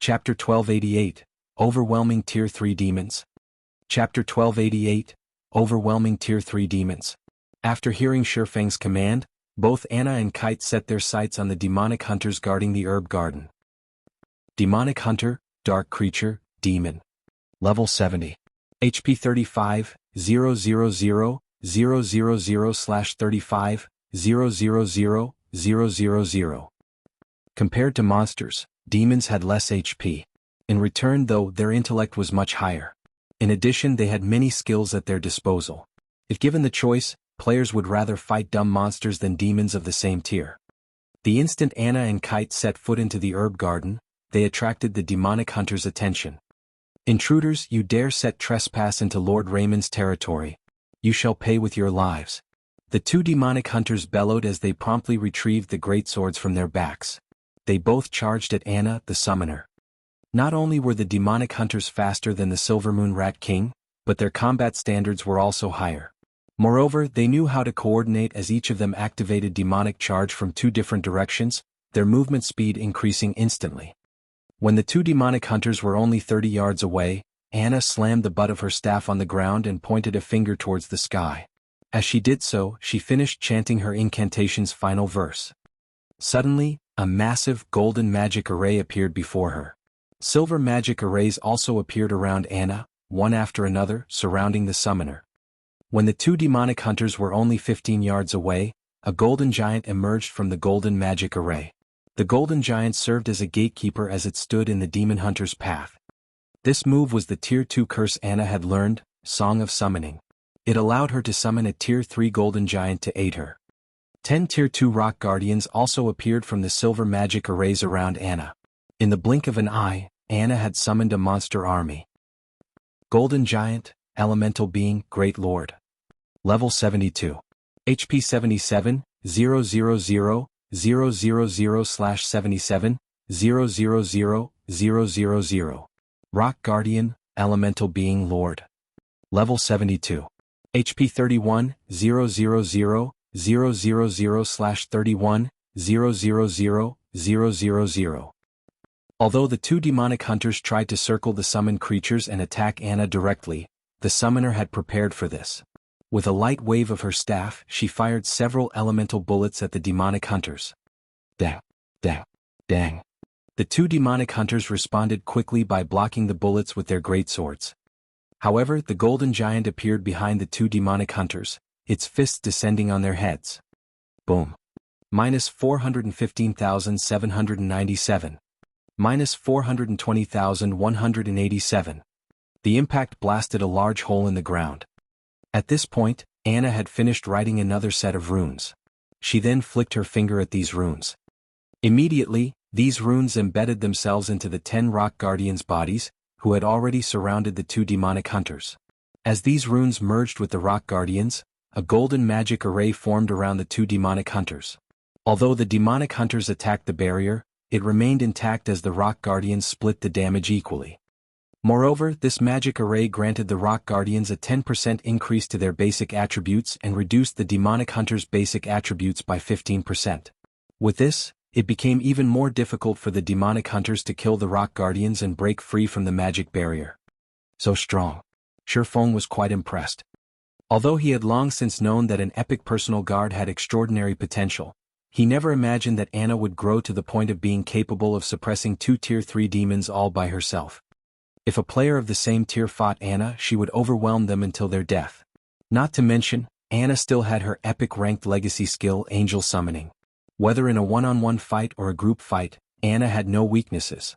Chapter 1288, Overwhelming Tier 3 Demons. Chapter 1288, Overwhelming Tier 3 Demons. After hearing Shifeng's command, both Anna and Kite set their sights on the demonic hunters guarding the herb garden. Demonic Hunter, Dark Creature, Demon. Level 70. HP 35, 000, 000/35, 000, 000. Compared to monsters, demons had less HP. In return, though, their intellect was much higher. In addition, they had many skills at their disposal. If given the choice, players would rather fight dumb monsters than demons of the same tier. The instant Anna and Kite set foot into the herb garden, they attracted the demonic hunter's attention. Intruders, you dare set trespass into Lord Raymond's territory. You shall pay with your lives. The two demonic hunters bellowed as they promptly retrieved the greatswords from their backs. They both charged at Anna, the summoner. Not only were the demonic hunters faster than the Silvermoon Rat King, but their combat standards were also higher. Moreover, they knew how to coordinate as each of them activated demonic charge from two different directions, their movement speed increasing instantly. When the two demonic hunters were only 30 yards away, Anna slammed the butt of her staff on the ground and pointed a finger towards the sky. As she did so, she finished chanting her incantation's final verse. Suddenly, a massive golden magic array appeared before her. Silver magic arrays also appeared around Anna, one after another, surrounding the summoner. When the two demonic hunters were only 15 yards away, a golden giant emerged from the golden magic array. The golden giant served as a gatekeeper as it stood in the demon hunter's path. This move was the Tier 2 curse Anna had learned, Song of Summoning. It allowed her to summon a Tier 3 golden giant to aid her. 10 Tier 2 rock guardians also appeared from the silver magic arrays around Anna. In the blink of an eye, Anna had summoned a monster army. Golden Giant, Elemental Being, Great Lord. Level 72. HP 77, 000, 000/77, 000, 000. Rock Guardian, Elemental Being, Lord. Level 72. HP 31, 000, 000/31, 000, 000. Although the two demonic hunters tried to circle the summoned creatures and attack Anna directly, the summoner had prepared for this. With a light wave of her staff, she fired several elemental bullets at the demonic hunters. Dang, dang, dang. The two demonic hunters responded quickly by blocking the bullets with their greatswords. However, the golden giant appeared behind the two demonic hunters, its fists descending on their heads. Boom. -415,797. -420,187. The impact blasted a large hole in the ground. At this point, Anna had finished writing another set of runes. She then flicked her finger at these runes. Immediately, these runes embedded themselves into the 10 rock guardians' bodies, who had already surrounded the two demonic hunters. As these runes merged with the rock guardians, a golden magic array formed around the two demonic hunters. Although the demonic hunters attacked the barrier, it remained intact as the rock guardians split the damage equally. Moreover, this magic array granted the rock guardians a 10% increase to their basic attributes and reduced the demonic hunters' basic attributes by 15%. With this, it became even more difficult for the demonic hunters to kill the rock guardians and break free from the magic barrier. So strong. Shifeng was quite impressed. Although he had long since known that an epic personal guard had extraordinary potential, he never imagined that Anna would grow to the point of being capable of suppressing two Tier 3 demons all by herself. If a player of the same tier fought Anna, she would overwhelm them until their death. Not to mention, Anna still had her epic ranked legacy skill, Angel Summoning. Whether in a one-on-one fight or a group fight, Anna had no weaknesses.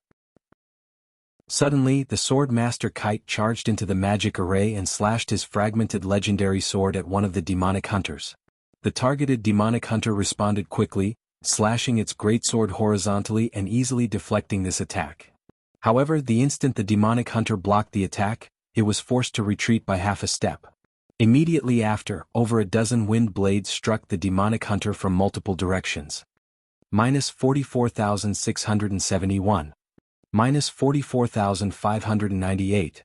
Suddenly, the Sword Master Kite charged into the magic array and slashed his fragmented legendary sword at one of the demonic hunters. The targeted demonic hunter responded quickly, slashing its greatsword horizontally and easily deflecting this attack. However, the instant the demonic hunter blocked the attack, it was forced to retreat by half a step. Immediately after, over a dozen wind blades struck the demonic hunter from multiple directions. -44,671. -44,598.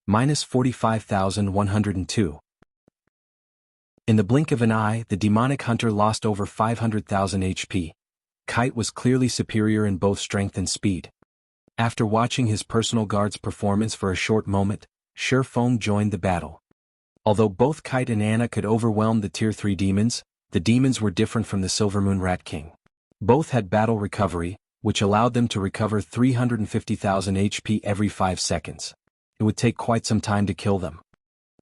-45,102. In the blink of an eye, the demonic hunter lost over 500,000 HP. Kite was clearly superior in both strength and speed. After watching his personal guard's performance for a short moment, Shi Feng joined the battle. Although both Kite and Anna could overwhelm the Tier 3 demons, the demons were different from the Silvermoon Rat King. Both had battle recovery, which allowed them to recover 350,000 HP every 5 seconds. It would take quite some time to kill them.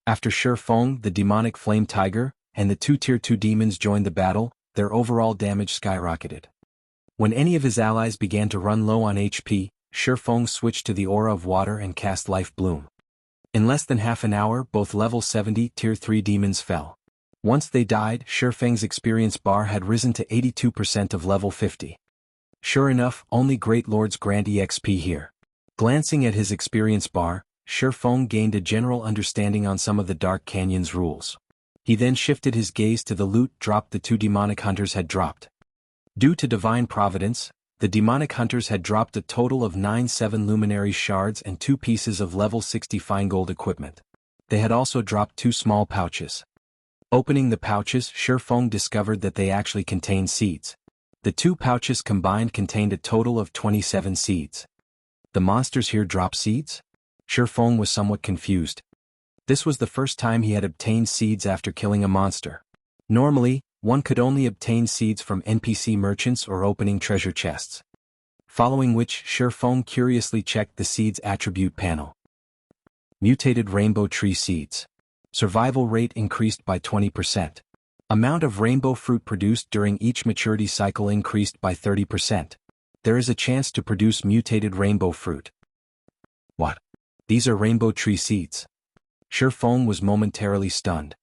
After Shi Feng, the demonic Flame Tiger, and the 2 Tier 2 demons joined the battle, their overall damage skyrocketed. When any of his allies began to run low on HP, Shi Feng switched to the Aura of Water and cast Life Bloom. In less than half an hour, both level 70 Tier 3 demons fell. Once they died, Shi Feng's experience bar had risen to 82% of level 50. Sure enough, only Great Lords grant EXP here. Glancing at his experience bar, Shi Feng gained a general understanding on some of the Dark Canyon's rules. He then shifted his gaze to the loot drop the 2 demonic hunters had dropped. Due to divine providence, the demonic hunters had dropped a total of 9 7 luminary shards and 2 pieces of level 60 fine gold equipment. They had also dropped 2 small pouches. Opening the pouches, Shi Feng discovered that they actually contained seeds. The 2 pouches combined contained a total of 27 seeds. The monsters here drop seeds? Shi Feng was somewhat confused. This was the first time he had obtained seeds after killing a monster. Normally, one could only obtain seeds from NPC merchants or opening treasure chests. Following which, Shi Feng curiously checked the seeds attribute panel. Mutated rainbow tree seeds. Survival rate increased by 20%. Amount of rainbow fruit produced during each maturity cycle increased by 30%. There is a chance to produce mutated rainbow fruit. What? These are rainbow tree seeds. Shi Feng was momentarily stunned.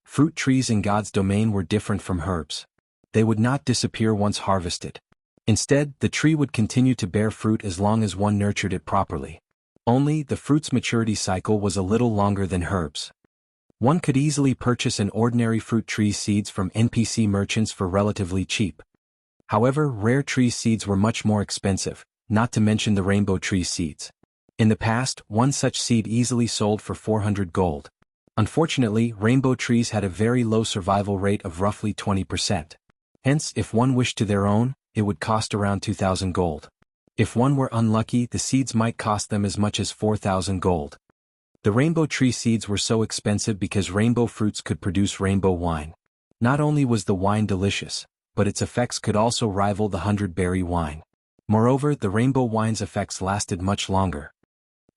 Fruit trees in God's domain were different from herbs. They would not disappear once harvested. Instead, the tree would continue to bear fruit as long as one nurtured it properly. Only, the fruit's maturity cycle was a little longer than herbs. One could easily purchase an ordinary fruit tree seeds from NPC merchants for relatively cheap. However, rare tree seeds were much more expensive, not to mention the rainbow tree seeds. In the past, one such seed easily sold for 400 gold. Unfortunately, rainbow trees had a very low survival rate of roughly 20%. Hence, if one wished to their own, it would cost around 2,000 gold. If one were unlucky, the seeds might cost them as much as 4,000 gold. The rainbow tree seeds were so expensive because rainbow fruits could produce rainbow wine. Not only was the wine delicious, but its effects could also rival the 100-berry wine. Moreover, the rainbow wine's effects lasted much longer.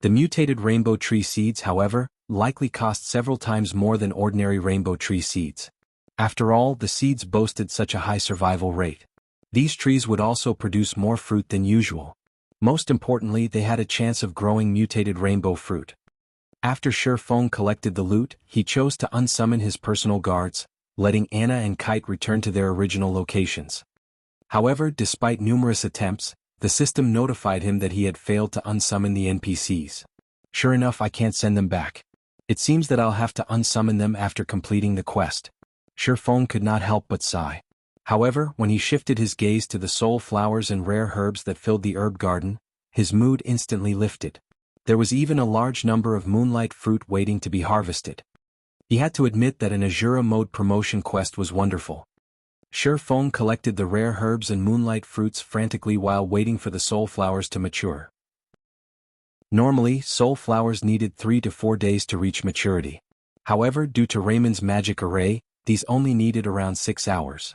The mutated rainbow tree seeds, however, likely cost several times more than ordinary rainbow tree seeds. After all, the seeds boasted such a high survival rate. These trees would also produce more fruit than usual. Most importantly, they had a chance of growing mutated rainbow fruit. After Shi Feng collected the loot, he chose to unsummon his personal guards, letting Anna and Kite return to their original locations. However, despite numerous attempts, the system notified him that he had failed to unsummon the NPCs. Sure enough, I can't send them back. It seems that I'll have to unsummon them after completing the quest. Shi Feng could not help but sigh. However, when he shifted his gaze to the soul flowers and rare herbs that filled the herb garden, his mood instantly lifted. There was even a large number of moonlight fruit waiting to be harvested. He had to admit that an Azura mode promotion quest was wonderful. Shi Feng collected the rare herbs and moonlight fruits frantically while waiting for the soul flowers to mature. Normally, soul flowers needed 3 to 4 days to reach maturity. However, due to Raymond's magic array, these only needed around 6 hours.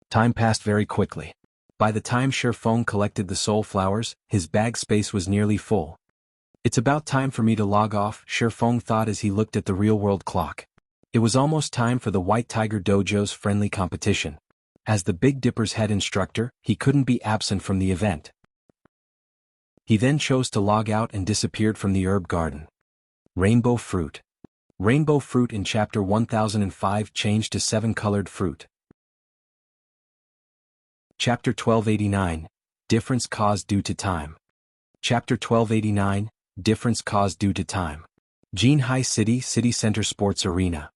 Time passed very quickly. By the time Shi Feng collected the soul flowers, his bag space was nearly full. It's about time for me to log off, Shi Feng thought as he looked at the real-world clock. It was almost time for the White Tiger Dojo's friendly competition. As the Big Dipper's head instructor, he couldn't be absent from the event. He then chose to log out and disappeared from the herb garden. Rainbow fruit. Rainbow fruit in Chapter 1005 changed to 7-colored fruit. Chapter 1289, Difference caused due to time. Chapter 1289, Difference caused due to time. Jianghu City Center Sports Arena.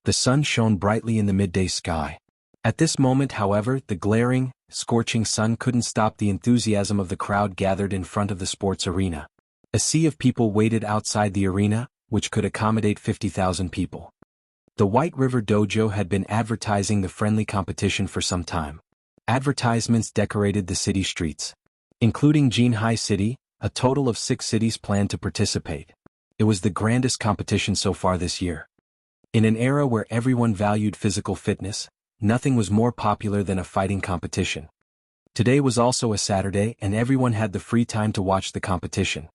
The sun shone brightly in the midday sky. At this moment, however, the glaring, scorching sun couldn't stop the enthusiasm of the crowd gathered in front of the sports arena. A sea of people waited outside the arena, which could accommodate 50,000 people. The White River Dojo had been advertising the friendly competition for some time. Advertisements decorated the city streets. Including Jianghu City, A total of 6 cities planned to participate. It was the grandest competition so far this year. In an era where everyone valued physical fitness, nothing was more popular than a fighting competition. Today was also a Saturday and everyone had the free time to watch the competition.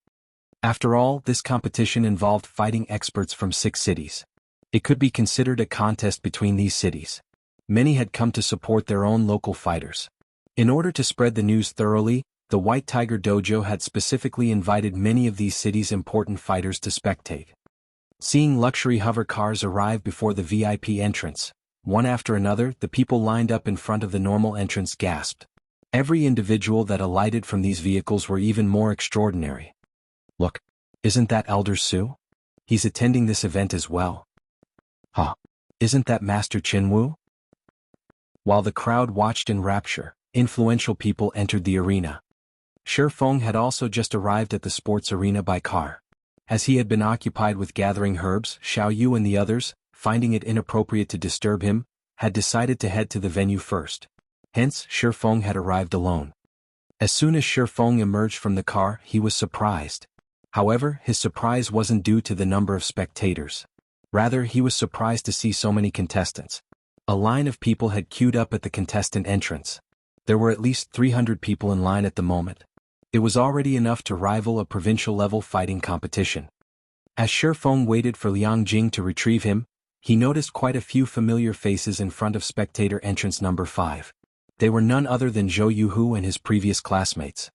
After all, this competition involved fighting experts from 6 cities. It could be considered a contest between these cities. Many had come to support their own local fighters. In order to spread the news thoroughly, the White Tiger Dojo had specifically invited many of these cities' important fighters to spectate. Seeing luxury hover cars arrive before the VIP entrance, one after another, the people lined up in front of the normal entrance gasped. Every individual that alighted from these vehicles were even more extraordinary. Look, isn't that Elder Su? He's attending this event as well. Huh, isn't that Master Qinwu? While the crowd watched in rapture, influential people entered the arena. Shi Feng had also just arrived at the sports arena by car. As he had been occupied with gathering herbs, Xiao Yu and the others, finding it inappropriate to disturb him, had decided to head to the venue first. Hence, Shi Feng had arrived alone. As soon as Shi Feng emerged from the car, he was surprised. However, his surprise wasn't due to the number of spectators. Rather, he was surprised to see so many contestants. A line of people had queued up at the contestant entrance. There were at least 300 people in line at the moment. It was already enough to rival a provincial-level fighting competition. As Shi Feng waited for Liang Jing to retrieve him, he noticed quite a few familiar faces in front of spectator entrance number 5. They were none other than Zhou Yuhu and his previous classmates.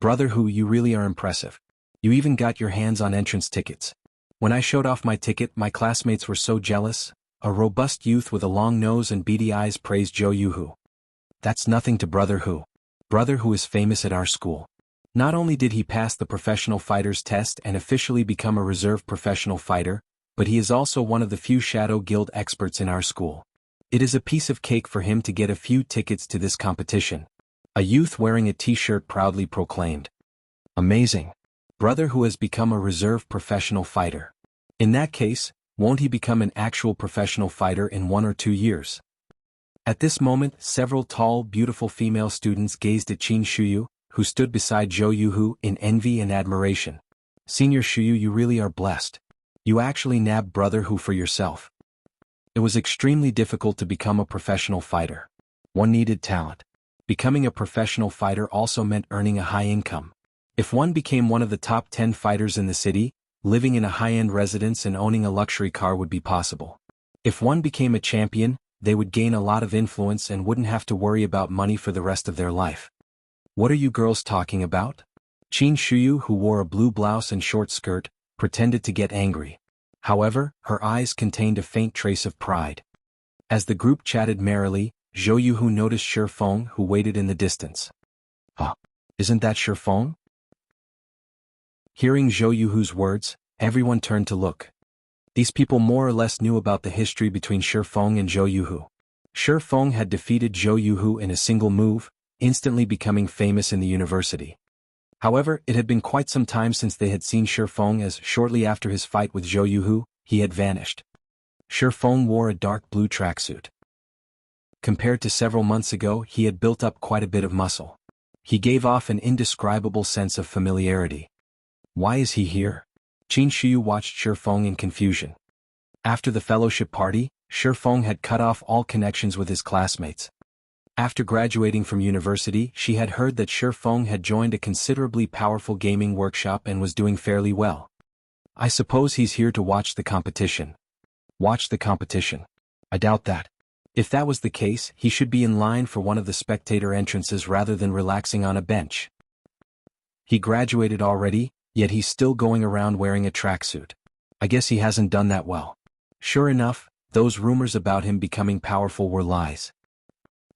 Brother Hu, you really are impressive. You even got your hands on entrance tickets. When I showed off my ticket, my classmates were so jealous. A robust youth with a long nose and beady eyes praised Zhou Yuhu. That's nothing to Brother Hu. Brother Hu is famous at our school. Not only did he pass the professional fighter's test and officially become a reserve professional fighter, but he is also one of the few Shadow Guild experts in our school. It is a piece of cake for him to get a few tickets to this competition. A youth wearing a t-shirt proudly proclaimed. Amazing. Brother Hu has become a reserve professional fighter. In that case, won't he become an actual professional fighter in 1 or 2 years? At this moment, several tall, beautiful female students gazed at Qin Shuyu, who stood beside Zhou Yuhu in envy and admiration. Senior Shuyu, you really are blessed. You actually nabbed Brother Hu for yourself. It was extremely difficult to become a professional fighter. One needed talent. Becoming a professional fighter also meant earning a high income. If one became one of the top 10 fighters in the city, living in a high-end residence and owning a luxury car would be possible. If one became a champion, they would gain a lot of influence and wouldn't have to worry about money for the rest of their life. What are you girls talking about? Qin Shuyu, who wore a blue blouse and short skirt, pretended to get angry. However, her eyes contained a faint trace of pride. As the group chatted merrily, Zhou Yuhu noticed Shi Feng, who waited in the distance. Huh, isn't that Shi Feng? Hearing Zhou Yuhu's words, everyone turned to look. These people more or less knew about the history between Shi Feng and Zhou Yuhu. Shi Feng had defeated Zhou Yuhu in a single move, instantly becoming famous in the university. However, it had been quite some time since they had seen Shi Feng, as shortly after his fight with Zhou Yuhu, he had vanished. Shi Feng wore a dark blue tracksuit. Compared to several months ago, he had built up quite a bit of muscle. He gave off an indescribable sense of familiarity. Why is he here? Qin Shuyu watched Shi Feng in confusion. After the fellowship party, Shi Feng had cut off all connections with his classmates. After graduating from university, she had heard that Shi Feng had joined a considerably powerful gaming workshop and was doing fairly well. I suppose he's here to watch the competition. Watch the competition? I doubt that. If that was the case, he should be in line for one of the spectator entrances rather than relaxing on a bench. He graduated already, yet he's still going around wearing a tracksuit. I guess he hasn't done that well. Sure enough, those rumors about him becoming powerful were lies.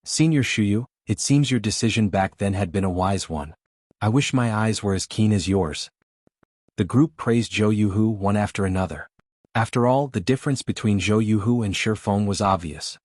Senior Shuyu, it seems your decision back then had been a wise one. I wish my eyes were as keen as yours. The group praised Zhou Yuhu one after another. After all, the difference between Zhou Yuhu and Shi Feng was obvious.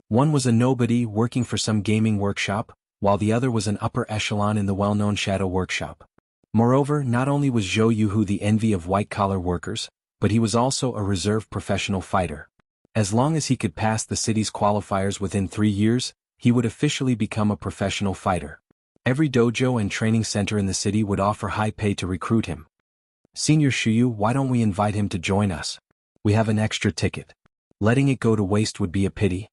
One was a nobody working for some gaming workshop, while the other was an upper echelon in the well-known Shadow Workshop. Moreover, not only was Zhou Yuhu the envy of white-collar workers, but he was also a reserve professional fighter. As long as he could pass the city's qualifiers within 3 years, he would officially become a professional fighter. Every dojo and training center in the city would offer high pay to recruit him. Senior Shuyu, why don't we invite him to join us? We have an extra ticket. Letting it go to waste would be a pity.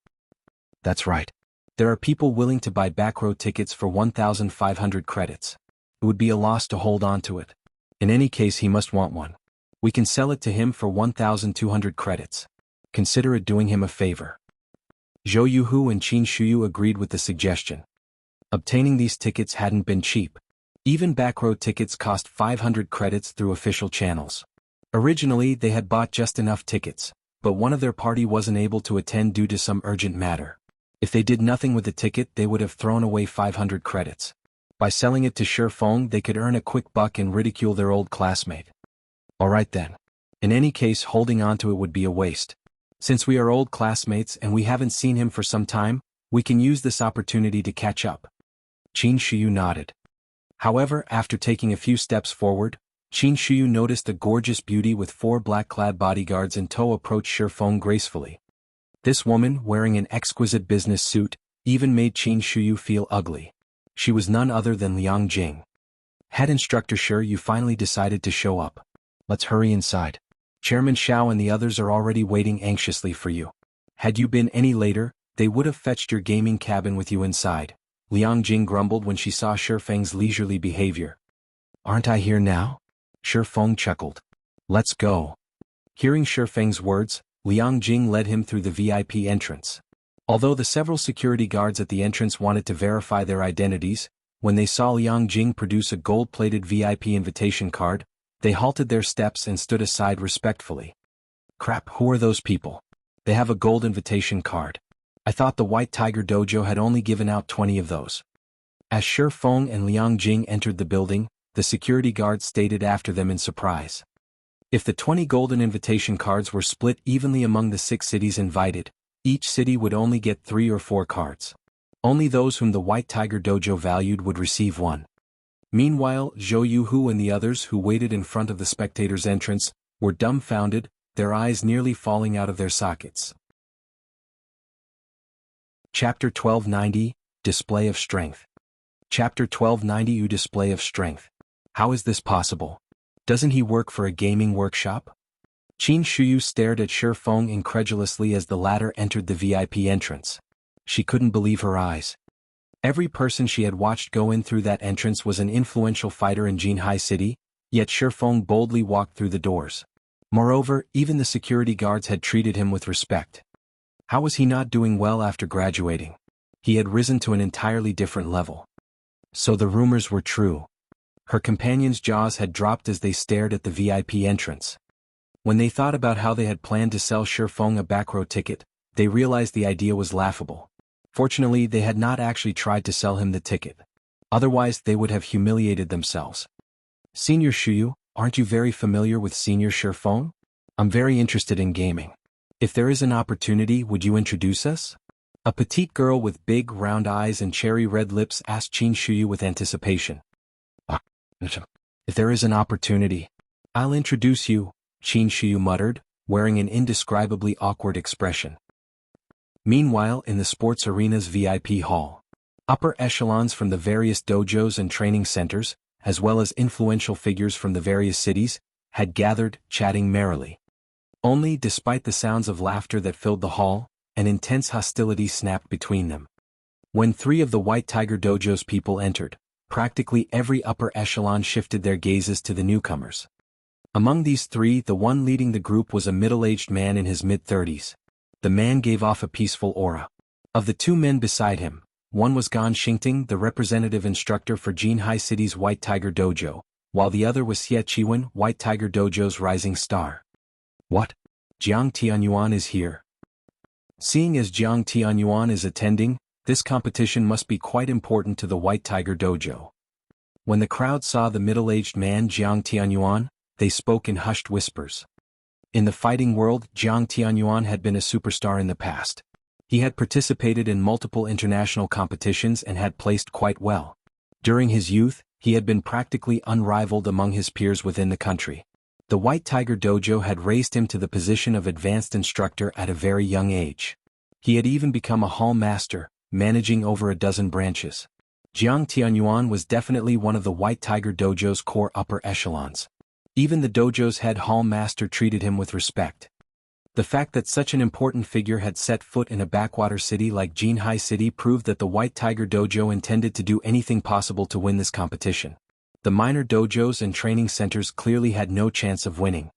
That's right. There are people willing to buy back row tickets for 1,500 credits. It would be a loss to hold on to it. In any case, he must want one. We can sell it to him for 1,200 credits. Consider it doing him a favor. Zhou Yuhu and Qin Shuyu agreed with the suggestion. Obtaining these tickets hadn't been cheap. Even back row tickets cost 500 credits through official channels. Originally, they had bought just enough tickets, but one of their party wasn't able to attend due to some urgent matter. If they did nothing with the ticket, they would have thrown away 500 credits. By selling it to Shifeng, they could earn a quick buck and ridicule their old classmate. Alright then. In any case, holding on to it would be a waste. Since we are old classmates and we haven't seen him for some time, we can use this opportunity to catch up. Qin Shuyu nodded. However, after taking a few steps forward, Qin Shuyu noticed a gorgeous beauty with 4 black-clad bodyguards in tow approach Shifeng gracefully. This woman, wearing an exquisite business suit, even made Qin Shuyu feel ugly. She was none other than Liang Jing. Head Instructor Sure, you finally decided to show up. Let's hurry inside. Chairman Xiao and the others are already waiting anxiously for you. Had you been any later, they would have fetched your gaming cabin with you inside. Liang Jing grumbled when she saw Shifeng's leisurely behavior. Aren't I here now? Shifeng chuckled. Let's go. Hearing Shifeng's words, Liang Jing led him through the VIP entrance. Although the several security guards at the entrance wanted to verify their identities, when they saw Liang Jing produce a gold-plated VIP invitation card, they halted their steps and stood aside respectfully. Crap, who are those people? They have a gold invitation card. I thought the White Tiger Dojo had only given out 20 of those. As Shifeng and Liang Jing entered the building, the security guards stated after them in surprise. If the 20 golden invitation cards were split evenly among the 6 cities invited, each city would only get 3 or 4 cards. Only those whom the White Tiger Dojo valued would receive one. Meanwhile, Zhou Yuhu and the others who waited in front of the spectators' entrance were dumbfounded, their eyes nearly falling out of their sockets. Chapter 1290, Display of Strength. Chapter 1290 Display of Strength. How is this possible? Doesn't he work for a gaming workshop? Qin Shuyu stared at Shifeng incredulously as the latter entered the VIP entrance. She couldn't believe her eyes. Every person she had watched go in through that entrance was an influential fighter in Jianghu City, yet Shifeng boldly walked through the doors. Moreover, even the security guards had treated him with respect. How was he not doing well after graduating? He had risen to an entirely different level. So the rumors were true. Her companions' jaws had dropped as they stared at the VIP entrance. When they thought about how they had planned to sell Shifeng a back row ticket, they realized the idea was laughable. Fortunately, they had not actually tried to sell him the ticket. Otherwise, they would have humiliated themselves. Senior Shuyu, aren't you very familiar with Senior Shifeng? I'm very interested in gaming. If there is an opportunity, would you introduce us? A petite girl with big, round eyes and cherry-red lips asked Qin Shuyu with anticipation. If there is an opportunity, I'll introduce you, Qin Shuyu muttered, wearing an indescribably awkward expression. Meanwhile, in the sports arena's VIP hall, upper echelons from the various dojos and training centers, as well as influential figures from the various cities, had gathered, chatting merrily. Only, despite the sounds of laughter that filled the hall, an intense hostility snapped between them. When 3 of the White Tiger Dojo's people entered, practically every upper echelon shifted their gazes to the newcomers. Among these 3, the one leading the group was a middle-aged man in his mid-30s. The man gave off a peaceful aura. Of the 2 men beside him, one was Gan Xingting, the representative instructor for Jianghu City's White Tiger Dojo, while the other was Xie Qiwen, White Tiger Dojo's rising star. What? Jiang Tianyuan is here. Seeing as Jiang Tianyuan is attending, this competition must be quite important to the White Tiger Dojo. When the crowd saw the middle-aged man Jiang Tianyuan, they spoke in hushed whispers. In the fighting world, Jiang Tianyuan had been a superstar in the past. He had participated in multiple international competitions and had placed quite well. During his youth, he had been practically unrivaled among his peers within the country. The White Tiger Dojo had raised him to the position of advanced instructor at a very young age. He had even become a hall master, managing over a dozen branches. Jiang Tianyuan was definitely one of the White Tiger Dojo's core upper echelons. Even the dojo's head hall master treated him with respect. The fact that such an important figure had set foot in a backwater city like Jinhai City proved that the White Tiger Dojo intended to do anything possible to win this competition. The minor dojos and training centers clearly had no chance of winning.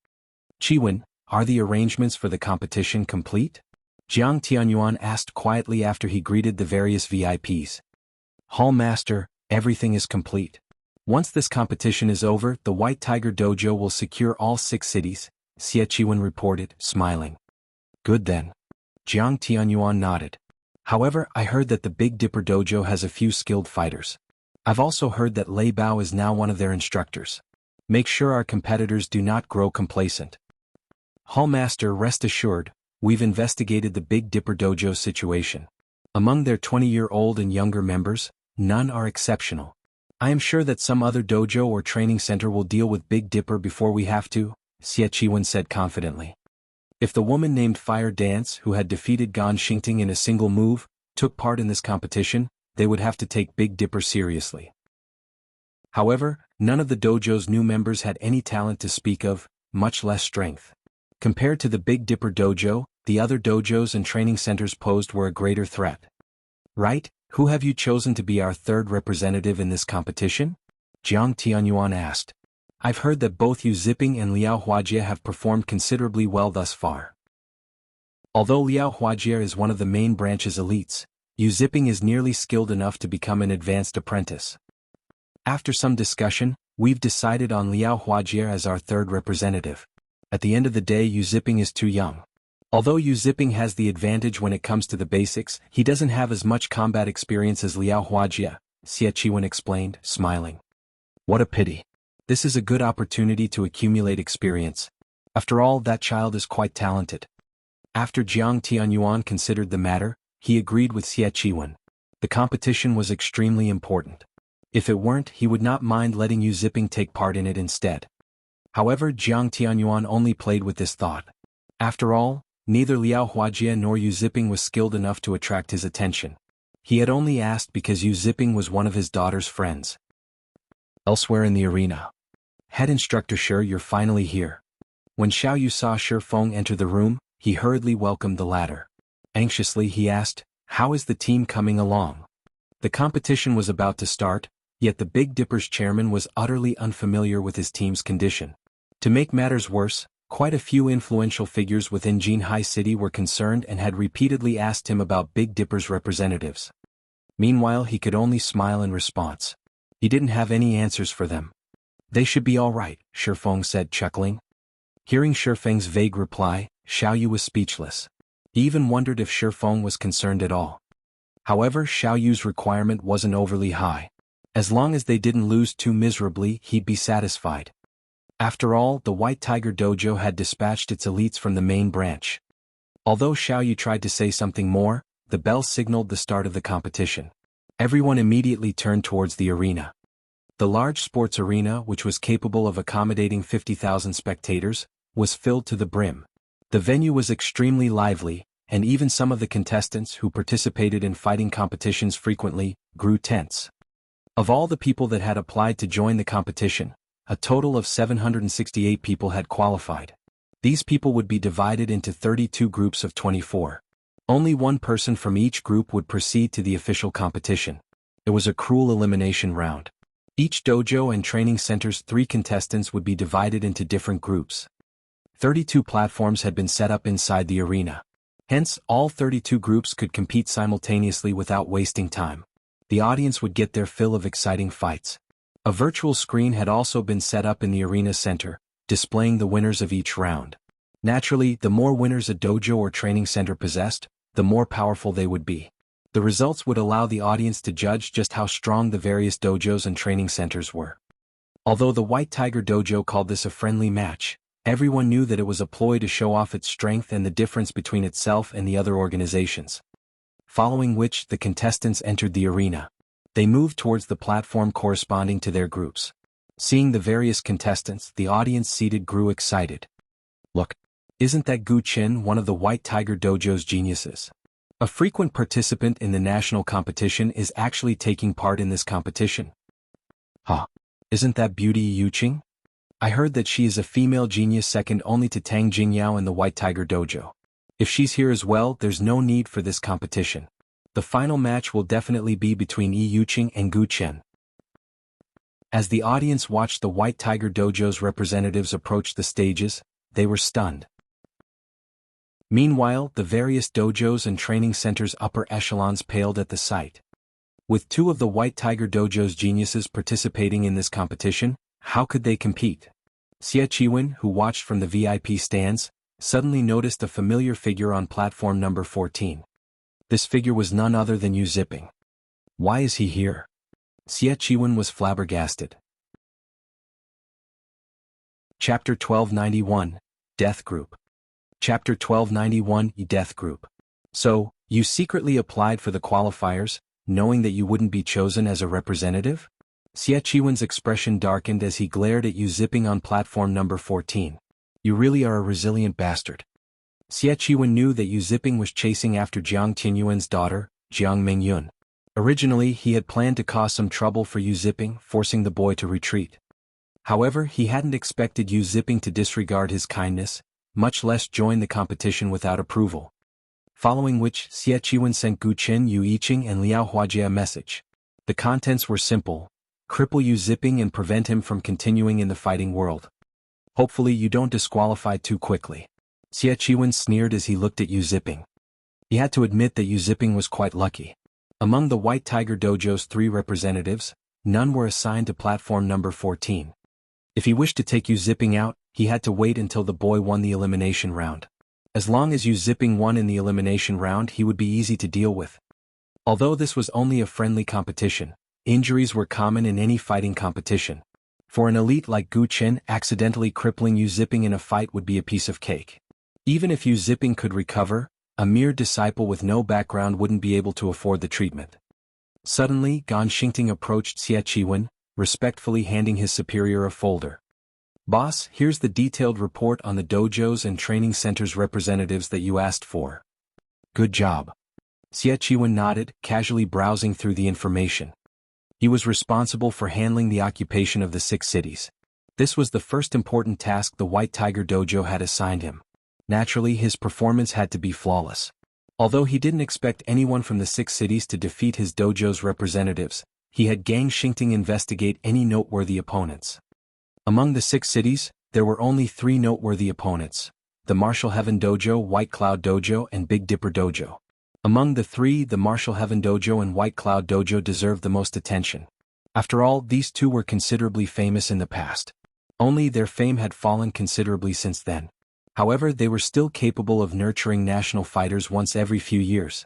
Chiwen, are the arrangements for the competition complete? Jiang Tianyuan asked quietly after he greeted the various VIPs. Hall Master, everything is complete. Once this competition is over, the White Tiger Dojo will secure all 6 cities, Xie Chiwen reported, smiling. Good then. Jiang Tianyuan nodded. However, I heard that the Big Dipper Dojo has a few skilled fighters. I've also heard that Lei Bao is now one of their instructors. Make sure our competitors do not grow complacent. Hall Master, rest assured, we've investigated the Big Dipper Dojo situation. Among their 20-year-old and younger members, none are exceptional. I am sure that some other dojo or training center will deal with Big Dipper before we have to, Xie Chiwen said confidently. If the woman named Fire Dance, who had defeated Gan Xingting in a single move, took part in this competition, they would have to take Big Dipper seriously. However, none of the dojo's new members had any talent to speak of, much less strength. Compared to the Big Dipper Dojo, the other dojos and training centers posed were a greater threat. Right, who have you chosen to be our third representative in this competition? Jiang Tianyuan asked. I've heard that both Yu Ziping and Liao Huajie have performed considerably well thus far. Although Liao Huajie is one of the main branch's elites, Yu Ziping is nearly skilled enough to become an advanced apprentice. After some discussion, we've decided on Liao Huajie as our third representative. At the end of the day, Yu Ziping is too young. Although Yu Ziping has the advantage when it comes to the basics, he doesn't have as much combat experience as Liao Huajie, Xie Chiwen explained, smiling. What a pity. This is a good opportunity to accumulate experience. After all, that child is quite talented. After Jiang Tianyuan considered the matter, he agreed with Xie Chiwen. The competition was extremely important. If it weren't, he would not mind letting Yu Ziping take part in it instead. However, Jiang Tianyuan only played with this thought. After all, neither Liao Huajie nor Yu Ziping was skilled enough to attract his attention. He had only asked because Yu Ziping was one of his daughter's friends. Elsewhere in the arena. Head instructor Shi, you're finally here. When Xiao Yu saw Shi Feng enter the room, he hurriedly welcomed the latter. Anxiously he asked, how is the team coming along? The competition was about to start, yet the Big Dipper's chairman was utterly unfamiliar with his team's condition. To make matters worse, quite a few influential figures within Jinhai City were concerned and had repeatedly asked him about Big Dipper's representatives. Meanwhile, he could only smile in response. He didn't have any answers for them. They should be all right, Shi Feng said, chuckling. Hearing Shi Feng's vague reply, Xiao Yu was speechless. He even wondered if Shi Feng was concerned at all. However, Xiao Yu's requirement wasn't overly high. As long as they didn't lose too miserably, he'd be satisfied. After all, the White Tiger Dojo had dispatched its elites from the main branch. Although Xiao Yu tried to say something more, the bell signaled the start of the competition. Everyone immediately turned towards the arena. The large sports arena, which was capable of accommodating 50,000 spectators, was filled to the brim. The venue was extremely lively, and even some of the contestants who participated in fighting competitions frequently grew tense. Of all the people that had applied to join the competition, a total of 768 people had qualified. These people would be divided into 32 groups of 24. Only one person from each group would proceed to the official competition. It was a cruel elimination round. Each dojo and training center's 3 contestants would be divided into different groups. 32 platforms had been set up inside the arena. Hence, all 32 groups could compete simultaneously without wasting time. The audience would get their fill of exciting fights. A virtual screen had also been set up in the arena center, displaying the winners of each round. Naturally, the more winners a dojo or training center possessed, the more powerful they would be. The results would allow the audience to judge just how strong the various dojos and training centers were. Although the White Tiger Dojo called this a friendly match, everyone knew that it was a ploy to show off its strength and the difference between itself and the other organizations. Following which, the contestants entered the arena. They moved towards the platform corresponding to their groups. Seeing the various contestants, the audience seated grew excited. Look, isn't that Gu Qin one of the White Tiger Dojo's geniuses? A frequent participant in the national competition is actually taking part in this competition. Huh. Isn't that Beauty Yuqing? I heard that she is a female genius second only to Tang Jingyao in the White Tiger Dojo. If she's here as well, there's no need for this competition. The final match will definitely be between Yi Yuqing and Gu Chen. As the audience watched the White Tiger Dojo's representatives approach the stages, they were stunned. Meanwhile, the various dojos and training centers' upper echelons paled at the sight. With two of the White Tiger Dojo's geniuses participating in this competition, how could they compete? Xie Qiwen, who watched from the VIP stands, suddenly noticed a familiar figure on platform number 14. This figure was none other than Yu Zipping. Why is he here? Xie Qiwen was flabbergasted. Chapter 1291, Death Group. Chapter 1291, Death Group. So, you secretly applied for the qualifiers, knowing that you wouldn't be chosen as a representative? Xie Qiwen's expression darkened as he glared at Yu Zipping on platform number 14. You really are a resilient bastard. Xie Qiwen knew that Yu Zipping was chasing after Jiang Tianyuan's daughter, Jiang Mingyun. Originally, he had planned to cause some trouble for Yu Zipping, forcing the boy to retreat. However, he hadn't expected Yu Zipping to disregard his kindness, much less join the competition without approval. Following which, Xie Qiwen sent Gu Chen, Yu Yiqing and Liao Huajie a message. The contents were simple: cripple Yu Zipping and prevent him from continuing in the fighting world. Hopefully you don't disqualify too quickly. Xie Qiwen sneered as he looked at Yu Zipping. He had to admit that Yu Zipping was quite lucky. Among the White Tiger Dojo's 3 representatives, none were assigned to platform number 14. If he wished to take Yu Zipping out, he had to wait until the boy won the elimination round. As long as Yu Zipping won in the elimination round, he would be easy to deal with. Although this was only a friendly competition, injuries were common in any fighting competition. For an elite like Gu Chen, accidentally crippling Yu Zipping in a fight would be a piece of cake. Even if Yu Zipping could recover, a mere disciple with no background wouldn't be able to afford the treatment. Suddenly, Gan Xingting approached Xie Qiwen, respectfully handing his superior a folder. Boss, here's the detailed report on the dojos and training centers representatives that you asked for. Good job. Xie Qiwen nodded, casually browsing through the information. He was responsible for handling the occupation of the 6 cities. This was the first important task the White Tiger Dojo had assigned him. Naturally, his performance had to be flawless. Although he didn't expect anyone from the 6 cities to defeat his dojo's representatives, he had Gang Xingting investigate any noteworthy opponents. Among the 6 cities, there were only 3 noteworthy opponents: the Martial Heaven Dojo, White Cloud Dojo, and Big Dipper Dojo. Among the 3, the Martial Heaven Dojo and White Cloud Dojo deserved the most attention. After all, these 2 were considerably famous in the past. Only their fame had fallen considerably since then. However, they were still capable of nurturing national fighters once every few years.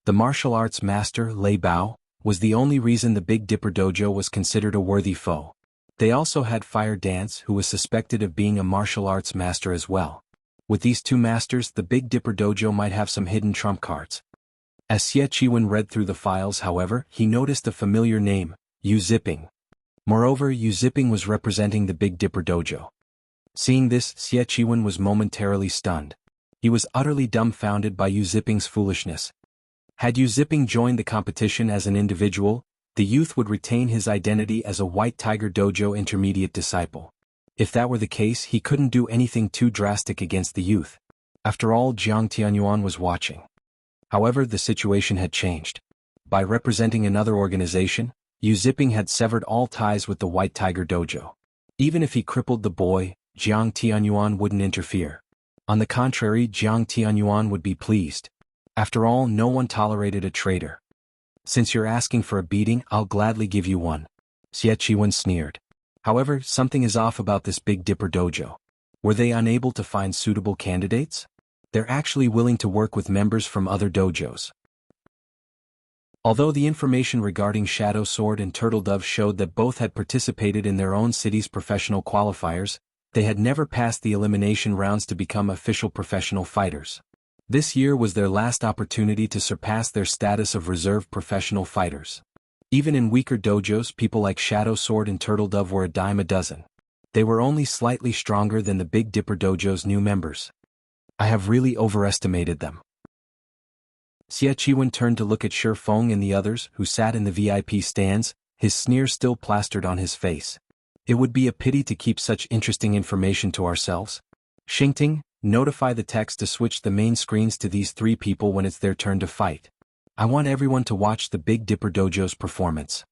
The martial arts master, Lei Bao, was the only reason the Big Dipper Dojo was considered a worthy foe. They also had Fire Dance, who was suspected of being a martial arts master as well. With these 2 masters, the Big Dipper Dojo might have some hidden trump cards. As Xie Qiwen read through the files, however, he noticed a familiar name, Yu Zipping. Moreover, Yu Zipping was representing the Big Dipper Dojo. Seeing this, Xie Qiwen was momentarily stunned. He was utterly dumbfounded by Yu Zipping's foolishness. Had Yu Zipping joined the competition as an individual, the youth would retain his identity as a White Tiger Dojo intermediate disciple. If that were the case, he couldn't do anything too drastic against the youth. After all, Jiang Tianyuan was watching. However, the situation had changed. By representing another organization, Yu Zipping had severed all ties with the White Tiger Dojo. Even if he crippled the boy, Jiang Tianyuan wouldn't interfere. On the contrary, Jiang Tianyuan would be pleased. After all, no one tolerated a traitor. Since you're asking for a beating, I'll gladly give you one. Xie Qiwen sneered. However, something is off about this Big Dipper Dojo. Were they unable to find suitable candidates? They're actually willing to work with members from other dojos. Although the information regarding Shadow Sword and Turtle Dove showed that both had participated in their own city's professional qualifiers, they had never passed the elimination rounds to become official professional fighters. This year was their last opportunity to surpass their status of reserve professional fighters. Even in weaker dojos, people like Shadow Sword and Turtle Dove were a dime a dozen. They were only slightly stronger than the Big Dipper Dojo's new members. I have really overestimated them. Xie Qiwen turned to look at Shi Feng and the others who sat in the VIP stands, his sneer still plastered on his face. It would be a pity to keep such interesting information to ourselves. Xingting, notify the text to switch the main screens to these 3 people when it's their turn to fight. I want everyone to watch the Big Dipper Dojo's performance.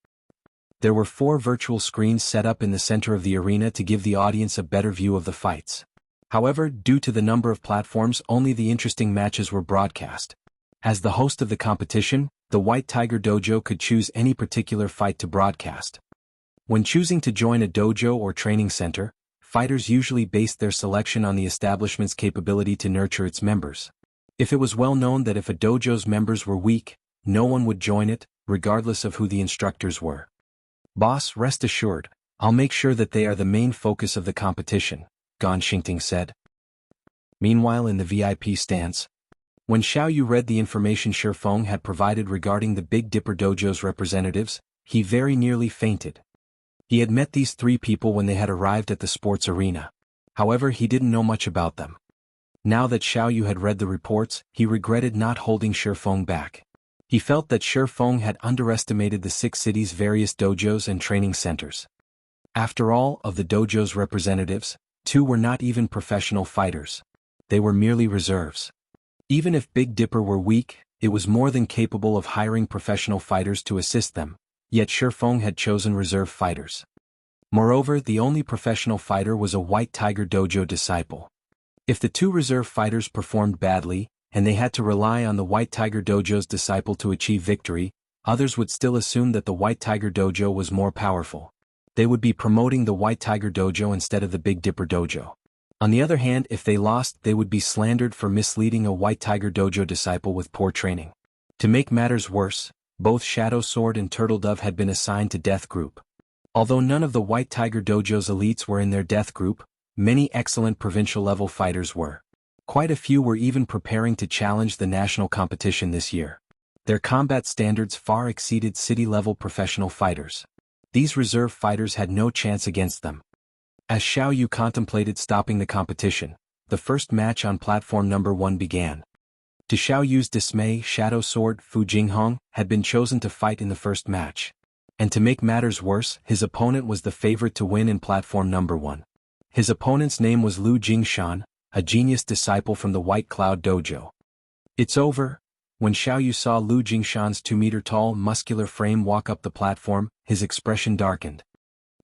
There were 4 virtual screens set up in the center of the arena to give the audience a better view of the fights. However, due to the number of platforms, only the interesting matches were broadcast. As the host of the competition, the White Tiger Dojo could choose any particular fight to broadcast. When choosing to join a dojo or training center, fighters usually based their selection on the establishment's capability to nurture its members. If it was well known that if a dojo's members were weak, no one would join it, regardless of who the instructors were. Boss, rest assured, I'll make sure that they are the main focus of the competition, Gan Xingting said. Meanwhile in the VIP stands, when Xiaoyu read the information Shi Feng had provided regarding the Big Dipper Dojo's representatives, he very nearly fainted. He had met these 3 people when they had arrived at the sports arena. However, he didn't know much about them. Now that Xiaoyu had read the reports, he regretted not holding Shi Feng back. He felt that Shi Feng had underestimated the 6 cities' various dojos and training centers. After all, of the dojo's representatives, 2 were not even professional fighters. They were merely reserves. Even if Big Dipper were weak, it was more than capable of hiring professional fighters to assist them, yet Shi Feng had chosen reserve fighters. Moreover, the only professional fighter was a White Tiger Dojo disciple. If the 2 reserve fighters performed badly, and they had to rely on the White Tiger Dojo's disciple to achieve victory, others would still assume that the White Tiger Dojo was more powerful. They would be promoting the White Tiger Dojo instead of the Big Dipper Dojo. On the other hand, if they lost, they would be slandered for misleading a White Tiger Dojo disciple with poor training. To make matters worse, both Shadow Sword and Turtle Dove had been assigned to Death Group. Although none of the White Tiger Dojo's elites were in their Death Group, many excellent provincial-level fighters were. Quite a few were even preparing to challenge the national competition this year. Their combat standards far exceeded city-level professional fighters. These reserve fighters had no chance against them. As Xiaoyu contemplated stopping the competition, the first match on platform number 1 began. To Xiaoyu's dismay, Shadow Sword Fu Jinghong had been chosen to fight in the first match. And to make matters worse, his opponent was the favorite to win in platform number 1. His opponent's name was Lu Jingshan, a genius disciple from the White Cloud Dojo. It's over. When Xiaoyu saw Lu Jingshan's 2-meter-tall, muscular frame walk up the platform, his expression darkened.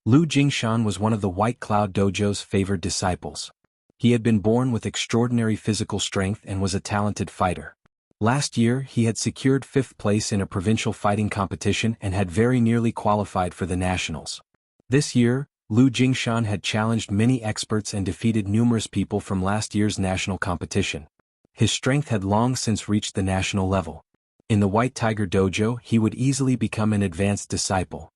Lu Jingshan was one of the White Cloud Dojo's favored disciples. He had been born with extraordinary physical strength and was a talented fighter. Last year, he had secured 5th place in a provincial fighting competition and had very nearly qualified for the nationals. This year, Lu Jingshan had challenged many experts and defeated numerous people from last year's national competition. His strength had long since reached the national level. In the White Tiger Dojo, he would easily become an advanced disciple.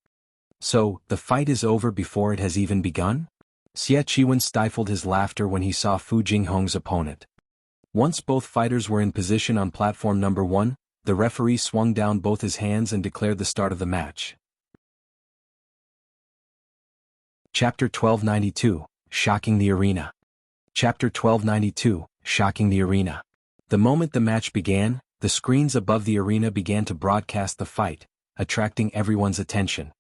So, the fight is over before it has even begun? Xie Qiwen stifled his laughter when he saw Fu Jinghong's opponent. Once both fighters were in position on platform number 1, the referee swung down both his hands and declared the start of the match. Chapter 1292, Shocking the Arena. Chapter 1292, Shocking the Arena. The moment the match began, the screens above the arena began to broadcast the fight, attracting everyone's attention.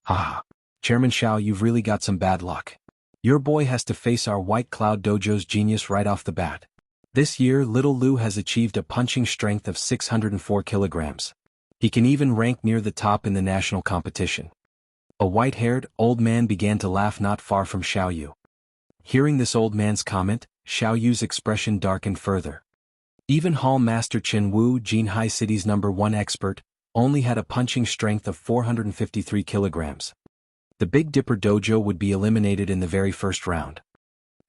Ah, Chairman Xiao, you've really got some bad luck. Your boy has to face our White Cloud Dojo's genius right off the bat. This year, little Lu has achieved a punching strength of 604 kilograms. He can even rank near the top in the national competition. A white-haired, old man began to laugh not far from Xiaoyu. Hearing this old man's comment, Xiaoyu's expression darkened further. Even Hall Master Chen Wu, Jinhai City's #1 expert, only had a punching strength of 453 kilograms. The Big Dipper Dojo would be eliminated in the very first round.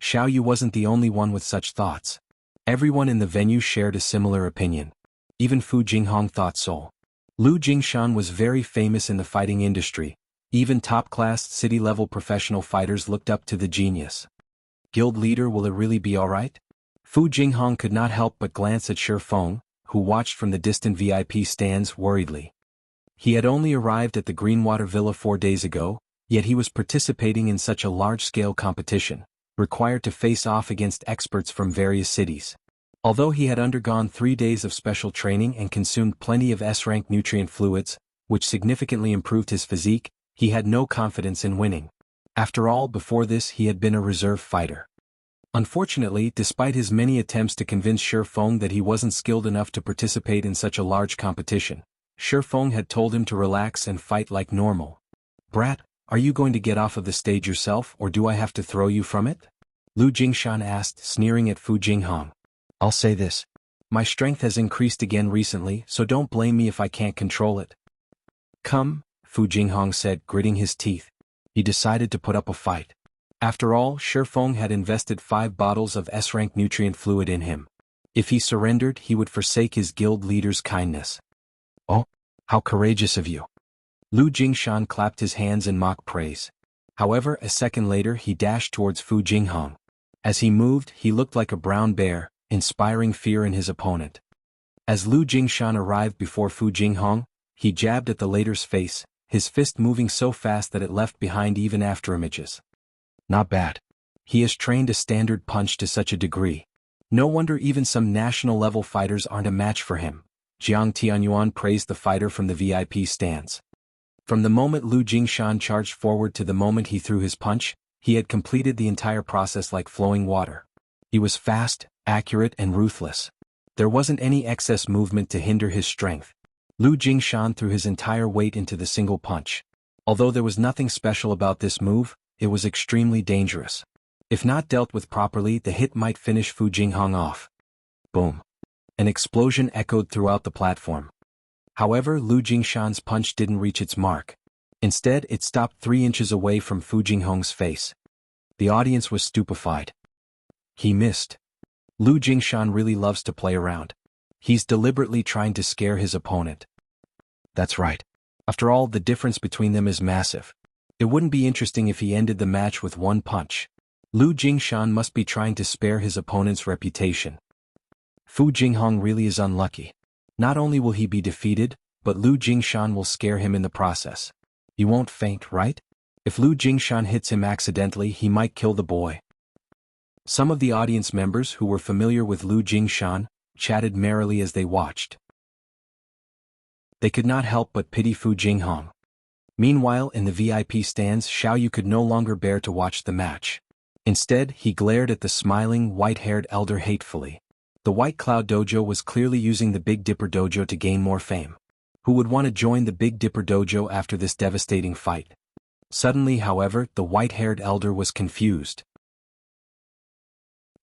Xiaoyu wasn't the only one with such thoughts. Everyone in the venue shared a similar opinion. Even Fu Jinghong thought so. Lu Jingshan was very famous in the fighting industry. Even top-class city-level professional fighters looked up to the genius. Guild leader, will it really be alright? Fu Jinghong could not help but glance at Shi Feng, who watched from the distant VIP stands worriedly. He had only arrived at the Greenwater Villa 4 days ago, yet he was participating in such a large-scale competition, required to face off against experts from various cities. Although he had undergone 3 days of special training and consumed plenty of S-rank nutrient fluids, which significantly improved his physique, he had no confidence in winning. After all, before this he had been a reserve fighter. Unfortunately, despite his many attempts to convince Shifeng that he wasn't skilled enough to participate in such a large competition, Shifeng had told him to relax and fight like normal. "Brat, are you going to get off of the stage yourself or do I have to throw you from it?" Lu Jingshan asked, sneering at Fu Jinghong. "I'll say this. My strength has increased again recently, so don't blame me if I can't control it." "Come," Fu Jinghong said, gritting his teeth. He decided to put up a fight. After all, Shifeng had invested 5 bottles of S-rank nutrient fluid in him. If he surrendered, he would forsake his guild leader's kindness. "Oh, how courageous of you." Lu Jingshan clapped his hands in mock praise. However, a second later he dashed towards Fu Jinghong. As he moved, he looked like a brown bear, inspiring fear in his opponent. As Lu Jingshan arrived before Fu Jinghong, he jabbed at the latter's face, his fist moving so fast that it left behind even afterimages. Not bad. He has trained a standard punch to such a degree. No wonder even some national-level fighters aren't a match for him. Jiang Tianyuan praised the fighter from the VIP stands. From the moment Lu Jingshan charged forward to the moment he threw his punch, he had completed the entire process like flowing water. He was fast, accurate and ruthless. There wasn't any excess movement to hinder his strength. Lu Jingshan threw his entire weight into the single punch. Although there was nothing special about this move, it was extremely dangerous. If not dealt with properly, the hit might finish Fu Jinghong off. Boom. An explosion echoed throughout the platform. However, Lu Jingshan's punch didn't reach its mark. Instead, it stopped 3 inches away from Fu Jinghong's face. The audience was stupefied. He missed. Lu Jingshan really loves to play around. He's deliberately trying to scare his opponent. That's right. After all, the difference between them is massive. It wouldn't be interesting if he ended the match with 1 punch. Lu Jingshan must be trying to spare his opponent's reputation. Fu Jinghong really is unlucky. Not only will he be defeated, but Lu Jingshan will scare him in the process. He won't faint, right? If Lu Jingshan hits him accidentally, he might kill the boy. Some of the audience members who were familiar with Lu Jingshan chatted merrily as they watched. They could not help but pity Fu Jinghong. Meanwhile, in the VIP stands, Xiaoyu could no longer bear to watch the match. Instead, he glared at the smiling, white-haired elder hatefully. The White Cloud Dojo was clearly using the Big Dipper Dojo to gain more fame. Who would want to join the Big Dipper Dojo after this devastating fight? Suddenly, however, the white-haired elder was confused.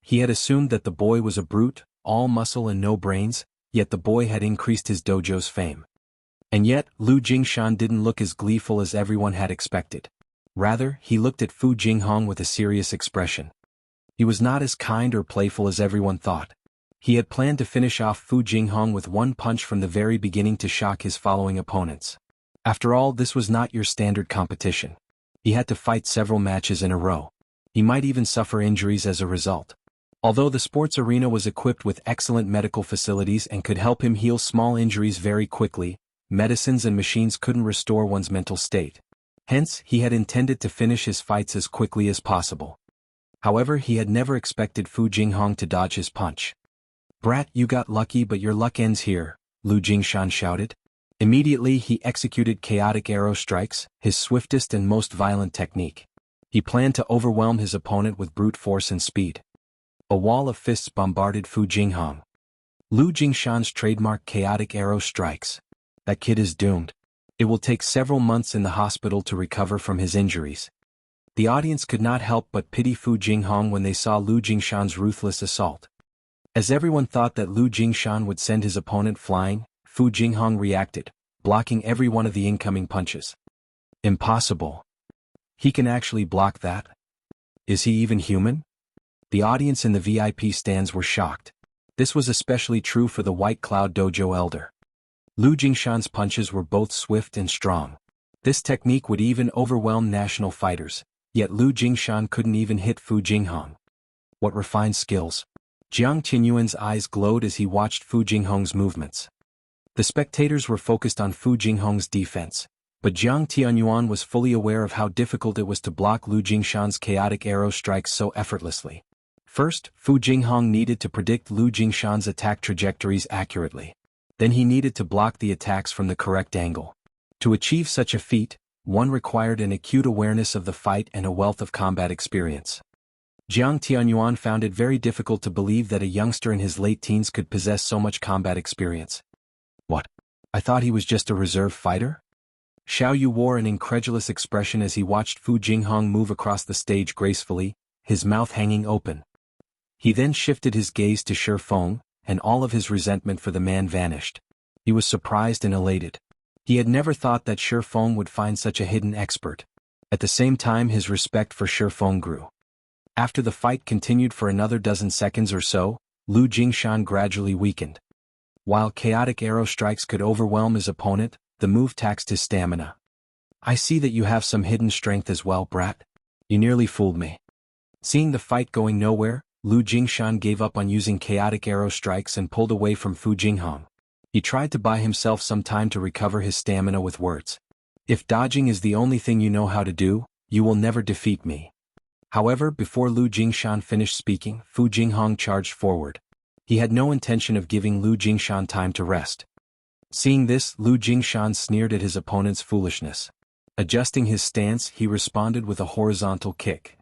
He had assumed that the boy was a brute, all muscle and no brains, yet the boy had increased his dojo's fame. And yet, Lu Jingshan didn't look as gleeful as everyone had expected. Rather, he looked at Fu Jinghong with a serious expression. He was not as kind or playful as everyone thought. He had planned to finish off Fu Jinghong with 1 punch from the very beginning to shock his following opponents. After all, this was not your standard competition. He had to fight several matches in a row. He might even suffer injuries as a result. Although the sports arena was equipped with excellent medical facilities and could help him heal small injuries very quickly, medicines and machines couldn't restore one's mental state. Hence, he had intended to finish his fights as quickly as possible. However, he had never expected Fu Jinghong to dodge his punch. "Brat, you got lucky, but your luck ends here," Lu Jingshan shouted. Immediately he executed chaotic arrow strikes, his swiftest and most violent technique. He planned to overwhelm his opponent with brute force and speed. A wall of fists bombarded Fu Jinghong. Lu Jingshan's trademark chaotic arrow strikes. That kid is doomed. It will take several months in the hospital to recover from his injuries. The audience could not help but pity Fu Jinghong when they saw Lu Jingshan's ruthless assault. As everyone thought that Lu Jingshan would send his opponent flying, Fu Jinghong reacted, blocking every one of the incoming punches. Impossible. He can actually block that? Is he even human? The audience in the VIP stands were shocked. This was especially true for the White Cloud Dojo elder. Lu Jingshan's punches were both swift and strong. This technique would even overwhelm national fighters, yet Lu Jingshan couldn't even hit Fu Jinghong. What refined skills! Jiang Tianyuan's eyes glowed as he watched Fu Jinghong's movements. The spectators were focused on Fu Jinghong's defense, but Jiang Tianyuan was fully aware of how difficult it was to block Lu Jingshan's chaotic arrow strikes so effortlessly. First, Fu Jinghong needed to predict Lu Jingshan's attack trajectories accurately. Then he needed to block the attacks from the correct angle. To achieve such a feat, one required an acute awareness of the fight and a wealth of combat experience. Jiang Tianyuan found it very difficult to believe that a youngster in his late teens could possess so much combat experience. What? I thought he was just a reserve fighter? Xiao Yu wore an incredulous expression as he watched Fu Jinghong move across the stage gracefully, his mouth hanging open. He then shifted his gaze to Shi Feng, and all of his resentment for the man vanished. He was surprised and elated. He had never thought that Shi Feng would find such a hidden expert. At the same time, his respect for Shi Feng grew. After the fight continued for another dozen seconds or so, Lu Jingshan gradually weakened. While chaotic arrow strikes could overwhelm his opponent, the move taxed his stamina. I see that you have some hidden strength as well, brat. You nearly fooled me. Seeing the fight going nowhere, Lu Jingshan gave up on using chaotic arrow strikes and pulled away from Fu Jinghong. He tried to buy himself some time to recover his stamina with words. If dodging is the only thing you know how to do, you will never defeat me. However, before Lu Jingshan finished speaking, Fu Jinghong charged forward. He had no intention of giving Lu Jingshan time to rest. Seeing this, Lu Jingshan sneered at his opponent's foolishness. Adjusting his stance, he responded with a horizontal kick.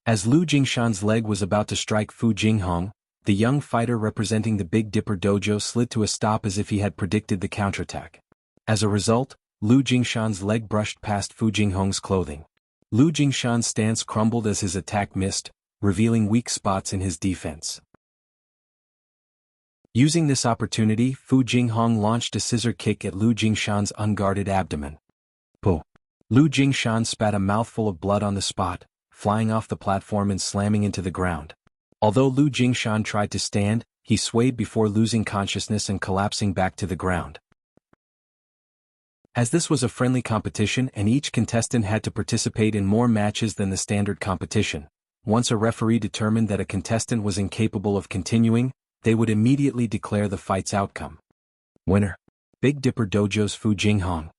As Lu Jingshan's leg was about to strike Fu Jinghong, the young fighter representing the Big Dipper dojo slid to a stop as if he had predicted the counterattack. As a result, Lu Jingshan's leg brushed past Fu Jinghong's clothing. Lu Jingshan's stance crumbled as his attack missed, revealing weak spots in his defense. Using this opportunity, Fu Jinghong launched a scissor kick at Lu Jingshan's unguarded abdomen. Puh! Lu Jingshan spat a mouthful of blood on the spot, flying off the platform and slamming into the ground. Although Lu Jingshan tried to stand, he swayed before losing consciousness and collapsing back to the ground. As this was a friendly competition and each contestant had to participate in more matches than the standard competition, once a referee determined that a contestant was incapable of continuing, they would immediately declare the fight's outcome. Winner: Big Dipper Dojo's Fu Jinghong.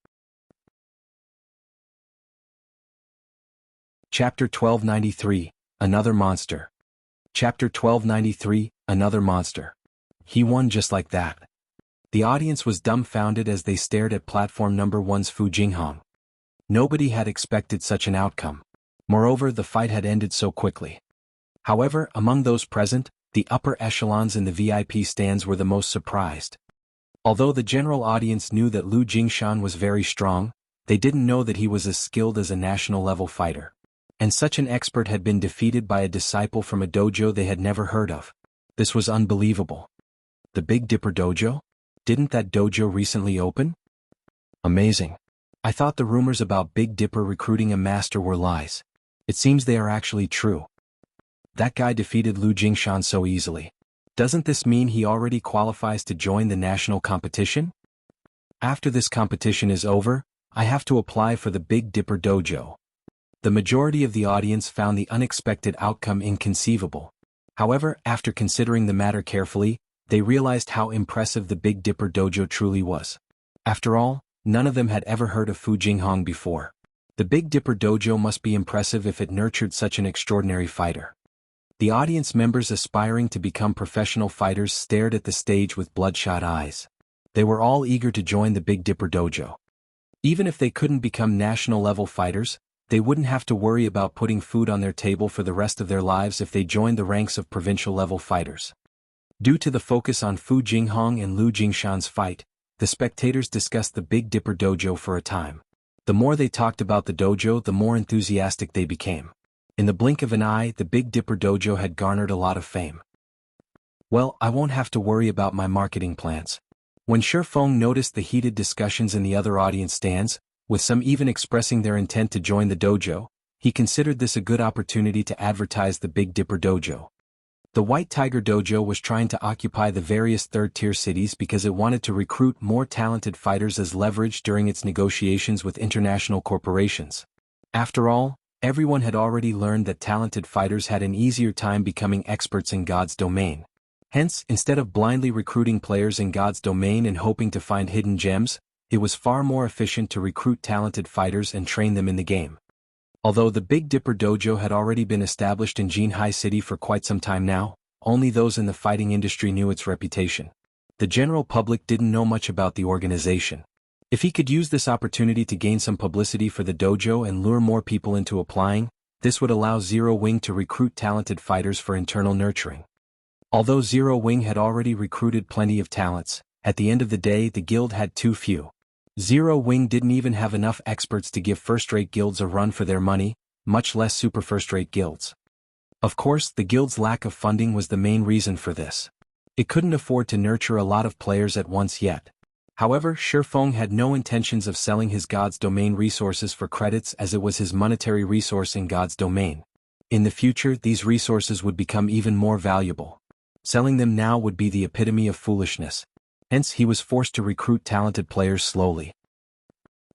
Chapter 1293, Another Monster. Chapter 1293, Another Monster. He won just like that. The audience was dumbfounded as they stared at platform number 1's Fu Jinghong. Nobody had expected such an outcome. Moreover, the fight had ended so quickly. However, among those present, the upper echelons in the VIP stands were the most surprised. Although the general audience knew that Lu Jingshan was very strong, they didn't know that he was as skilled as a national-level fighter. And such an expert had been defeated by a disciple from a dojo they had never heard of. This was unbelievable. The Big Dipper Dojo? Didn't that dojo recently open? Amazing. I thought the rumors about Big Dipper recruiting a master were lies. It seems they are actually true. That guy defeated Lu Jingshan so easily. Doesn't this mean he already qualifies to join the national competition? After this competition is over, I have to apply for the Big Dipper Dojo. The majority of the audience found the unexpected outcome inconceivable. However, after considering the matter carefully, they realized how impressive the Big Dipper Dojo truly was. After all, none of them had ever heard of Fu Jinghong before. The Big Dipper Dojo must be impressive if it nurtured such an extraordinary fighter. The audience members aspiring to become professional fighters stared at the stage with bloodshot eyes. They were all eager to join the Big Dipper Dojo. Even if they couldn't become national-level fighters, they wouldn't have to worry about putting food on their table for the rest of their lives if they joined the ranks of provincial-level fighters. Due to the focus on Fu Jinghong and Lu Jingshan's fight, the spectators discussed the Big Dipper Dojo for a time. The more they talked about the dojo, the more enthusiastic they became. In the blink of an eye, the Big Dipper Dojo had garnered a lot of fame. Well, I won't have to worry about my marketing plans. When Shi Feng noticed the heated discussions in the other audience stands, with some even expressing their intent to join the dojo, he considered this a good opportunity to advertise the Big Dipper Dojo. The White Tiger Dojo was trying to occupy the various third-tier cities because it wanted to recruit more talented fighters as leverage during its negotiations with international corporations. After all, everyone had already learned that talented fighters had an easier time becoming experts in God's domain. Hence, instead of blindly recruiting players in God's domain and hoping to find hidden gems, it was far more efficient to recruit talented fighters and train them in the game. Although the Big Dipper Dojo had already been established in Jianghu City for quite some time now, only those in the fighting industry knew its reputation. The general public didn't know much about the organization. If he could use this opportunity to gain some publicity for the dojo and lure more people into applying, this would allow Zero Wing to recruit talented fighters for internal nurturing. Although Zero Wing had already recruited plenty of talents, at the end of the day the guild had too few. Zero Wing didn't even have enough experts to give first-rate guilds a run for their money, much less super first-rate guilds. Of course, the guild's lack of funding was the main reason for this. It couldn't afford to nurture a lot of players at once yet. However, Shifeng had no intentions of selling his God's Domain resources for credits, as it was his monetary resource in God's Domain. In the future, these resources would become even more valuable. Selling them now would be the epitome of foolishness. Hence, he was forced to recruit talented players slowly.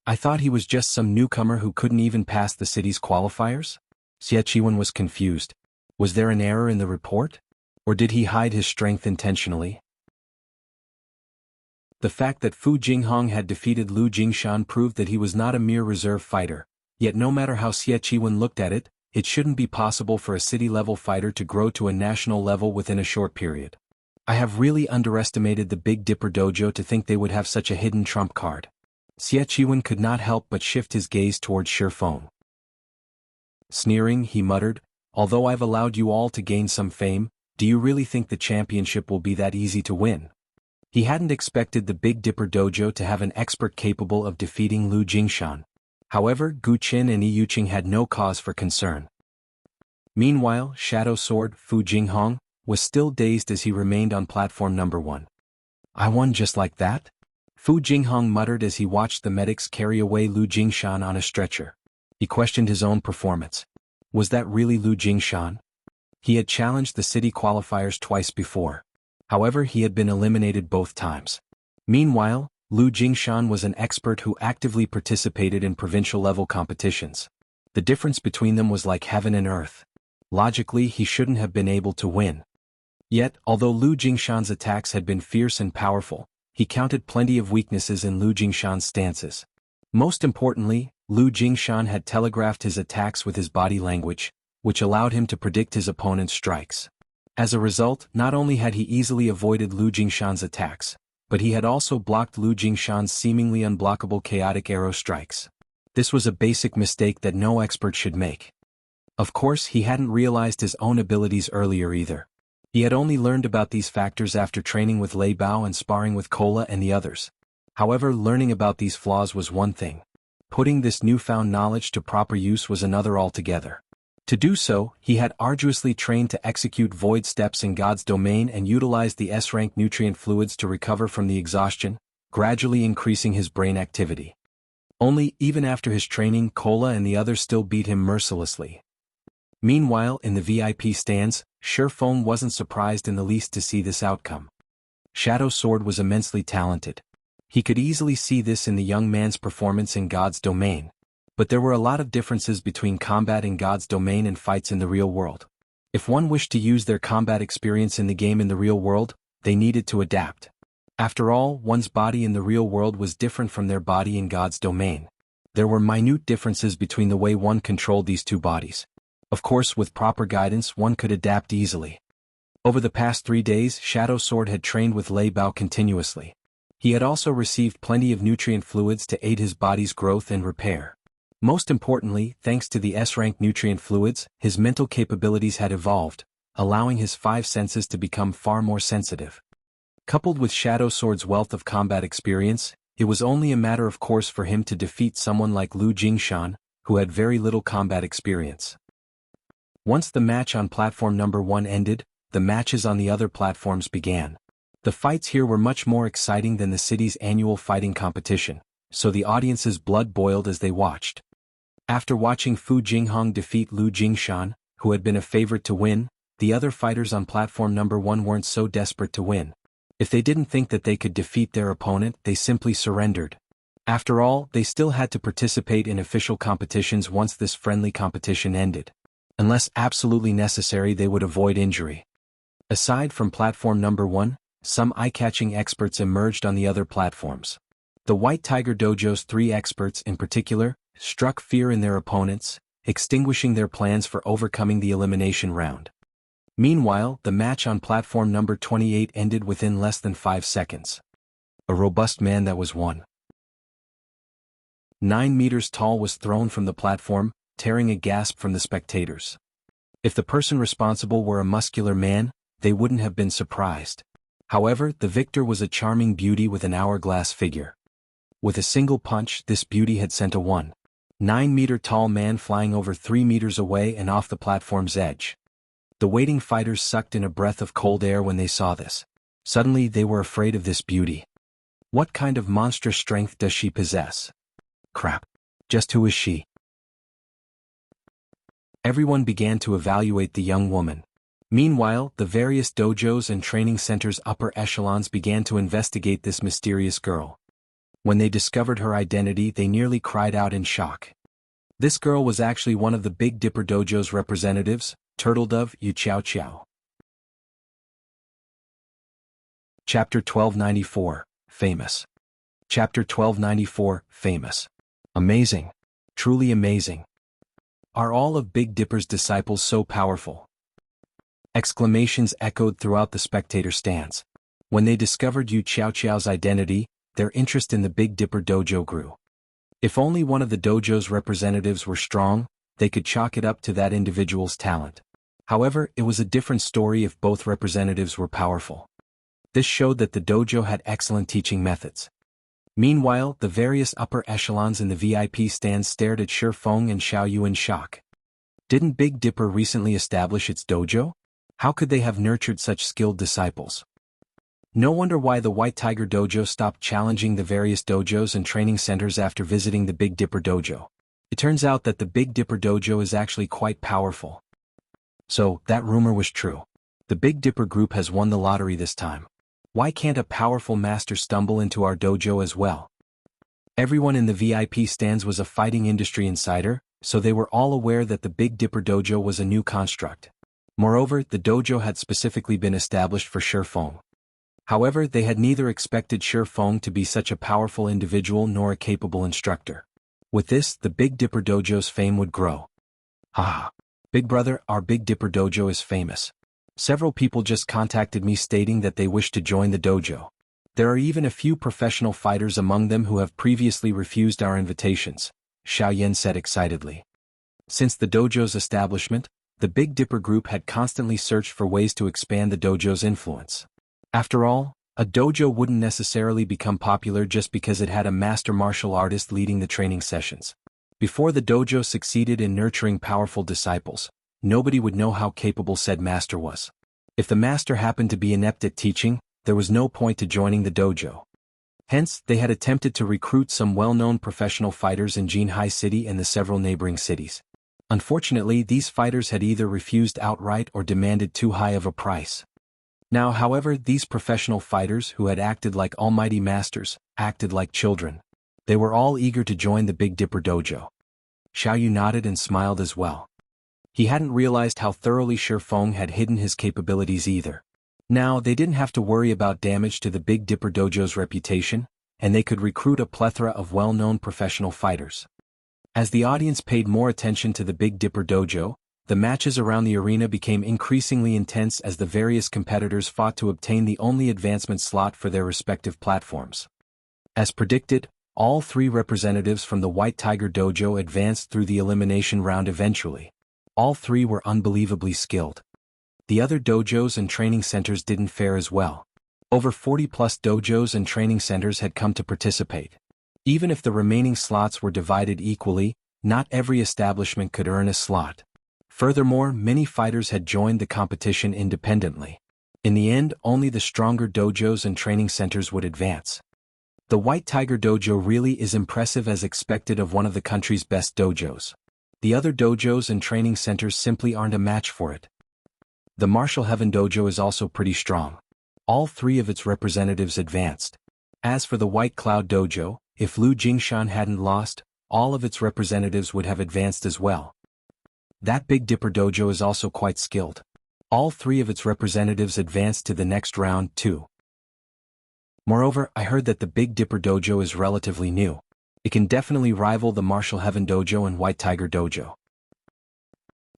I thought he was just some newcomer who couldn't even pass the city's qualifiers? Xie Qiwen was confused. Was there an error in the report? Or did he hide his strength intentionally? The fact that Fu Jinghong had defeated Lu Jingshan proved that he was not a mere reserve fighter, yet no matter how Xie Qiwen looked at it, it shouldn't be possible for a city-level fighter to grow to a national level within a short period. I have really underestimated the Big Dipper Dojo to think they would have such a hidden trump card. Xie Qiwen could not help but shift his gaze towards Shifeng. Sneering, he muttered, "Although I've allowed you all to gain some fame, do you really think the championship will be that easy to win?" He hadn't expected the Big Dipper Dojo to have an expert capable of defeating Lu Jingshan. However, Gu Qin and Yi Yuqing had no cause for concern. Meanwhile, Shadow Sword, Fu Jinghong, was still dazed as he remained on platform number 1. "I won just like that?" Fu Jinghong muttered as he watched the medics carry away Lu Jingshan on a stretcher. He questioned his own performance. Was that really Lu Jingshan? He had challenged the city qualifiers twice before. However, he had been eliminated both times. Meanwhile, Lu Jingshan was an expert who actively participated in provincial-level competitions. The difference between them was like heaven and earth. Logically, he shouldn't have been able to win. Yet, although Lu Jingshan's attacks had been fierce and powerful, he counted plenty of weaknesses in Lu Jingshan's stances. Most importantly, Lu Jingshan had telegraphed his attacks with his body language, which allowed him to predict his opponent's strikes. As a result, not only had he easily avoided Lu Jingshan's attacks, but he had also blocked Lu Jingshan's seemingly unblockable chaotic arrow strikes. This was a basic mistake that no expert should make. Of course, he hadn't realized his own abilities earlier either. He had only learned about these factors after training with Lei Bao and sparring with Kola and the others. However, learning about these flaws was one thing. Putting this newfound knowledge to proper use was another altogether. To do so, he had arduously trained to execute void steps in God's domain and utilized the S-rank nutrient fluids to recover from the exhaustion, gradually increasing his brain activity. Only, even after his training, Kola and the others still beat him mercilessly. Meanwhile, in the VIP stands, Shifeng wasn't surprised in the least to see this outcome. Shadow Sword was immensely talented. He could easily see this in the young man's performance in God's domain. But there were a lot of differences between combat in God's domain and fights in the real world. If one wished to use their combat experience in the game in the real world, they needed to adapt. After all, one's body in the real world was different from their body in God's domain. There were minute differences between the way one controlled these two bodies. Of course, with proper guidance, one could adapt easily. Over the past 3 days, Shadow Sword had trained with Lei Bao continuously. He had also received plenty of nutrient fluids to aid his body's growth and repair. Most importantly, thanks to the S-rank nutrient fluids, his mental capabilities had evolved, allowing his 5 senses to become far more sensitive. Coupled with Shadow Sword's wealth of combat experience, it was only a matter of course for him to defeat someone like Lu Jingshan, who had very little combat experience. Once the match on platform number 1 ended, the matches on the other platforms began. The fights here were much more exciting than the city's annual fighting competition, so the audience's blood boiled as they watched. After watching Fu Jinghong defeat Lu Jingshan, who had been a favorite to win, the other fighters on platform number 1 weren't so desperate to win. If they didn't think that they could defeat their opponent, they simply surrendered. After all, they still had to participate in official competitions once this friendly competition ended. Unless absolutely necessary, they would avoid injury. Aside from platform number 1, some eye-catching experts emerged on the other platforms. The White Tiger Dojo's 3 experts in particular struck fear in their opponents, extinguishing their plans for overcoming the elimination round. Meanwhile, the match on platform number 28 ended within less than 5 seconds. A robust man that was 1.9 meters tall was thrown from the platform, tearing a gasp from the spectators. If the person responsible were a muscular man, they wouldn't have been surprised. However, the victor was a charming beauty with an hourglass figure. With a single punch, this beauty had sent a 1.9-meter-tall man flying over 3 meters away and off the platform's edge. The waiting fighters sucked in a breath of cold air when they saw this. Suddenly they were afraid of this beauty. What kind of monstrous strength does she possess? Crap. Just who is she? Everyone began to evaluate the young woman. Meanwhile, the various dojos and training centers' upper echelons began to investigate this mysterious girl. When they discovered her identity, they nearly cried out in shock. This girl was actually one of the Big Dipper Dojo's representatives, Turtledove Yu Qiao Qiao. Chapter 1294, Famous. Chapter 1294, Famous. Amazing. Truly amazing. Are all of Big Dipper's disciples so powerful? Exclamations echoed throughout the spectator stands. When they discovered Yu Qiao Qiao's identity, their interest in the Big Dipper Dojo grew. If only one of the dojo's representatives were strong, they could chalk it up to that individual's talent. However, it was a different story if both representatives were powerful. This showed that the dojo had excellent teaching methods. Meanwhile, the various upper echelons in the VIP stands stared at Shi Feng and Xiao Yu in shock. Didn't Big Dipper recently establish its dojo? How could they have nurtured such skilled disciples? No wonder why the White Tiger Dojo stopped challenging the various dojos and training centers after visiting the Big Dipper Dojo. It turns out that the Big Dipper Dojo is actually quite powerful. So, that rumor was true. The Big Dipper group has won the lottery this time. Why can't a powerful master stumble into our dojo as well? Everyone in the VIP stands was a fighting industry insider, so they were all aware that the Big Dipper Dojo was a new construct. Moreover, the dojo had specifically been established for Shi Feng. However, they had neither expected Shi Feng to be such a powerful individual nor a capable instructor. With this, the Big Dipper Dojo's fame would grow. Haha. Big brother, our Big Dipper Dojo is famous. Several people just contacted me stating that they wish to join the dojo. There are even a few professional fighters among them who have previously refused our invitations, Xiao Yan said excitedly. Since the dojo's establishment, the Big Dipper group had constantly searched for ways to expand the dojo's influence. After all, a dojo wouldn't necessarily become popular just because it had a master martial artist leading the training sessions. Before the dojo succeeded in nurturing powerful disciples, nobody would know how capable said master was. If the master happened to be inept at teaching, there was no point to joining the dojo. Hence, they had attempted to recruit some well-known professional fighters in Jianghu City and the several neighboring cities. Unfortunately, these fighters had either refused outright or demanded too high of a price. Now, however, these professional fighters who had acted like almighty masters, acted like children. They were all eager to join the Big Dipper Dojo. Xiao Yu nodded and smiled as well. He hadn't realized how thoroughly Shi Feng had hidden his capabilities either. Now, they didn't have to worry about damage to the Big Dipper Dojo's reputation, and they could recruit a plethora of well-known professional fighters. As the audience paid more attention to the Big Dipper Dojo, the matches around the arena became increasingly intense as the various competitors fought to obtain the only advancement slot for their respective platforms. As predicted, all three representatives from the White Tiger Dojo advanced through the elimination round eventually. All three were unbelievably skilled. The other dojos and training centers didn't fare as well. Over 40-plus dojos and training centers had come to participate. Even if the remaining slots were divided equally, not every establishment could earn a slot. Furthermore, many fighters had joined the competition independently. In the end, only the stronger dojos and training centers would advance. The White Tiger Dojo really is impressive as expected of one of the country's best dojos. The other dojos and training centers simply aren't a match for it. The Martial Heaven Dojo is also pretty strong. All three of its representatives advanced. As for the White Cloud Dojo, if Lu Jingshan hadn't lost, all of its representatives would have advanced as well. That Big Dipper Dojo is also quite skilled. All three of its representatives advanced to the next round, too. Moreover, I heard that the Big Dipper Dojo is relatively new. It can definitely rival the Martial Heaven Dojo and White Tiger Dojo.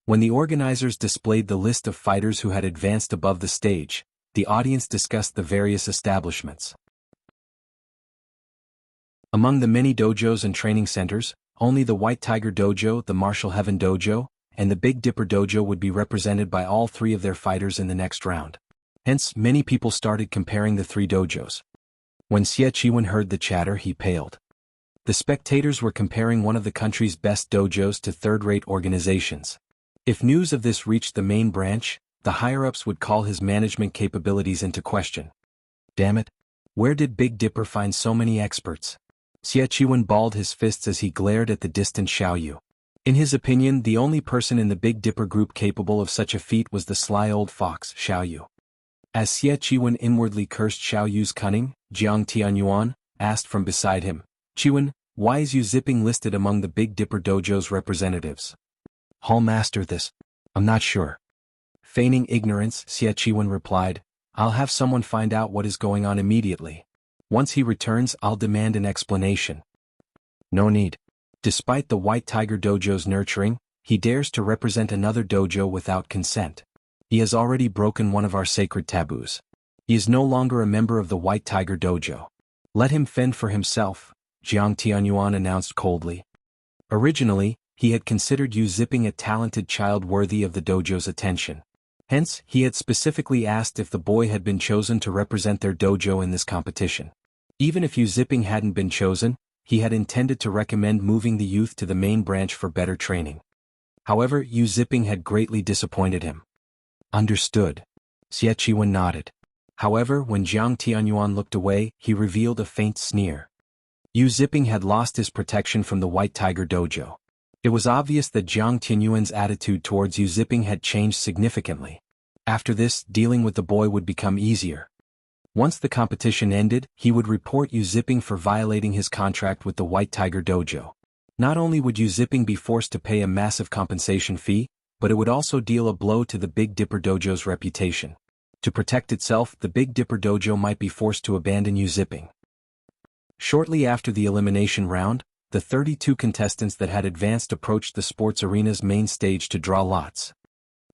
When the organizers displayed the list of fighters who had advanced above the stage, the audience discussed the various establishments. Among the many dojos and training centers, only the White Tiger Dojo, the Martial Heaven Dojo, and the Big Dipper Dojo would be represented by all three of their fighters in the next round. Hence, many people started comparing the three dojos. When Xie Chiwen heard the chatter, he paled. The spectators were comparing one of the country's best dojos to third-rate organizations. If news of this reached the main branch, the higher-ups would call his management capabilities into question. Damn it! Where did Big Dipper find so many experts? Xie Chiwen balled his fists as he glared at the distant Xiao Yu. In his opinion, the only person in the Big Dipper group capable of such a feat was the sly old fox, Xiao Yu. As Xie Chiwen inwardly cursed Xiao Yu's cunning, Jiang Tianyuan asked from beside him, "Chiwen, why is Yu Zipping listed among the Big Dipper Dojo's representatives?" "Hall Master, this. I'm not sure." Feigning ignorance, Xie Chiwen replied, "I'll have someone find out what is going on immediately. Once he returns, I'll demand an explanation." "No need." Despite the White Tiger Dojo's nurturing, he dares to represent another dojo without consent. He has already broken one of our sacred taboos. He is no longer a member of the White Tiger Dojo. Let him fend for himself, Jiang Tianyuan announced coldly. Originally, he had considered Yu Zipping a talented child worthy of the dojo's attention. Hence, he had specifically asked if the boy had been chosen to represent their dojo in this competition. Even if Yu Zipping hadn't been chosen, he had intended to recommend moving the youth to the main branch for better training. However, Yu Zipping had greatly disappointed him. Understood. Xie Chiwen nodded. However, when Jiang Tianyuan looked away, he revealed a faint sneer. Yu Zipping had lost his protection from the White Tiger Dojo. It was obvious that Jiang Tianyuan's attitude towards Yu Zipping had changed significantly. After this, dealing with the boy would become easier. Once the competition ended, he would report Yu Zipping for violating his contract with the White Tiger Dojo. Not only would Yu Zipping be forced to pay a massive compensation fee, but it would also deal a blow to the Big Dipper Dojo's reputation. To protect itself, the Big Dipper Dojo might be forced to abandon Yu Zipping. Shortly after the elimination round, the 32 contestants that had advanced approached the sports arena's main stage to draw lots.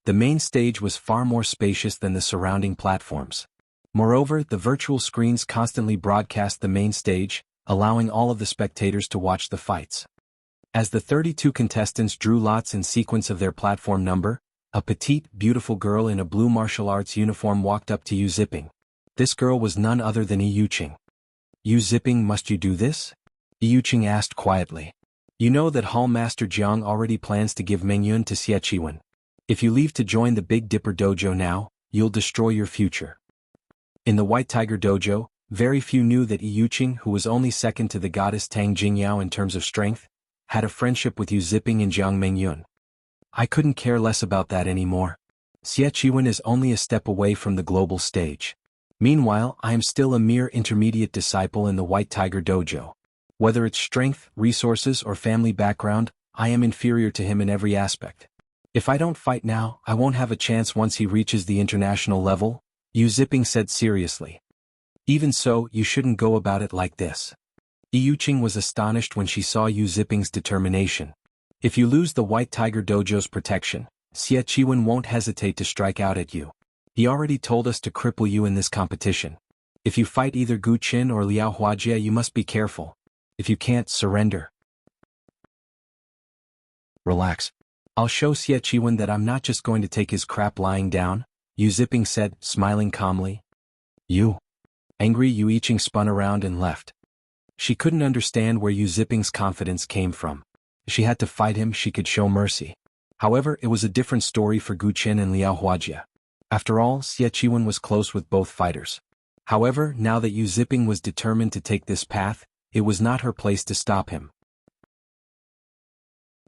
The main stage was far more spacious than the surrounding platforms. Moreover, the virtual screens constantly broadcast the main stage, allowing all of the spectators to watch the fights. As the 32 contestants drew lots in sequence of their platform number, a petite, beautiful girl in a blue martial arts uniform walked up to Yu Zipping. This girl was none other than Yu Qing. "Yu Zipping, must you do this?" Yu Qing asked quietly. "You know that Hall Master Jiang already plans to give Mengyun to Xie Chiwen. If you leave to join the Big Dipper Dojo now, you'll destroy your future." In the White Tiger Dojo, very few knew that Yu Qing, who was only second to the goddess Tang Jingyao in terms of strength, had a friendship with Yu Zipping and Jiang Mengyun. "I couldn't care less about that anymore. Xie Chiwen is only a step away from the global stage. Meanwhile, I am still a mere intermediate disciple in the White Tiger Dojo. Whether it's strength, resources, or family background, I am inferior to him in every aspect. If I don't fight now, I won't have a chance once he reaches the international level," Yu Zipping said seriously. "Even so, you shouldn't go about it like this." Yu Qing was astonished when she saw Yu Zipping's determination. "If you lose the White Tiger Dojo's protection, Xie Chiwen won't hesitate to strike out at you. He already told us to cripple you in this competition. If you fight either Gu Qin or Liao Huajie, you must be careful. If you can't, surrender." "Relax. I'll show Xie Chiwen that I'm not just going to take his crap lying down," Yu Zipping said, smiling calmly. "You." Angry, Yu Yiqing spun around and left. She couldn't understand where Yu Zipping's confidence came from. If she had to fight him, she could show mercy. However, it was a different story for Gu Qin and Liao Huajie. After all, Xie Chiwen was close with both fighters. However, now that Yu Zipping was determined to take this path, it was not her place to stop him.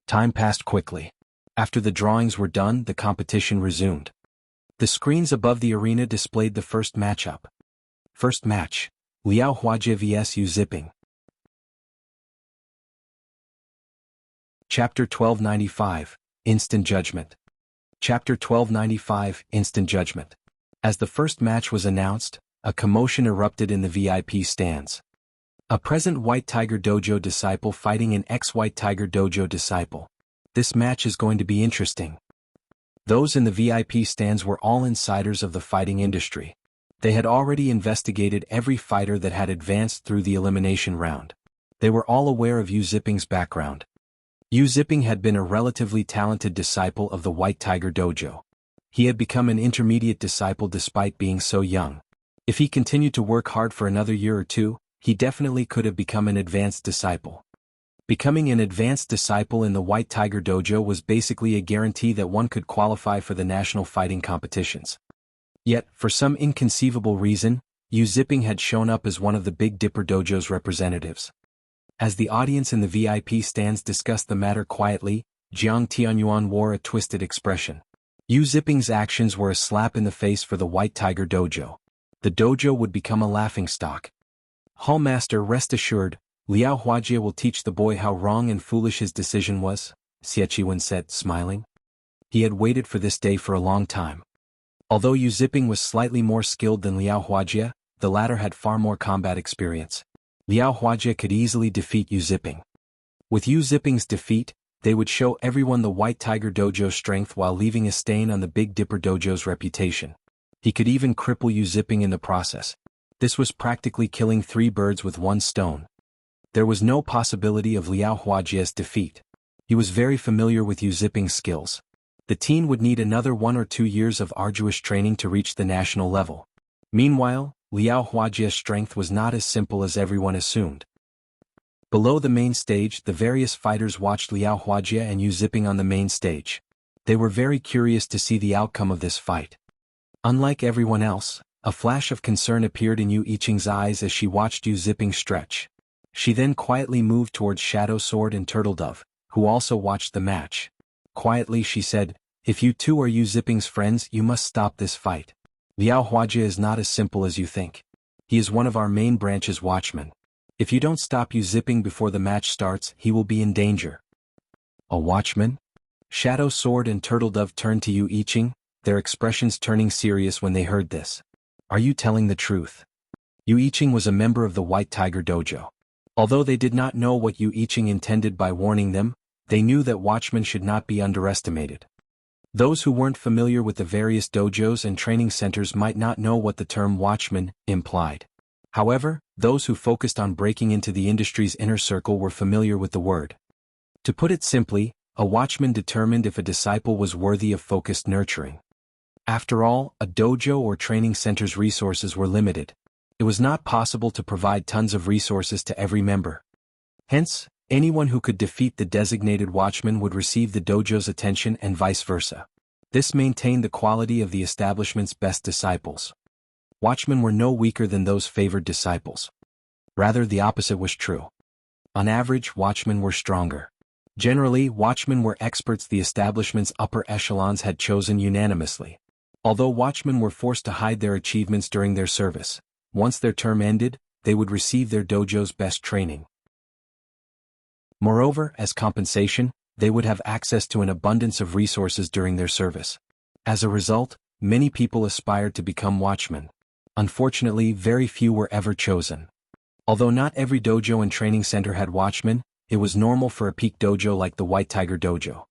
Time passed quickly. After the drawings were done, the competition resumed. The screens above the arena displayed the first matchup. First match: Liao Huajie vs Yu Zipping. Chapter 1295, Instant Judgment. Chapter 1295, Instant Judgment. As the first match was announced, a commotion erupted in the VIP stands. A present White Tiger Dojo disciple fighting an ex-White Tiger Dojo disciple. This match is going to be interesting. Those in the VIP stands were all insiders of the fighting industry. They had already investigated every fighter that had advanced through the elimination round. They were all aware of Yu Zipping's background. Yu Zipping had been a relatively talented disciple of the White Tiger Dojo. He had become an intermediate disciple despite being so young. If he continued to work hard for another year or two, he definitely could have become an advanced disciple. Becoming an advanced disciple in the White Tiger Dojo was basically a guarantee that one could qualify for the national fighting competitions. Yet, for some inconceivable reason, Yu Zipping had shown up as one of the Big Dipper Dojo's representatives. As the audience in the VIP stands discussed the matter quietly, Jiang Tianyuan wore a twisted expression. Yu Zipping's actions were a slap in the face for the White Tiger Dojo. The dojo would become a laughingstock. Hallmaster, rest assured, Liao Huajie will teach the boy how wrong and foolish his decision was, Xie Qiwen said, smiling. He had waited for this day for a long time. Although Yu Zipping was slightly more skilled than Liao Huajie, the latter had far more combat experience. Liao Huajie could easily defeat Yu Zipping. With Yu Zipping's defeat, they would show everyone the White Tiger Dojo's strength while leaving a stain on the Big Dipper Dojo's reputation. He could even cripple Yu Zipping in the process. This was practically killing 3 birds with 1 stone. There was no possibility of Liao Huajie's defeat. He was very familiar with Yu Zipping's skills. The teen would need another 1 or 2 years of arduous training to reach the national level. Meanwhile, Liao Huajie's strength was not as simple as everyone assumed. Below the main stage, the various fighters watched Liao Huajie and Yu Zipping on the main stage. They were very curious to see the outcome of this fight. Unlike everyone else, a flash of concern appeared in Yu Iching's eyes as she watched Yu Zipping stretch. She then quietly moved towards Shadow Sword and Turtledove, who also watched the match. Quietly she said, "If you two are Yu Zipping's friends, you must stop this fight. Liao Huajie is not as simple as you think. He is one of our main branch's watchmen. If you don't stop Yu Zipping before the match starts, he will be in danger." A watchman? Shadow Sword and Turtledove turned to Yu Iching, their expressions turning serious when they heard this. "Are you telling the truth?" Yu Iching was a member of the White Tiger Dojo. Although they did not know what Yu Iching intended by warning them, they knew that watchmen should not be underestimated. Those who weren't familiar with the various dojos and training centers might not know what the term watchman implied. However, those who focused on breaking into the industry's inner circle were familiar with the word. To put it simply, a watchman determined if a disciple was worthy of focused nurturing. After all, a dojo or training center's resources were limited. It was not possible to provide tons of resources to every member. Hence, anyone who could defeat the designated watchman would receive the dojo's attention and vice versa. This maintained the quality of the establishment's best disciples. Watchmen were no weaker than those favored disciples. Rather, the opposite was true. On average, watchmen were stronger. Generally, watchmen were experts the establishment's upper echelons had chosen unanimously. Although watchmen were forced to hide their achievements during their service, once their term ended, they would receive their dojo's best training. Moreover, as compensation, they would have access to an abundance of resources during their service. As a result, many people aspired to become watchmen. Unfortunately, very few were ever chosen. Although not every dojo and training center had watchmen, it was normal for a peak dojo like the White Tiger Dojo.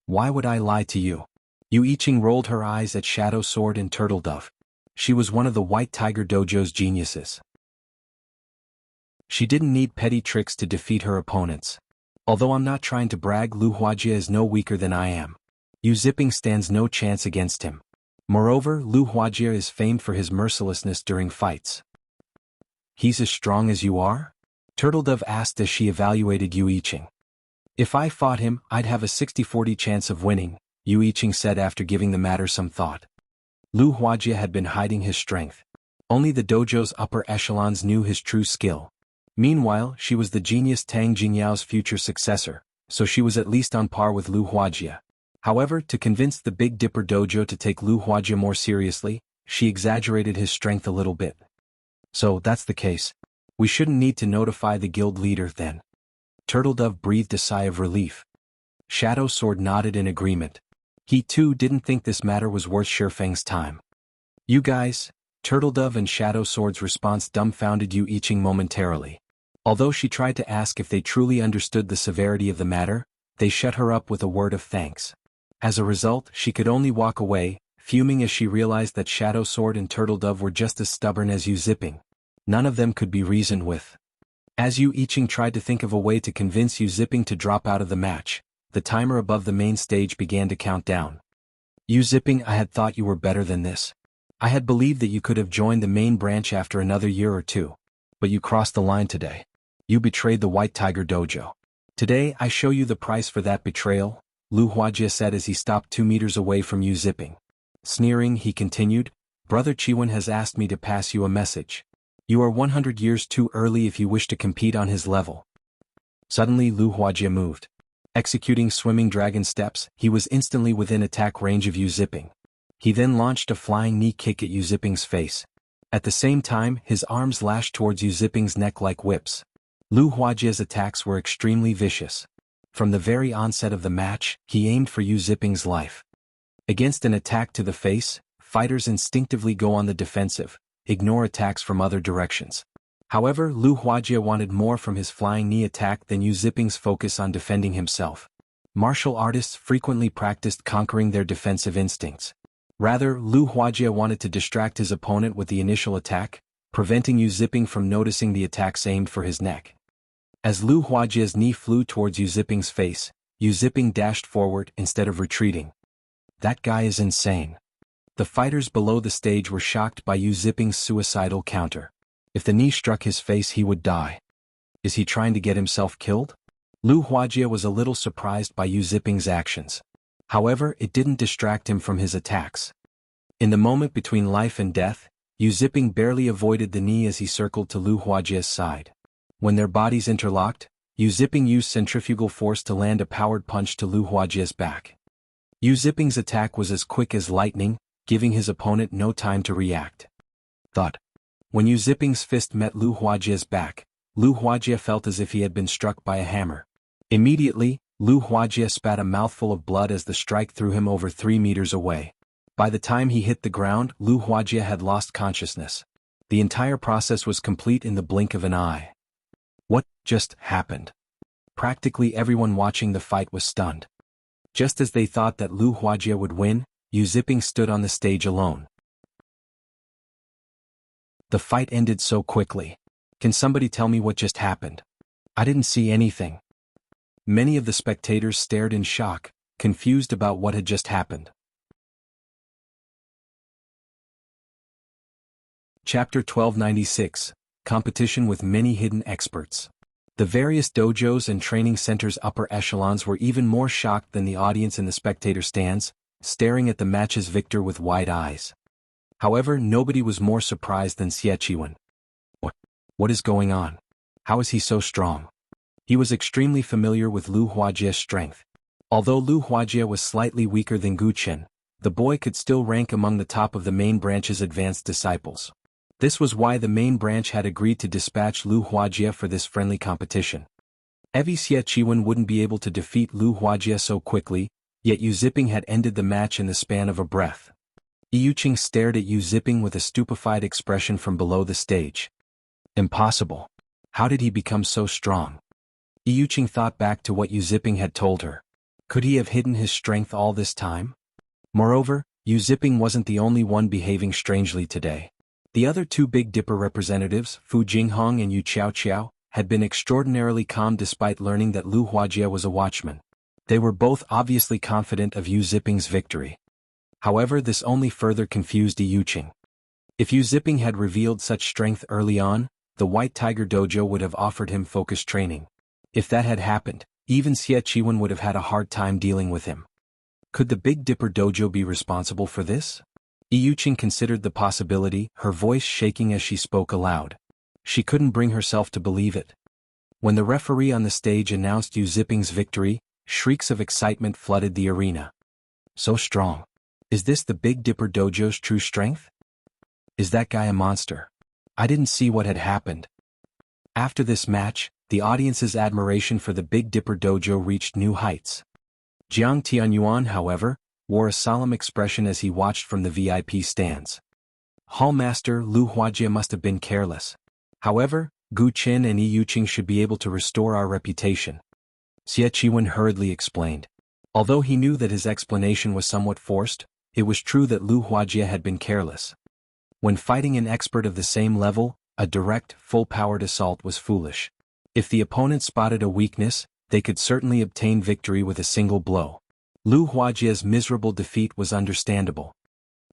"Why would I lie to you?" Yu Iching rolled her eyes at Shadow Sword and Turtledove. She was one of the White Tiger Dojo's geniuses. She didn't need petty tricks to defeat her opponents. Although I'm not trying to brag, Liao Huajie is no weaker than I am. Yu Zipping stands no chance against him. Moreover, Liao Huajie is famed for his mercilessness during fights. "He's as strong as you are?" Turtledove asked as she evaluated Yu Iching. "If I fought him, I'd have a 60-40 chance of winning," Yu Iching said after giving the matter some thought. Liao Huajie had been hiding his strength. Only the dojo's upper echelons knew his true skill. Meanwhile, she was the genius Tang Jingyao's future successor, so she was at least on par with Liao Huajie. However, to convince the Big Dipper Dojo to take Liao Huajie more seriously, she exaggerated his strength a little bit. "So, that's the case. We shouldn't need to notify the guild leader then." Turtledove breathed a sigh of relief. Shadow Sword nodded in agreement. He too didn't think this matter was worth Shifeng's time. "You guys," Turtledove and Shadow Sword's response dumbfounded Yu Iching momentarily. Although she tried to ask if they truly understood the severity of the matter, they shut her up with a word of thanks. As a result, she could only walk away, fuming as she realized that Shadow Sword and Turtle Dove were just as stubborn as Yu Zipping. None of them could be reasoned with. As Yu Yiqing tried to think of a way to convince Yu Zipping to drop out of the match, the timer above the main stage began to count down. Yu Zipping, I had thought you were better than this. I had believed that you could have joined the main branch after another year or two. But you crossed the line today. You betrayed the White Tiger Dojo. Today I show you the price for that betrayal, Lu Huajie said as he stopped 2 meters away from Yu Zipping. Sneering, he continued, Brother Chiwen has asked me to pass you a message. You are 100 years too early if you wish to compete on his level. Suddenly Lu Huajie moved. Executing swimming dragon steps, he was instantly within attack range of Yu Zipping. He then launched a flying knee kick at Yu Zipping's face. At the same time, his arms lashed towards Yu Zipping's neck like whips. Lu Huajie's attacks were extremely vicious. From the very onset of the match, he aimed for Yu Zipping's life. Against an attack to the face, fighters instinctively go on the defensive, ignore attacks from other directions. However, Lu Huajie wanted more from his flying knee attack than Yu Zipping's focus on defending himself. Martial artists frequently practiced conquering their defensive instincts. Rather, Lu Huajie wanted to distract his opponent with the initial attack, preventing Yu Zipping from noticing the attacks aimed for his neck. As Lu Huajie's knee flew towards Yu Zipping's face, Yu Zipping dashed forward instead of retreating. That guy is insane. The fighters below the stage were shocked by Yu Zipping's suicidal counter. If the knee struck his face, he would die. Is he trying to get himself killed? Lu Huajie was a little surprised by Yu Zipping's actions. However, it didn't distract him from his attacks. In the moment between life and death, Yu Zipping barely avoided the knee as he circled to Lu Huajie's side. When their bodies interlocked, Yu Zipping used centrifugal force to land a powered punch to Lu Huajie's back. Yu Zipping's attack was as quick as lightning, giving his opponent no time to react. Thud. When Yu Zipping's fist met Lu Huajie's back, Lu Huajie felt as if he had been struck by a hammer. Immediately, Lu Huajie spat a mouthful of blood as the strike threw him over 3 meters away. By the time he hit the ground, Lu Huajie had lost consciousness. The entire process was complete in the blink of an eye. What just happened? Practically everyone watching the fight was stunned. Just as they thought that Lu Huajie would win, Yu Zipping stood on the stage alone. The fight ended so quickly. Can somebody tell me what just happened? I didn't see anything. Many of the spectators stared in shock, confused about what had just happened. Chapter 1296, Competition with Many Hidden Experts. The various dojos and training centers' upper echelons were even more shocked than the audience in the spectator stands, staring at the match's victor with wide eyes. However, nobody was more surprised than Xie Chiwen. What is going on? How is he so strong? He was extremely familiar with Lu Huajie's strength. Although Lu Huajie was slightly weaker than Gu Chen, the boy could still rank among the top of the main branch's advanced disciples. This was why the main branch had agreed to dispatch Lu Huajie for this friendly competition. Evi Xie Chiwen wouldn't be able to defeat Lu Huajie so quickly, yet Yu Zipping had ended the match in the span of a breath. Yu Yiqing stared at Yu Zipping with a stupefied expression from below the stage. Impossible. How did he become so strong? Yu Yiqing thought back to what Yu Zipping had told her. Could he have hidden his strength all this time? Moreover, Yu Zipping wasn't the only one behaving strangely today. The other 2 Big Dipper representatives, Fu Jinghong and Yu Qiao, had been extraordinarily calm despite learning that Lu Huajie was a watchman. They were both obviously confident of Yu Zipping's victory. However, this only further confused Yu Yiqing. If Yu Zipping had revealed such strength early on, the White Tiger Dojo would have offered him focused training. If that had happened, even Xie Chiwen would have had a hard time dealing with him. Could the Big Dipper Dojo be responsible for this? Yu Yiqing considered the possibility, her voice shaking as she spoke aloud. She couldn't bring herself to believe it. When the referee on the stage announced Yu Zipping's victory, shrieks of excitement flooded the arena. So strong. Is this the Big Dipper Dojo's true strength? Is that guy a monster? I didn't see what had happened. After this match, the audience's admiration for the Big Dipper Dojo reached new heights. Jiang Tianyuan, however, wore a solemn expression as he watched from the VIP stands. Hallmaster Lu Huajie must have been careless. However, Gu Chen and Yu Yiqing should be able to restore our reputation. Xie Chiwen hurriedly explained. Although he knew that his explanation was somewhat forced, it was true that Lu Huajie had been careless. When fighting an expert of the same level, a direct, full-powered assault was foolish. If the opponent spotted a weakness, they could certainly obtain victory with a single blow. Lu Huajie's miserable defeat was understandable.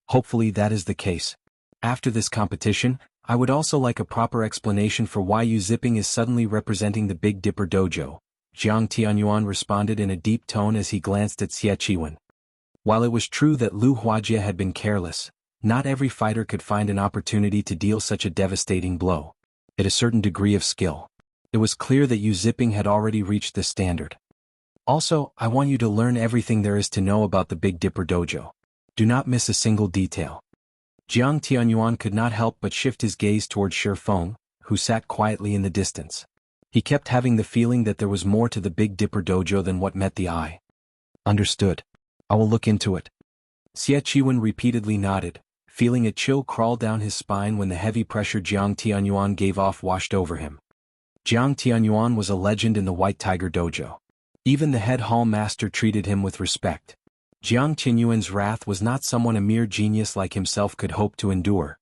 Hopefully that is the case. After this competition, I would also like a proper explanation for why Yu Ziping is suddenly representing the Big Dipper Dojo, Jiang Tianyuan responded in a deep tone as he glanced at Xie Qiwen. While it was true that Lu Huajie had been careless, not every fighter could find an opportunity to deal such a devastating blow. At a certain degree of skill, it was clear that Yu Ziping had already reached the standard. Also, I want you to learn everything there is to know about the Big Dipper Dojo. Do not miss a single detail. Jiang Tianyuan could not help but shift his gaze toward Shi Feng, who sat quietly in the distance. He kept having the feeling that there was more to the Big Dipper Dojo than what met the eye. Understood. I will look into it. Xie Qiwen repeatedly nodded, feeling a chill crawl down his spine when the heavy pressure Jiang Tianyuan gave off washed over him. Jiang Tianyuan was a legend in the White Tiger Dojo. Even the head hall master treated him with respect. Jiang Tianyuan's wrath was not someone a mere genius like himself could hope to endure.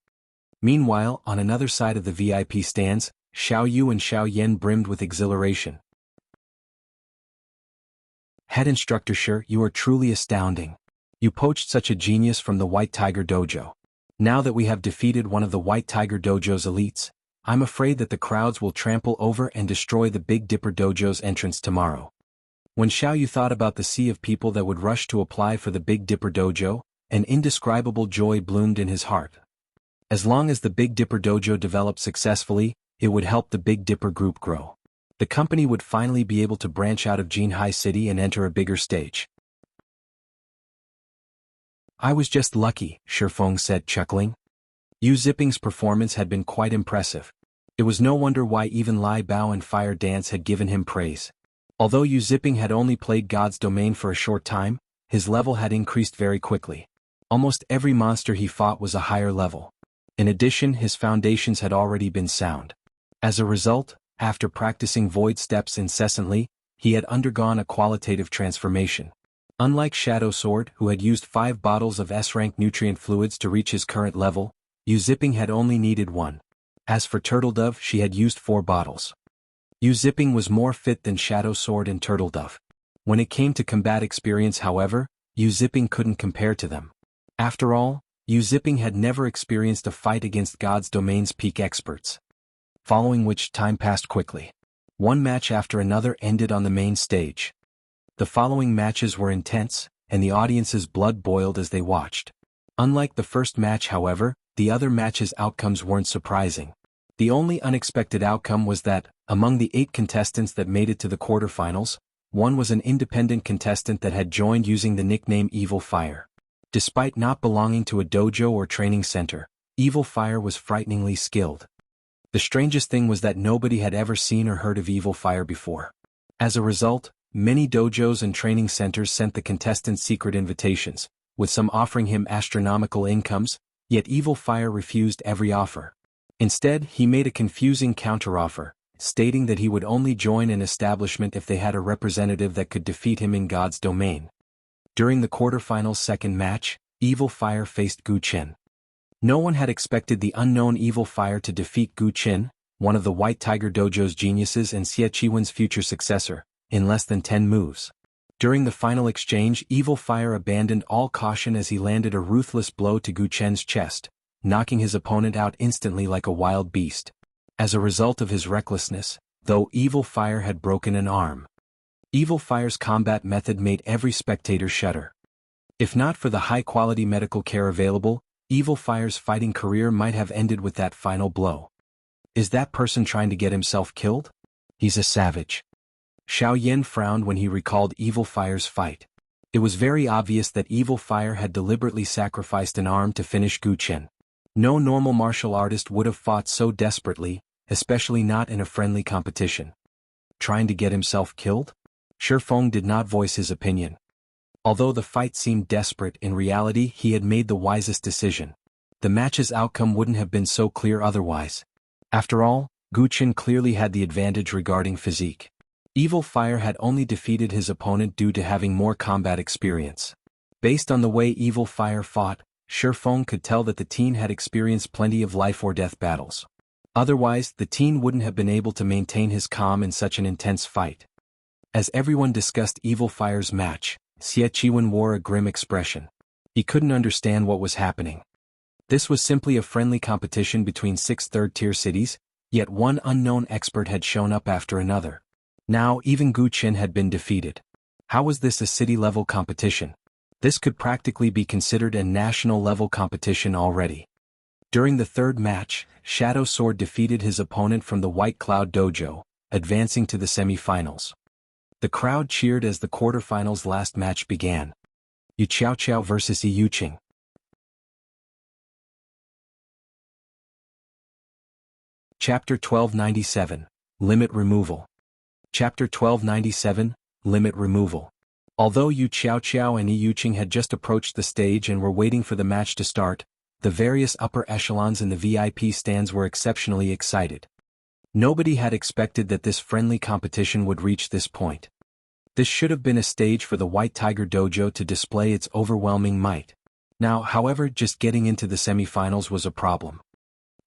Meanwhile, on another side of the VIP stands, Xiao Yu and Xiao Yan brimmed with exhilaration. Head instructor Shi, you are truly astounding. You poached such a genius from the White Tiger Dojo. Now that we have defeated one of the White Tiger Dojo's elites, I'm afraid that the crowds will trample over and destroy the Big Dipper Dojo's entrance tomorrow. When Xiao Yu thought about the sea of people that would rush to apply for the Big Dipper Dojo, an indescribable joy bloomed in his heart. As long as the Big Dipper Dojo developed successfully, it would help the Big Dipper Group grow. The company would finally be able to branch out of Jinhai City and enter a bigger stage. I was just lucky, Shi Feng said, chuckling. Yu Ziping's performance had been quite impressive. It was no wonder why even Lai Bao and Fire Dance had given him praise. Although Yu Ziping had only played God's Domain for a short time, his level had increased very quickly. Almost every monster he fought was a higher level. In addition, his foundations had already been sound. As a result, after practicing void steps incessantly, he had undergone a qualitative transformation. Unlike Shadow Sword, who had used 5 bottles of S-rank nutrient fluids to reach his current level, Yu Ziping had only needed 1. As for Turtledove, she had used 4 bottles. Yu Ziping was more fit than Shadow Sword and Turtledove. When it came to combat experience, however, Yu Ziping couldn't compare to them. After all, Yu Ziping had never experienced a fight against God's Domain's peak experts. Following which, time passed quickly. One match after another ended on the main stage. The following matches were intense, and the audience's blood boiled as they watched. Unlike the first match, however, the other matches' outcomes weren't surprising. The only unexpected outcome was that, among the 8 contestants that made it to the quarterfinals, one was an independent contestant that had joined using the nickname Evil Fire. Despite not belonging to a dojo or training center, Evil Fire was frighteningly skilled. The strangest thing was that nobody had ever seen or heard of Evil Fire before. As a result, many dojos and training centers sent the contestant secret invitations, with some offering him astronomical incomes, yet Evil Fire refused every offer. Instead, he made a confusing counteroffer, stating that he would only join an establishment if they had a representative that could defeat him in God's Domain. During the quarterfinals' second match, Evil Fire faced Gu Chen. No one had expected the unknown Evil Fire to defeat Gu Chen, one of the White Tiger Dojo's geniuses and Xie Qiwen's future successor, in less than 10 moves. During the final exchange, Evil Fire abandoned all caution as he landed a ruthless blow to Gu Chen's chest, knocking his opponent out instantly like a wild beast. As a result of his recklessness, though Evil Fire had broken an arm. Evil Fire's combat method made every spectator shudder. If not for the high-quality medical care available, Evil Fire's fighting career might have ended with that final blow. Is that person trying to get himself killed? He's a savage. Xiao Yan frowned when he recalled Evil Fire's fight. It was very obvious that Evil Fire had deliberately sacrificed an arm to finish Gu Chen. No normal martial artist would have fought so desperately, especially not in a friendly competition. Trying to get himself killed? Shi Feng did not voice his opinion. Although the fight seemed desperate, in reality he had made the wisest decision. The match's outcome wouldn't have been so clear otherwise. After all, Gu Chen clearly had the advantage regarding physique. Evil Fire had only defeated his opponent due to having more combat experience. Based on the way Evil Fire fought, Shifeng could tell that the teen had experienced plenty of life-or-death battles. Otherwise, the teen wouldn't have been able to maintain his calm in such an intense fight. As everyone discussed Evil Fire's match, Xie Qiwen wore a grim expression. He couldn't understand what was happening. This was simply a friendly competition between 6 third-tier cities, yet one unknown expert had shown up after another. Now even Gu Qin had been defeated. How was this a city-level competition? This could practically be considered a national-level competition already. During the third match, Shadow Sword defeated his opponent from the White Cloud Dojo, advancing to the semi-finals. The crowd cheered as the quarterfinals last match began. Yu Qiaoqiao vs. Yi Yuqing. Chapter 1297, Limit Removal. Chapter 1297, Limit Removal. Although Yu Qiaoqiao and Yi Yuqing had just approached the stage and were waiting for the match to start, the various upper echelons in the VIP stands were exceptionally excited. Nobody had expected that this friendly competition would reach this point. This should have been a stage for the White Tiger Dojo to display its overwhelming might. Now, however, just getting into the semi-finals was a problem.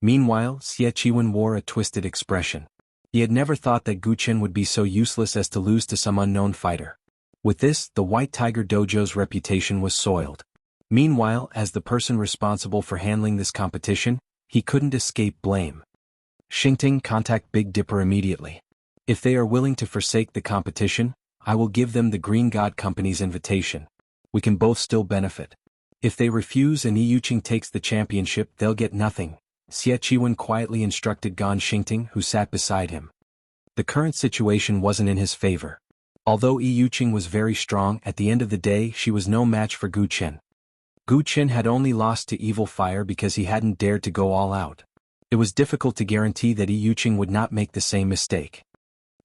Meanwhile, Xie Qiwen wore a twisted expression. He had never thought that Gu Qin would be so useless as to lose to some unknown fighter. With this, the White Tiger Dojo's reputation was soiled. Meanwhile, as the person responsible for handling this competition, he couldn't escape blame. Xingting, contact Big Dipper immediately. If they are willing to forsake the competition, I will give them the Green God Company's invitation. We can both still benefit. If they refuse and Yi Yuqing takes the championship, they'll get nothing. Xie Qiwen quietly instructed Gan Xingting, who sat beside him. The current situation wasn't in his favor. Although Yi Yuqing was very strong, at the end of the day she was no match for Gu Qin. Gu Qin had only lost to Evil Fire because he hadn't dared to go all out. It was difficult to guarantee that Yi Yuqing would not make the same mistake.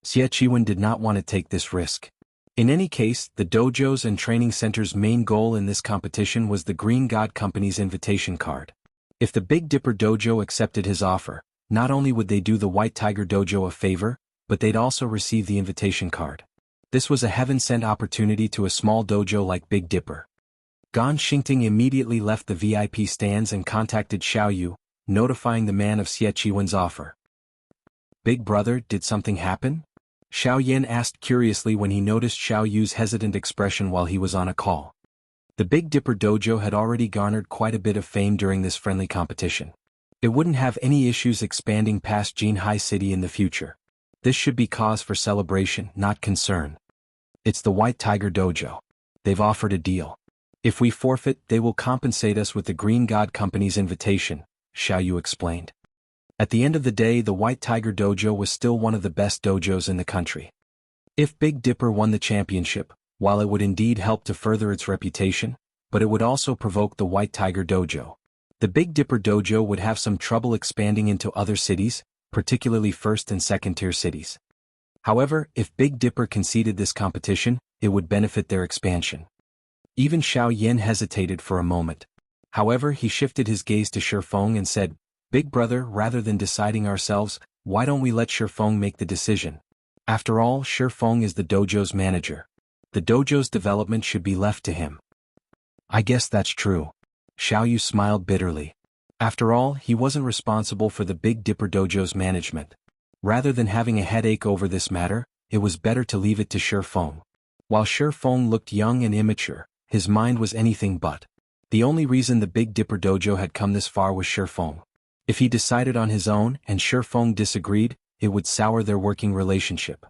Xie Qiwen did not want to take this risk. In any case, the dojo's and training center's main goal in this competition was the Green God Company's invitation card. If the Big Dipper Dojo accepted his offer, not only would they do the White Tiger Dojo a favor, but they'd also receive the invitation card. This was a heaven-sent opportunity to a small dojo like Big Dipper. Gan Xingting immediately left the VIP stands and contacted Xiao Yu, notifying the man of Xie Qiwen's offer. Big brother, did something happen? Xiao Yin asked curiously when he noticed Xiao Yu's hesitant expression while he was on a call. The Big Dipper Dojo had already garnered quite a bit of fame during this friendly competition. It wouldn't have any issues expanding past Jinhai City in the future. This should be cause for celebration, not concern. It's the White Tiger Dojo. They've offered a deal. If we forfeit, they will compensate us with the Green God Company's invitation, Xiao Yu explained. At the end of the day, the White Tiger Dojo was still one of the best dojos in the country. If Big Dipper won the championship, while it would indeed help to further its reputation, but it would also provoke the White Tiger Dojo. The Big Dipper Dojo would have some trouble expanding into other cities, particularly first and second tier cities. However, if Big Dipper conceded this competition, it would benefit their expansion. Even Xiao Yin hesitated for a moment. However, he shifted his gaze to Shifeng and said, Big brother, rather than deciding ourselves, why don't we let Shifeng make the decision? After all, Shifeng is the dojo's manager. The dojo's development should be left to him. I guess that's true. Xiao Yu smiled bitterly. After all, he wasn't responsible for the Big Dipper Dojo's management. Rather than having a headache over this matter, it was better to leave it to Shifeng. While Shifeng looked young and immature, his mind was anything but. The only reason the Big Dipper Dojo had come this far was Shifeng. If he decided on his own and Shifeng disagreed, it would sour their working relationship.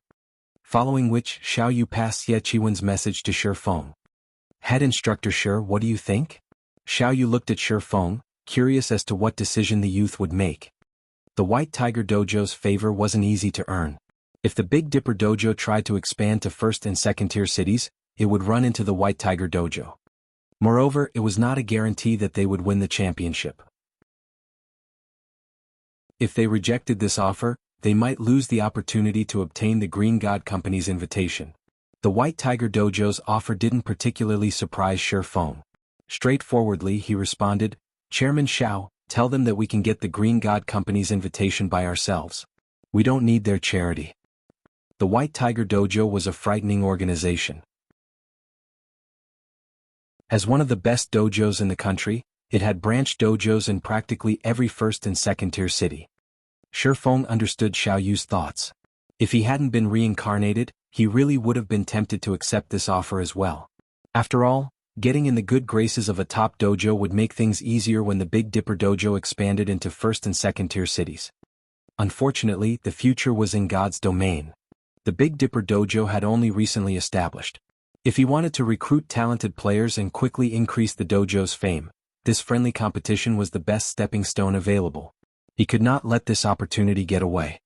Following which, Xiao Yu passed Xie Qiwen's message to Shifeng. Head Instructor Shi, what do you think? Xiao Yu looked at Shifeng, curious as to what decision the youth would make. The White Tiger Dojo's favor wasn't easy to earn. If the Big Dipper Dojo tried to expand to first and second tier cities, it would run into the White Tiger Dojo. Moreover, it was not a guarantee that they would win the championship. If they rejected this offer, they might lose the opportunity to obtain the Green God Company's invitation. The White Tiger Dojo's offer didn't particularly surprise Shifeng. Straightforwardly, he responded, Chairman Xiao, tell them that we can get the Green God Company's invitation by ourselves. We don't need their charity. The White Tiger Dojo was a frightening organization. As one of the best dojos in the country, it had branch dojos in practically every first and second-tier city. Shifeng understood Xiao Yu's thoughts. If he hadn't been reincarnated, he really would have been tempted to accept this offer as well. After all, getting in the good graces of a top dojo would make things easier when the Big Dipper Dojo expanded into first and second-tier cities. Unfortunately, the future was in God's domain. The Big Dipper Dojo had only recently established. If he wanted to recruit talented players and quickly increase the dojo's fame, this friendly competition was the best stepping stone available. He could not let this opportunity get away.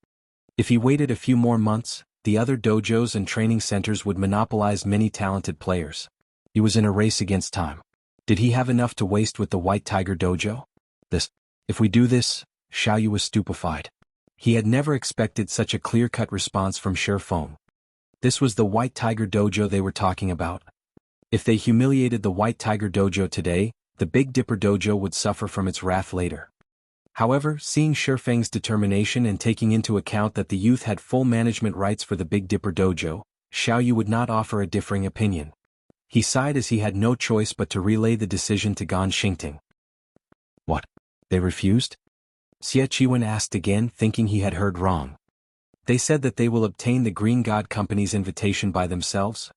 If he waited a few more months, the other dojos and training centers would monopolize many talented players. He was in a race against time. Did he have enough to waste with the White Tiger Dojo? If we do this, Xiao Yu was stupefied. He had never expected such a clear-cut response from Shifeng. This was the White Tiger Dojo they were talking about. If they humiliated the White Tiger Dojo today, the Big Dipper Dojo would suffer from its wrath later. However, seeing Shifeng's determination and taking into account that the youth had full management rights for the Big Dipper Dojo, Xiao Yu would not offer a differing opinion. He sighed as he had no choice but to relay the decision to Gan Xingting. What? They refused? Xie Qiwen asked again, thinking he had heard wrong. They said that they will obtain the Green God Company's invitation by themselves.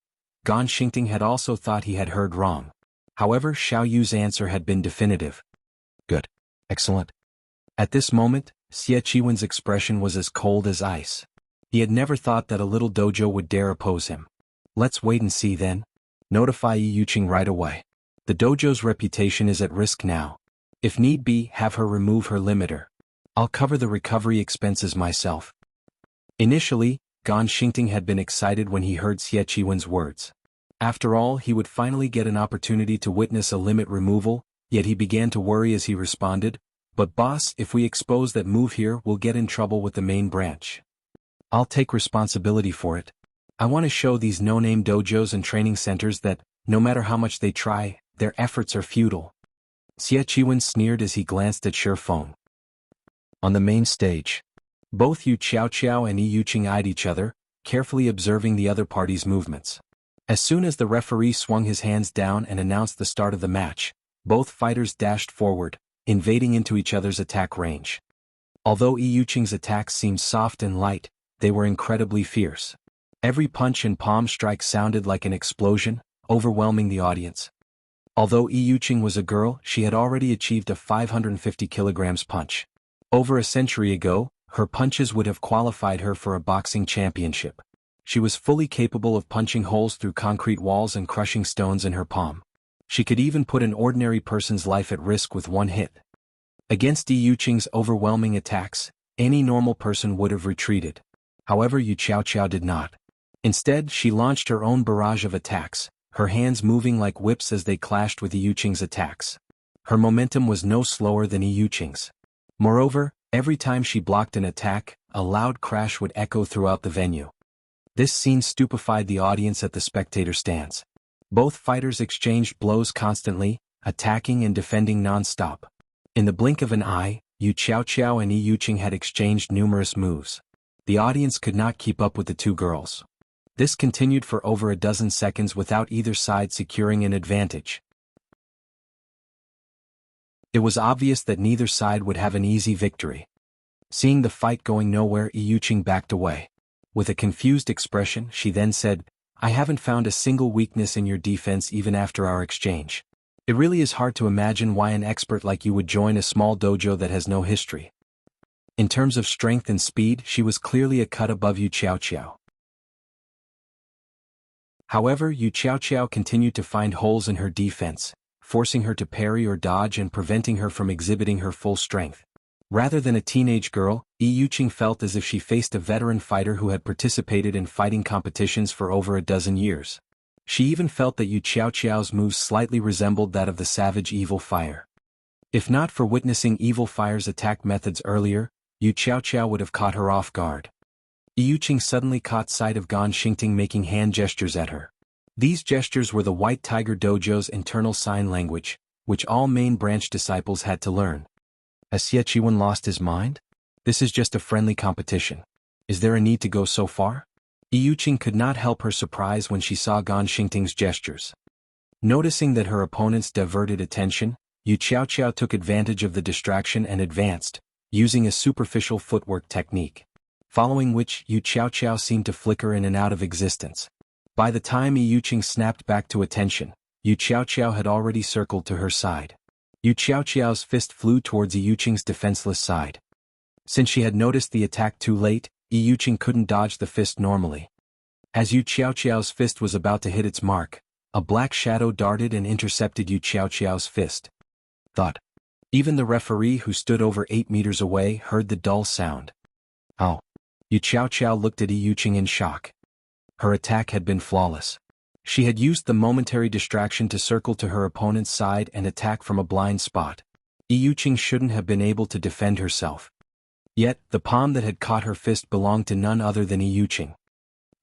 Gan Xingting had also thought he had heard wrong. However, Xiao Yu's answer had been definitive. Good. Excellent. At this moment, Xie Qiwen's expression was as cold as ice. He had never thought that a little dojo would dare oppose him. Let's wait and see then. Notify Yi Yuqing right away. The dojo's reputation is at risk now. If need be, have her remove her limiter. I'll cover the recovery expenses myself. Initially, Gan Xingting had been excited when he heard Xie Qiwen's words. After all, he would finally get an opportunity to witness a limit removal, yet he began to worry as he responded, "But boss, if we expose that move here, we'll get in trouble with the main branch. I'll take responsibility for it. I want to show these no-name dojos and training centers that, no matter how much they try, their efforts are futile." Xie Qiwen sneered as he glanced at Shifeng. On the main stage, both Yu Qiao and Yi Yuqing eyed each other, carefully observing the other party's movements. As soon as the referee swung his hands down and announced the start of the match, both fighters dashed forward, invading into each other's attack range. Although Yi Yuqing's attacks seemed soft and light, they were incredibly fierce. Every punch and palm strike sounded like an explosion, overwhelming the audience. Although Yi Yuqing was a girl, she had already achieved a 550 kilograms punch. Over a century ago, her punches would have qualified her for a boxing championship. She was fully capable of punching holes through concrete walls and crushing stones in her palm. She could even put an ordinary person's life at risk with one hit. Against Yi Yuqing's overwhelming attacks, any normal person would have retreated. However, Yu Qiao did not. Instead, she launched her own barrage of attacks, her hands moving like whips as they clashed with Yi Yuqing's attacks. Her momentum was no slower than Yi Yuqing's. Moreover, every time she blocked an attack, a loud crash would echo throughout the venue. This scene stupefied the audience at the spectator stands. Both fighters exchanged blows constantly, attacking and defending non-stop. In the blink of an eye, Yu Qiao and Yi Yuqing had exchanged numerous moves. The audience could not keep up with the two girls. This continued for over a dozen seconds without either side securing an advantage. It was obvious that neither side would have an easy victory. Seeing the fight going nowhere, Yi Yuqing backed away. With a confused expression, she then said, "I haven't found a single weakness in your defense even after our exchange. It really is hard to imagine why an expert like you would join a small dojo that has no history." In terms of strength and speed, she was clearly a cut above Yu Qiao. However, Yu Qiao continued to find holes in her defense, forcing her to parry or dodge and preventing her from exhibiting her full strength. Rather than a teenage girl, Yi Yuqing felt as if she faced a veteran fighter who had participated in fighting competitions for over a dozen years. She even felt that Yu Qiao's moves slightly resembled that of the savage Evil Fire. If not for witnessing Evil Fire's attack methods earlier, Yu Qiao would have caught her off guard. Yi Yuqing suddenly caught sight of Gan Xingting making hand gestures at her. These gestures were the White Tiger Dojo's internal sign language, which all main branch disciples had to learn. Has Xie Qiwen lost his mind? This is just a friendly competition. Is there a need to go so far? Yuqing could not help her surprise when she saw Gan Xingting's gestures. Noticing that her opponents diverted attention, Yu Qiaoqiao took advantage of the distraction and advanced, using a superficial footwork technique. Following which Yu Qiaoqiao seemed to flicker in and out of existence. By the time Yuqing snapped back to attention, Yu Qiaoqiao had already circled to her side. Yu Qiaoqiao's fist flew towards Yuqing's defenseless side. Since she had noticed the attack too late, Yuqing couldn't dodge the fist normally. As Yu Qiaoqiao's fist was about to hit its mark, a black shadow darted and intercepted Yu Qiaoqiao's fist. Thud. Even the referee who stood over 8 meters away heard the dull sound. Oh. Yu Qiaoqiao looked at Yuqing in shock. Her attack had been flawless. She had used the momentary distraction to circle to her opponent's side and attack from a blind spot. Yuqing shouldn't have been able to defend herself. Yet, the palm that had caught her fist belonged to none other than Yuqing.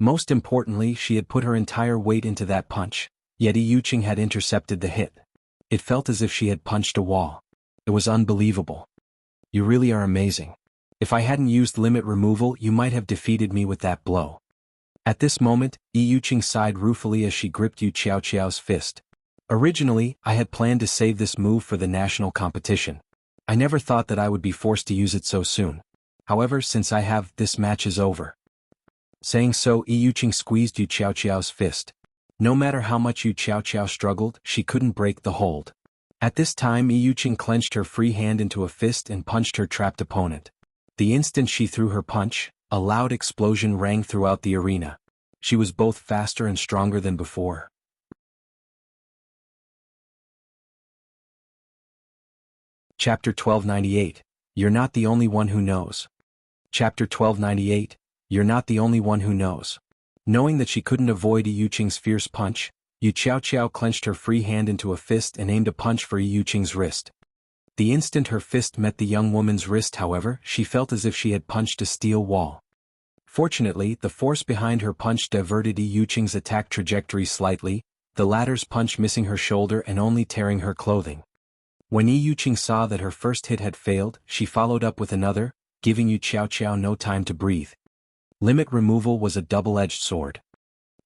Most importantly, she had put her entire weight into that punch, yet Yuqing had intercepted the hit. It felt as if she had punched a wall. It was unbelievable. You really are amazing. If I hadn't used limit removal, you might have defeated me with that blow. At this moment, Yuqing sighed ruefully as she gripped Yu Qiaoqiao's fist. Originally, I had planned to save this move for the national competition. I never thought that I would be forced to use it so soon. However, since I have, this match is over. Saying so, Yuqing squeezed Yu Qiaoqiao's fist. No matter how much Yu Qiaoqiao struggled, she couldn't break the hold. At this time, Yuqing clenched her free hand into a fist and punched her trapped opponent. The instant she threw her punch, a loud explosion rang throughout the arena. She was both faster and stronger than before. Chapter 1298. You're not the only one who knows. Chapter 1298. You're not the only one who knows. Knowing that she couldn't avoid Yuqing's fierce punch, Yu Qiaoqiao clenched her free hand into a fist and aimed a punch for Yuqing's wrist. The instant her fist met the young woman's wrist, however, she felt as if she had punched a steel wall. Fortunately, the force behind her punch diverted Yuqing's attack trajectory slightly, the latter's punch missing her shoulder and only tearing her clothing. When Yuqing saw that her first hit had failed, she followed up with another, giving Yu Qiaoqiao no time to breathe. Limit removal was a double-edged sword.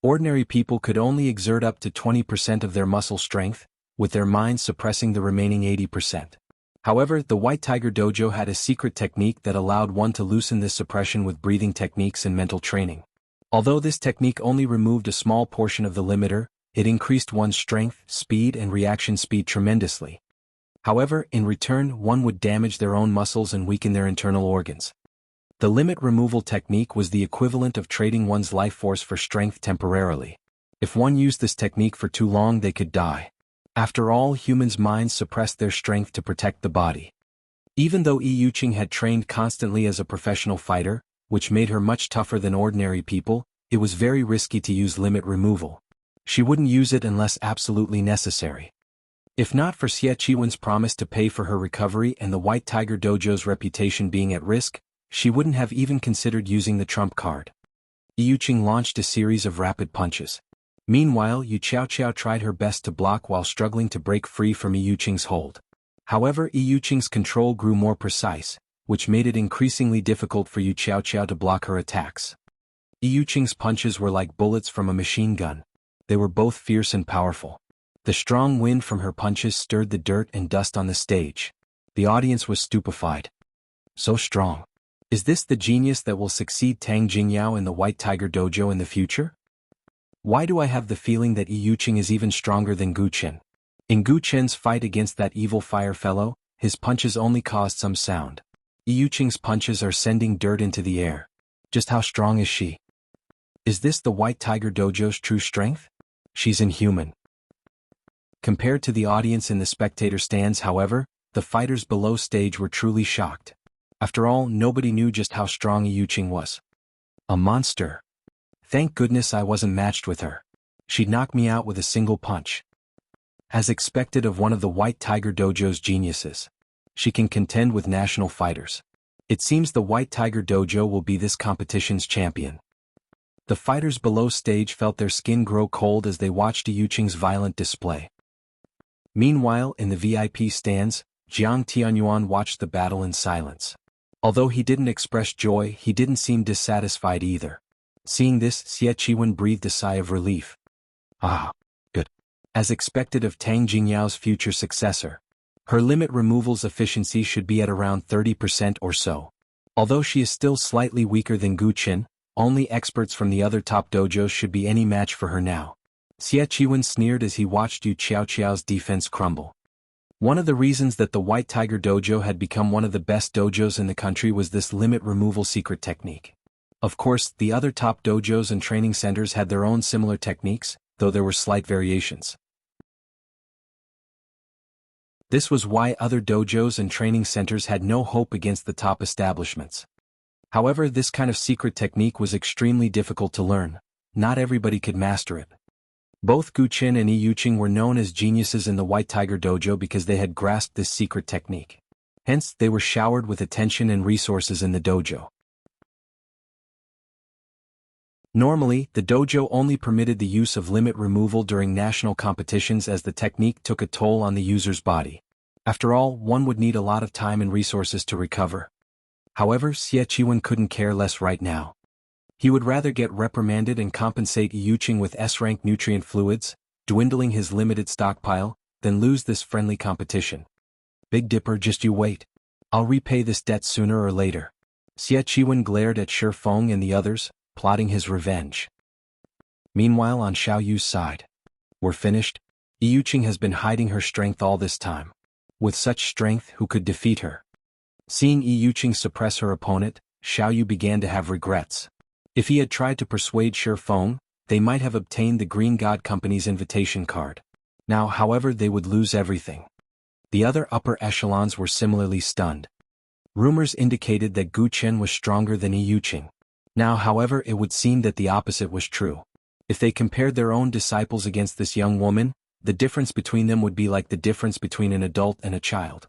Ordinary people could only exert up to 20% of their muscle strength, with their minds suppressing the remaining 80%. However, the White Tiger Dojo had a secret technique that allowed one to loosen this suppression with breathing techniques and mental training. Although this technique only removed a small portion of the limiter, it increased one's strength, speed and reaction speed tremendously. However, in return, one would damage their own muscles and weaken their internal organs. The limit removal technique was the equivalent of trading one's life force for strength temporarily. If one used this technique for too long, they could die. After all, humans' minds suppress their strength to protect the body. Even though Yuqing had trained constantly as a professional fighter, which made her much tougher than ordinary people, it was very risky to use limit removal. She wouldn't use it unless absolutely necessary. If not for Xie Qiwen's promise to pay for her recovery and the White Tiger Dojo's reputation being at risk, she wouldn't have even considered using the trump card. Yuqing launched a series of rapid punches. Meanwhile, Yu Qiaoqiao tried her best to block while struggling to break free from Yuqing's hold. However, Yuqing's control grew more precise, which made it increasingly difficult for Yu Qiaoqiao to block her attacks. Yuqing's punches were like bullets from a machine gun. They were both fierce and powerful. The strong wind from her punches stirred the dirt and dust on the stage. The audience was stupefied. So strong. Is this the genius that will succeed Tang Jingyao in the White Tiger Dojo in the future? Why do I have the feeling that Yuqing is even stronger than Gu Chen? In Gu Chen's fight against that evil fire fellow, his punches only caused some sound. Yuqing's punches are sending dirt into the air. Just how strong is she? Is this the White Tiger Dojo's true strength? She's inhuman. Compared to the audience in the spectator stands, however, the fighters below stage were truly shocked. After all, nobody knew just how strong Yuqing was. A monster. Thank goodness I wasn't matched with her. She'd knock me out with a single punch. As expected of one of the White Tiger Dojo's geniuses, she can contend with national fighters. It seems the White Tiger Dojo will be this competition's champion. The fighters below stage felt their skin grow cold as they watched Yuqing's violent display. Meanwhile, in the VIP stands, Jiang Tianyuan watched the battle in silence. Although he didn't express joy, he didn't seem dissatisfied either. Seeing this, Xie Qihwen breathed a sigh of relief. Ah, good. As expected of Tang Jingyao's future successor. Her limit removal's efficiency should be at around 30% or so. Although she is still slightly weaker than Gu Qin, only experts from the other top dojos should be any match for her now. Xie Qihwen sneered as he watched Yu Qiaoqiao's defense crumble. One of the reasons that the White Tiger Dojo had become one of the best dojos in the country was this limit removal secret technique. Of course, the other top dojos and training centers had their own similar techniques, though there were slight variations. This was why other dojos and training centers had no hope against the top establishments. However, this kind of secret technique was extremely difficult to learn. Not everybody could master it. Both Gu Qin and Yi Yuqing were known as geniuses in the White Tiger Dojo because they had grasped this secret technique. Hence, they were showered with attention and resources in the dojo. Normally, the dojo only permitted the use of limit removal during national competitions as the technique took a toll on the user's body. After all, one would need a lot of time and resources to recover. However, Xie Qihwen couldn't care less right now. He would rather get reprimanded and compensate Yi Yuqing with S-rank nutrient fluids, dwindling his limited stockpile, than lose this friendly competition. Big Dipper, just you wait. I'll repay this debt sooner or later. Xie Qihwen glared at Shi Feng and the others, plotting his revenge. Meanwhile, on Xiao Yu's side. We're finished. Yi Yuqing has been hiding her strength all this time. With such strength, who could defeat her? Seeing Yi Yuqing suppress her opponent, Xiao Yu began to have regrets. If he had tried to persuade Shi Feng, they might have obtained the Green God Company's invitation card. Now, however, they would lose everything. The other upper echelons were similarly stunned. Rumors indicated that Gu Qin was stronger than Yi Yuqing. Now, however, it would seem that the opposite was true. If they compared their own disciples against this young woman, the difference between them would be like the difference between an adult and a child.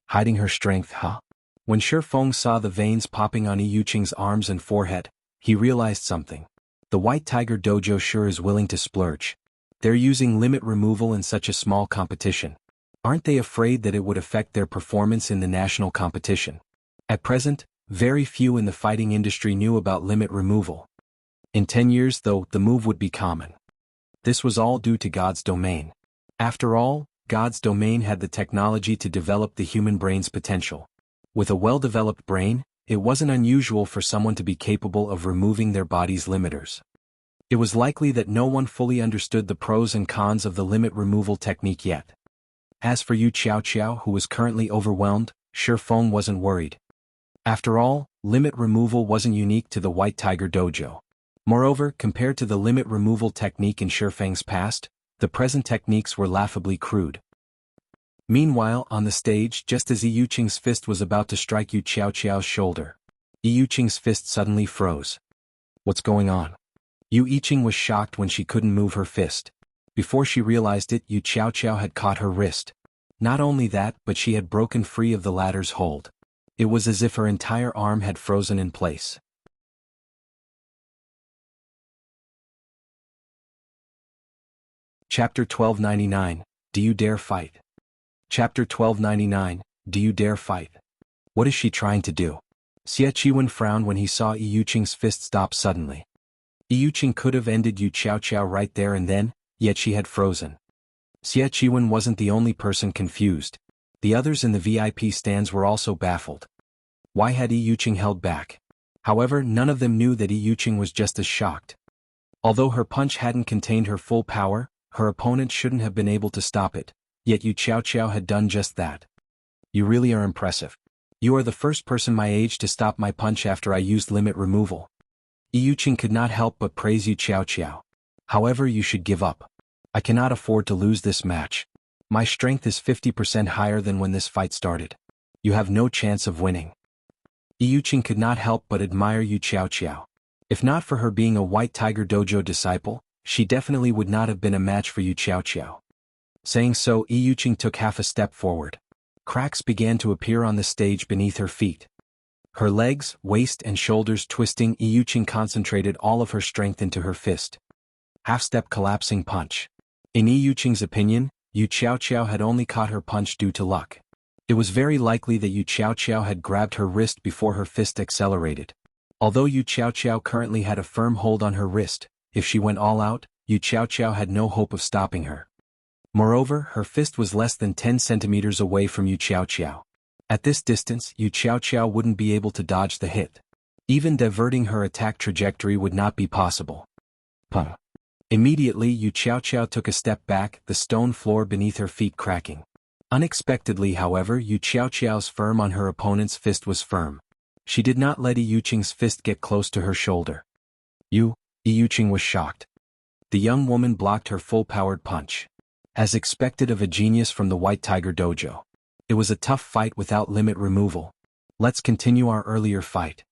Hiding her strength, huh? When Shi Feng saw the veins popping on Yi Yuqing's arms and forehead, he realized something. The White Tiger Dojo sure is willing to splurge. They're using limit removal in such a small competition. Aren't they afraid that it would affect their performance in the national competition? At present, very few in the fighting industry knew about limit removal. In 10 years, though, the move would be common. This was all due to God's domain. After all, God's domain had the technology to develop the human brain's potential. With a well-developed brain, it wasn't unusual for someone to be capable of removing their body's limiters. It was likely that no one fully understood the pros and cons of the limit removal technique yet. As for Yu Qiaoqiao, who was currently overwhelmed, Shi Feng wasn't worried. After all, limit removal wasn't unique to the White Tiger Dojo. Moreover, compared to the limit removal technique in Shi Feng's past, the present techniques were laughably crude. Meanwhile, on the stage, just as Yi Yuqing's fist was about to strike Yu Qiaoqiao's shoulder, Yi Yuqing's fist suddenly froze. What's going on? Yu Yuqing was shocked when she couldn't move her fist. Before she realized it, Yu Qiaoqiao had caught her wrist. Not only that, but she had broken free of the latter's hold. It was as if her entire arm had frozen in place. Chapter 1299, Do You Dare Fight? Chapter 1299, Do You Dare Fight? What is she trying to do? Xie Qihwen frowned when he saw Yi Yuqing's fist stop suddenly. Yi Yuqing could have ended Yu Qiaoqiao right there and then, yet she had frozen. Xie Qihwen wasn't the only person confused. The others in the VIP stands were also baffled. Why had Yi Yuqing held back? However, none of them knew that Yi Yuqing was just as shocked. Although her punch hadn't contained her full power, her opponent shouldn't have been able to stop it, yet Yu Qiaoqiao had done just that. You really are impressive. You are the first person my age to stop my punch after I used limit removal. Yi Yuqing could not help but praise Yu Qiaoqiao. However, you should give up. I cannot afford to lose this match. My strength is 50% higher than when this fight started. You have no chance of winning. Yi Yuqing could not help but admire Yu Qiaoqiao. If not for her being a White Tiger Dojo disciple, she definitely would not have been a match for Yu Qiaoqiao. Saying so, Yi Yuqing took half a step forward. Cracks began to appear on the stage beneath her feet. Her legs, waist and shoulders twisting, Yi Yuqing concentrated all of her strength into her fist. Half-step collapsing punch. In Yi Yuqing's opinion, Yu Qiaoqiao had only caught her punch due to luck. It was very likely that Yu Qiaoqiao had grabbed her wrist before her fist accelerated. Although Yu Qiao currently had a firm hold on her wrist, if she went all out, Yu Qiao had no hope of stopping her. Moreover, her fist was less than 10 centimeters away from Yu Qiao. At this distance, Yu Qiao wouldn't be able to dodge the hit. Even diverting her attack trajectory would not be possible. Puh. Immediately Yu Qiao took a step back, the stone floor beneath her feet cracking. Unexpectedly, however, Yu Qiao's firm on her opponent's fist was firm. She did not let Yuqing's fist get close to her shoulder. Yuqing was shocked. The young woman blocked her full-powered punch. As expected of a genius from the White Tiger Dojo. It was a tough fight without limit removal. Let's continue our earlier fight.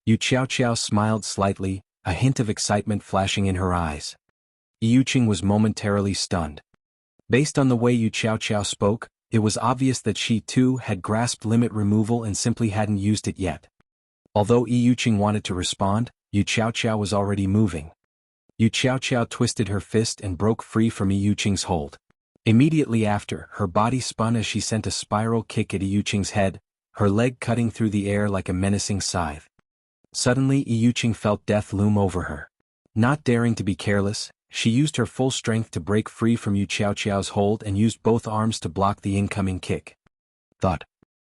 Yu Qiao smiled slightly, a hint of excitement flashing in her eyes. Yuqing was momentarily stunned. Based on the way Yu Qiao spoke, it was obvious that she too had grasped limit removal and simply hadn't used it yet. Although Yuqing wanted to respond, Yu Qiao was already moving. Yu Qiao twisted her fist and broke free from Yuqing's hold. Immediately after, her body spun as she sent a spiral kick at Yuqing's head, her leg cutting through the air like a menacing scythe. Suddenly Yuqing felt death loom over her. Not daring to be careless, she used her full strength to break free from Yu Qiao's hold and used both arms to block the incoming kick. Thud.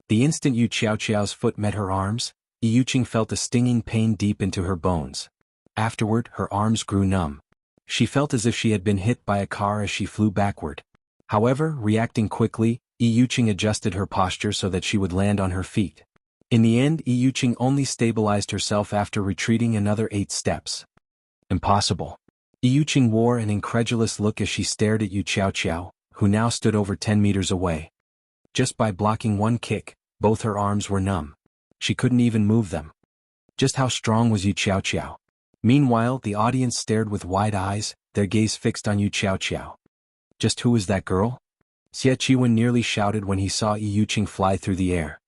The instant Yu Qiao's foot met her arms, Yuqing felt a stinging pain deep into her bones. Afterward, her arms grew numb. She felt as if she had been hit by a car as she flew backward. However, reacting quickly, Yuqing adjusted her posture so that she would land on her feet. In the end, Yuqing only stabilized herself after retreating another 8 steps. Impossible. Yuqing wore an incredulous look as she stared at Yu Qiao, who now stood over 10 meters away. Just by blocking one kick, both her arms were numb. She couldn't even move them. Just how strong was Yu Qiao? Meanwhile, the audience stared with wide eyes, their gaze fixed on Yu Qiao. Just who is that girl? Xie Qiwen nearly shouted when he saw Yuqing fly through the air.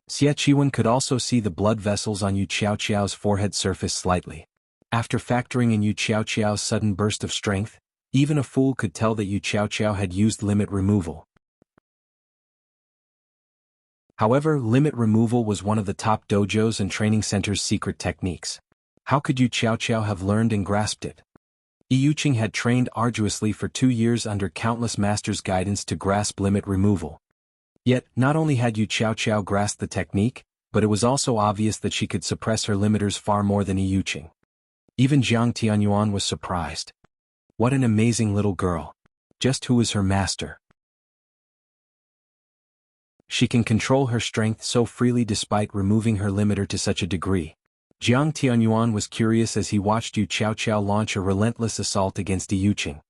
Xie Qiwen could also see the blood vessels on Yu Qiao's forehead surface slightly. After factoring in Yu Qiao's sudden burst of strength, even a fool could tell that Yu Qiao had used limit removal. However, limit removal was one of the top dojos and training centers' secret techniques. How could Yu Qiao have learned and grasped it? Yuqing had trained arduously for 2 years under countless masters' guidance to grasp limit removal. Yet, not only had Yu Qiao grasped the technique, but it was also obvious that she could suppress her limiters far more than Yuqing. Even Jiang Tianyuan was surprised. What an amazing little girl. Just who is her master? She can control her strength so freely despite removing her limiter to such a degree. Jiang Tianyuan was curious as he watched Yu Qiao launch a relentless assault against Yuqing.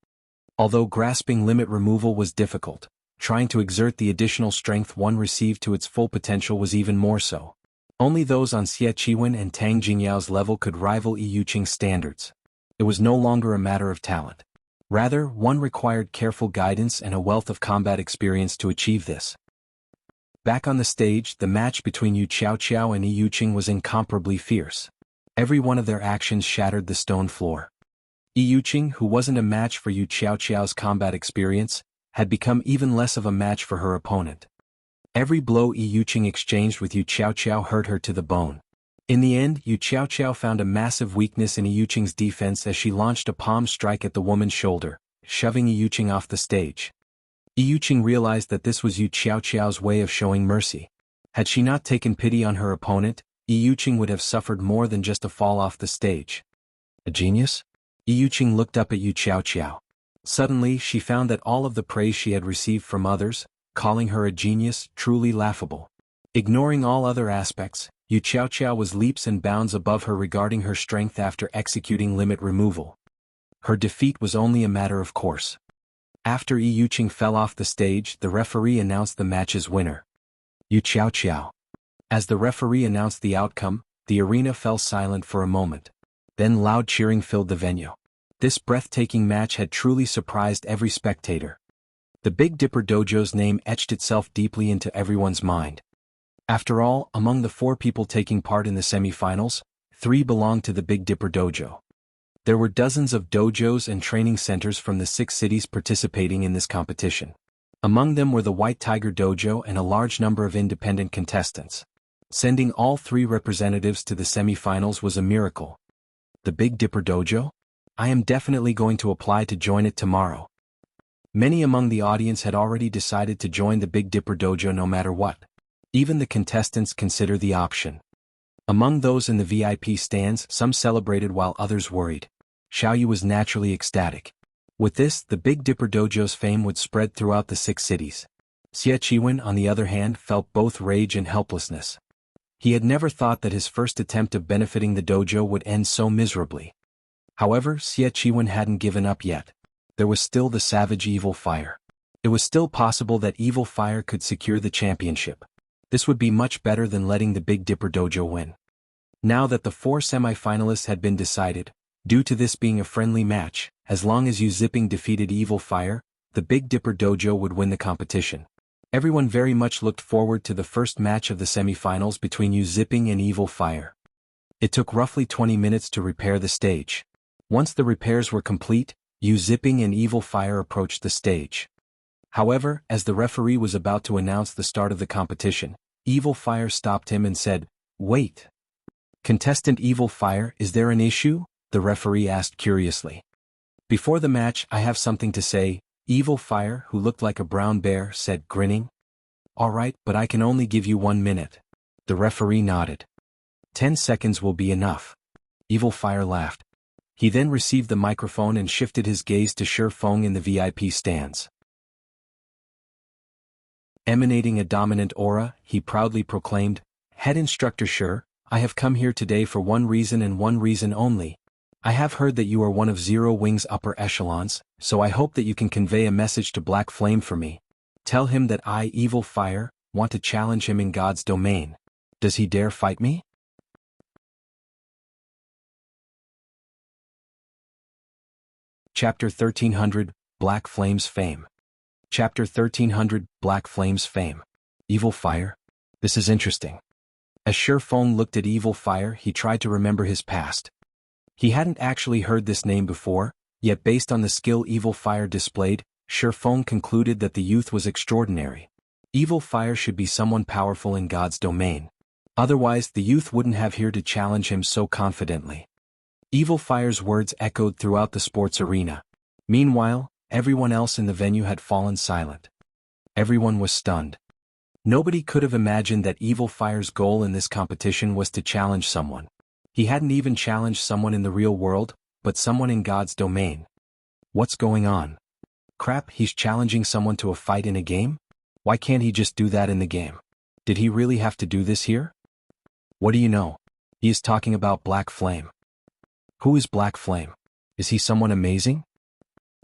Although grasping limit removal was difficult, trying to exert the additional strength one received to its full potential was even more so. Only those on Xie Qiwen and Tang Jingyao's level could rival Yuqing's standards. It was no longer a matter of talent. Rather, one required careful guidance and a wealth of combat experience to achieve this. Back on the stage, the match between Yu Qiao and Yuqing was incomparably fierce. Every one of their actions shattered the stone floor. Yuqing, who wasn't a match for Yu Qiao's combat experience, had become even less of a match for her opponent. Every blow Yuqing exchanged with Yu Qiao hurt her to the bone. In the end, Yu Qiao found a massive weakness in Yuqing's defense as she launched a palm strike at the woman's shoulder, shoving Yuqing off the stage. Yuqing realized that this was Yu Qiao's way of showing mercy. Had she not taken pity on her opponent, Yuqing would have suffered more than just a fall off the stage. A genius? Yuqing looked up at Yu Qiao. Suddenly, she found that all of the praise she had received from others, calling her a genius, truly laughable. Ignoring all other aspects, Yu Qiao was leaps and bounds above her regarding her strength after executing limit removal. Her defeat was only a matter of course. After Yuqing fell off the stage, the referee announced the match's winner. Yu Qiao. As the referee announced the outcome, the arena fell silent for a moment. Then loud cheering filled the venue. This breathtaking match had truly surprised every spectator. The Big Dipper Dojo's name etched itself deeply into everyone's mind. After all, among the 4 people taking part in the semi-finals, 3 belonged to the Big Dipper Dojo. There were dozens of dojos and training centers from the 6 cities participating in this competition. Among them were the White Tiger Dojo and a large number of independent contestants. Sending all 3 representatives to the semi-finals was a miracle. The Big Dipper Dojo? I am definitely going to apply to join it tomorrow. Many among the audience had already decided to join the Big Dipper Dojo no matter what. Even the contestants consider the option. Among those in the VIP stands, some celebrated while others worried. Xiaoyu was naturally ecstatic. With this, the Big Dipper Dojo's fame would spread throughout the 6 cities. Xie Qiwen, on the other hand, felt both rage and helplessness. He had never thought that his first attempt of benefiting the dojo would end so miserably. However, Xie Qiwen hadn't given up yet. There was still the savage Evil Fire. It was still possible that Evil Fire could secure the championship. This would be much better than letting the Big Dipper Dojo win. Now that the 4 semi-finalists had been decided, due to this being a friendly match, as long as Yu Zipping defeated Evil Fire, the Big Dipper Dojo would win the competition. Everyone very much looked forward to the first match of the semi-finals between Yu Zipping and Evil Fire. It took roughly 20 minutes to repair the stage. Once the repairs were complete, Yu Zipping and Evil Fire approached the stage. However, as the referee was about to announce the start of the competition, Evil Fire stopped him and said, "Wait. Contestant Evil Fire, is there an issue?" the referee asked curiously. "Before the match, I have something to say," Evil Fire, who looked like a brown bear, said, grinning. "All right, but I can only give you 1 minute." The referee nodded. 10 seconds will be enough." Evil Fire laughed. He then received the microphone and shifted his gaze to Shi Feng in the VIP stands. Emanating a dominant aura, he proudly proclaimed, "Head Instructor Shi, I have come here today for one reason and one reason only. I have heard that you are one of Zero Wing's upper echelons, so I hope that you can convey a message to Black Flame for me. Tell him that I, Evil Fire, want to challenge him in God's domain. Does he dare fight me?" Chapter 1300, Black Flame's Fame. Chapter 1300, Black Flame's Fame. Evil Fire? This is interesting. As Shi Feng looked at Evil Fire, he tried to remember his past. He hadn't actually heard this name before, yet based on the skill Evil Fire displayed, Shi Feng concluded that the youth was extraordinary. Evil Fire should be someone powerful in God's domain. Otherwise, the youth wouldn't have here to challenge him so confidently. Evil Fire's words echoed throughout the sports arena. Meanwhile, everyone else in the venue had fallen silent. Everyone was stunned. Nobody could have imagined that Evil Fire's goal in this competition was to challenge someone. He hadn't even challenged someone in the real world, but someone in God's domain. What's going on? Crap, he's challenging someone to a fight in a game? Why can't he just do that in the game? Did he really have to do this here? What do you know? He is talking about Black Flame. Who is Black Flame? Is he someone amazing?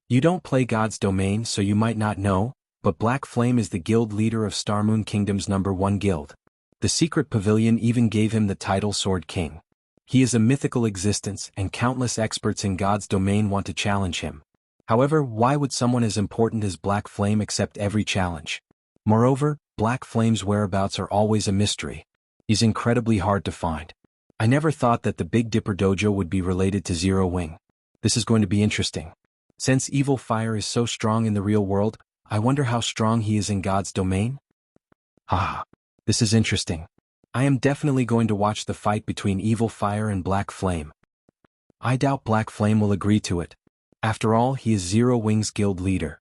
You don't play God's domain, so you might not know, but Black Flame is the guild leader of Starmoon Kingdom's #1 guild. The secret pavilion even gave him the title Sword King. He is a mythical existence, and countless experts in God's domain want to challenge him. However, why would someone as important as Black Flame accept every challenge? Moreover, Black Flame's whereabouts are always a mystery. He's incredibly hard to find. I never thought that the Big Dipper Dojo would be related to Zero Wing. This is going to be interesting. Since Evil Fire is so strong in the real world, I wonder how strong he is in God's domain? This is interesting. I am definitely going to watch the fight between Evil Fire and Black Flame. I doubt Black Flame will agree to it. After all, he is Zero Wing's guild leader.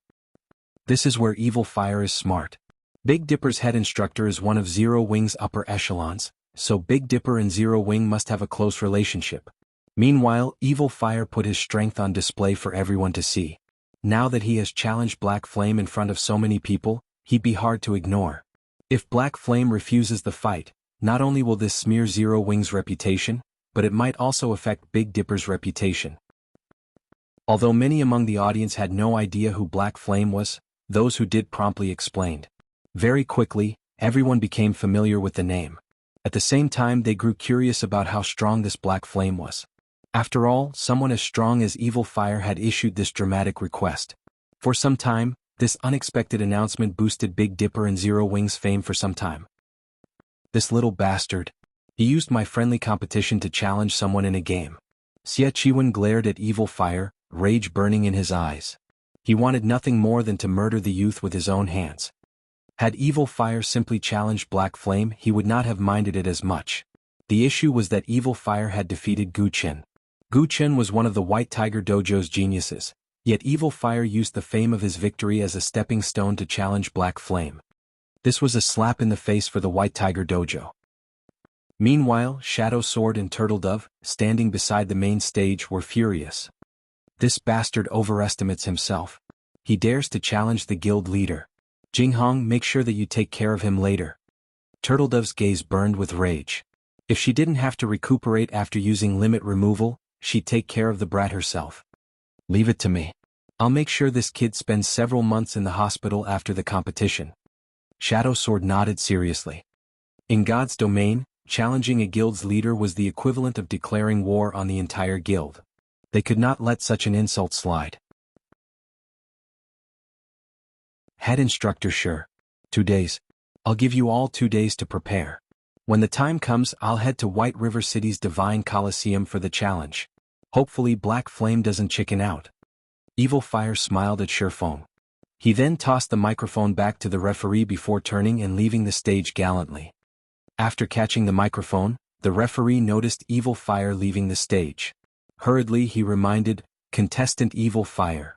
This is where Evil Fire is smart. Big Dipper's head instructor is one of Zero Wing's upper echelons, so Big Dipper and Zero Wing must have a close relationship. Meanwhile, Evil Fire put his strength on display for everyone to see. Now that he has challenged Black Flame in front of so many people, he'd be hard to ignore. If Black Flame refuses the fight, not only will this smear Zero Wing's reputation, but it might also affect Big Dipper's reputation. Although many among the audience had no idea who Black Flame was, those who did promptly explained. Very quickly, everyone became familiar with the name. At the same time, they grew curious about how strong this Black Flame was. After all, someone as strong as Evil Fire had issued this dramatic request. For some time, this unexpected announcement boosted Big Dipper and Zero Wing's fame for some time. This little bastard. He used my friendly competition to challenge someone in a game. Xie Qiwen glared at Evil Fire, rage burning in his eyes. He wanted nothing more than to murder the youth with his own hands. Had Evil Fire simply challenged Black Flame, he would not have minded it as much. The issue was that Evil Fire had defeated Gu Chen. Gu Chen was one of the White Tiger Dojo's geniuses, yet Evil Fire used the fame of his victory as a stepping stone to challenge Black Flame. This was a slap in the face for the White Tiger Dojo. Meanwhile, Shadow Sword and Turtle Dove, standing beside the main stage, were furious. This bastard overestimates himself. He dares to challenge the guild leader. Jinghong, make sure that you take care of him later. Turtle Dove's gaze burned with rage. If she didn't have to recuperate after using limit removal, she'd take care of the brat herself. Leave it to me. I'll make sure this kid spends several months in the hospital after the competition. Shadow Sword nodded seriously. In God's domain, challenging a guild's leader was the equivalent of declaring war on the entire guild. They could not let such an insult slide. Head instructor, sure. 2 days. I'll give you all 2 days to prepare. When the time comes, I'll head to White River City's Divine Coliseum for the challenge. Hopefully Black Flame doesn't chicken out. Evil Fire smiled at Shifeng. He then tossed the microphone back to the referee before turning and leaving the stage gallantly. After catching the microphone, the referee noticed Evil Fire leaving the stage. Hurriedly he reminded, "Contestant Evil Fire.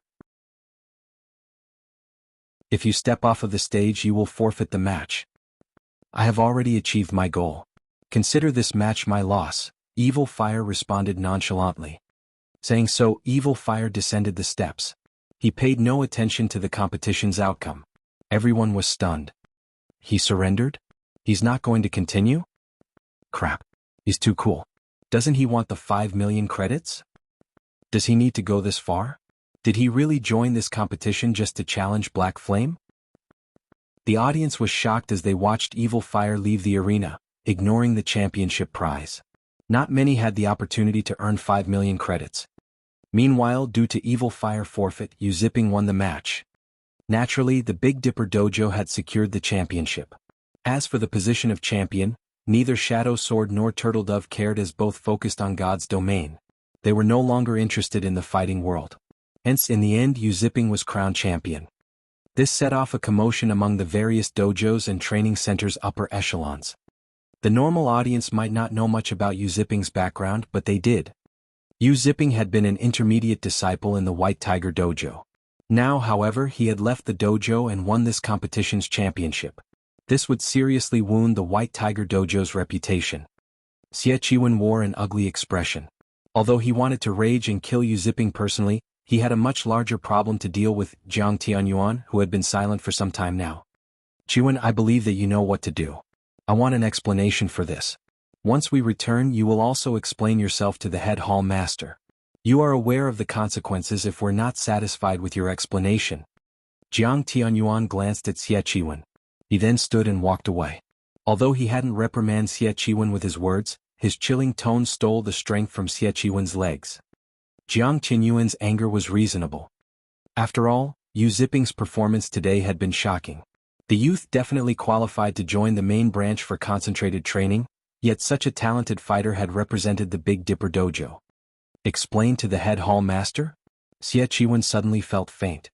If you step off of the stage you will forfeit the match." "I have already achieved my goal. Consider this match my loss," Evil Fire responded nonchalantly. Saying so, Evil Fire descended the steps. He paid no attention to the competition's outcome. Everyone was stunned. He surrendered? He's not going to continue? Crap. He's too cool. Doesn't he want the 5 million credits? Does he need to go this far? Did he really join this competition just to challenge Black Flame? The audience was shocked as they watched Evil Fire leave the arena, ignoring the championship prize. Not many had the opportunity to earn 5 million credits. Meanwhile, due to Evil Fire forfeit, Yu Ziping won the match. Naturally, the Big Dipper Dojo had secured the championship. As for the position of champion, neither Shadow Sword nor Turtle Dove cared, as both focused on God's domain. They were no longer interested in the fighting world. Hence, in the end, Yu Ziping was crowned champion. This set off a commotion among the various dojos and training centers' upper echelons. The normal audience might not know much about Yu Ziping's background, but they did. Yu Ziping had been an intermediate disciple in the White Tiger Dojo. Now, however, he had left the dojo and won this competition's championship. This would seriously wound the White Tiger Dojo's reputation. Xie Qiwen wore an ugly expression. Although he wanted to rage and kill Yu Ziping personally, he had a much larger problem to deal with: Jiang Tianyuan, who had been silent for some time now. "Qiwen, I believe that you know what to do. I want an explanation for this. Once we return, you will also explain yourself to the head hall master. You are aware of the consequences if we're not satisfied with your explanation." Jiang Tianyuan glanced at Xie Qiwen. He then stood and walked away. Although he hadn't reprimanded Xie Qiwen with his words, his chilling tone stole the strength from Xie Qiwen's legs. Jiang Tianyuan's anger was reasonable. After all, Yu Ziping's performance today had been shocking. The youth definitely qualified to join the main branch for concentrated training, yet such a talented fighter had represented the Big Dipper Dojo. Explain to the head hall master? Xie Qiwen suddenly felt faint.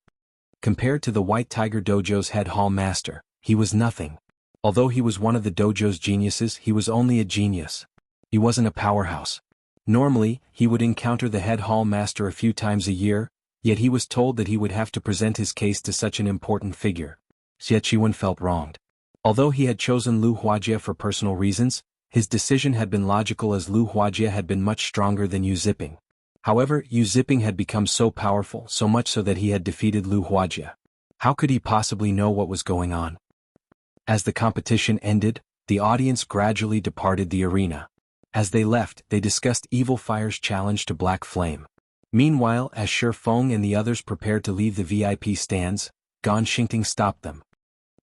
Compared to the White Tiger Dojo's head hall master, he was nothing. Although he was one of the dojo's geniuses, he was only a genius. He wasn't a powerhouse. Normally, he would encounter the head hall master a few times a year, yet he was told that he would have to present his case to such an important figure. Xie Qiwen felt wronged. Although he had chosen Lu Huajie for personal reasons, his decision had been logical, as Lu Huajie had been much stronger than Yu Ziping. However, Yu Ziping had become so powerful, so much so that he had defeated Lu Huajie. How could he possibly know what was going on? As the competition ended, the audience gradually departed the arena. As they left, they discussed Evil Fire's challenge to Black Flame. Meanwhile, as Shifeng and the others prepared to leave the VIP stands, Gan Xingting stopped them.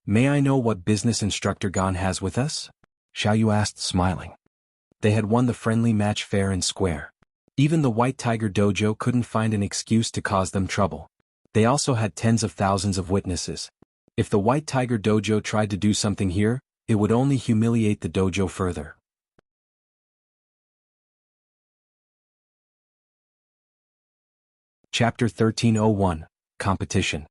"May I know what business instructor Gan has with us?" Xiaoyu asked, smiling. They had won the friendly match fair and square. Even the White Tiger Dojo couldn't find an excuse to cause them trouble. They also had tens of thousands of witnesses. If the White Tiger Dojo tried to do something here, it would only humiliate the dojo further. Chapter 1301, Competition.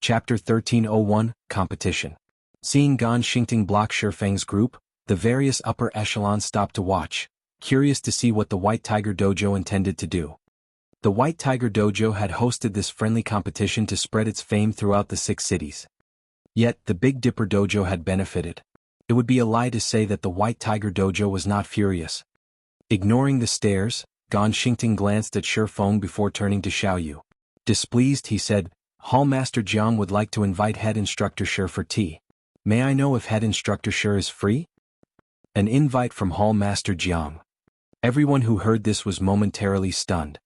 Chapter 1301, Competition. Seeing Gan Xingting block Shifeng's group, the various upper echelons stopped to watch, curious to see what the White Tiger Dojo intended to do. The White Tiger Dojo had hosted this friendly competition to spread its fame throughout the 6 cities. Yet, the Big Dipper Dojo had benefited. It would be a lie to say that the White Tiger Dojo was not furious. Ignoring the stares, Gan Xingting glanced at Shifeng before turning to Xiaoyu. Displeased, he said, Hall Master Jiang would like to invite Head Instructor Shi for tea. May I know if Head Instructor Shi is free? An invite from Hall Master Jiang. Everyone who heard this was momentarily stunned.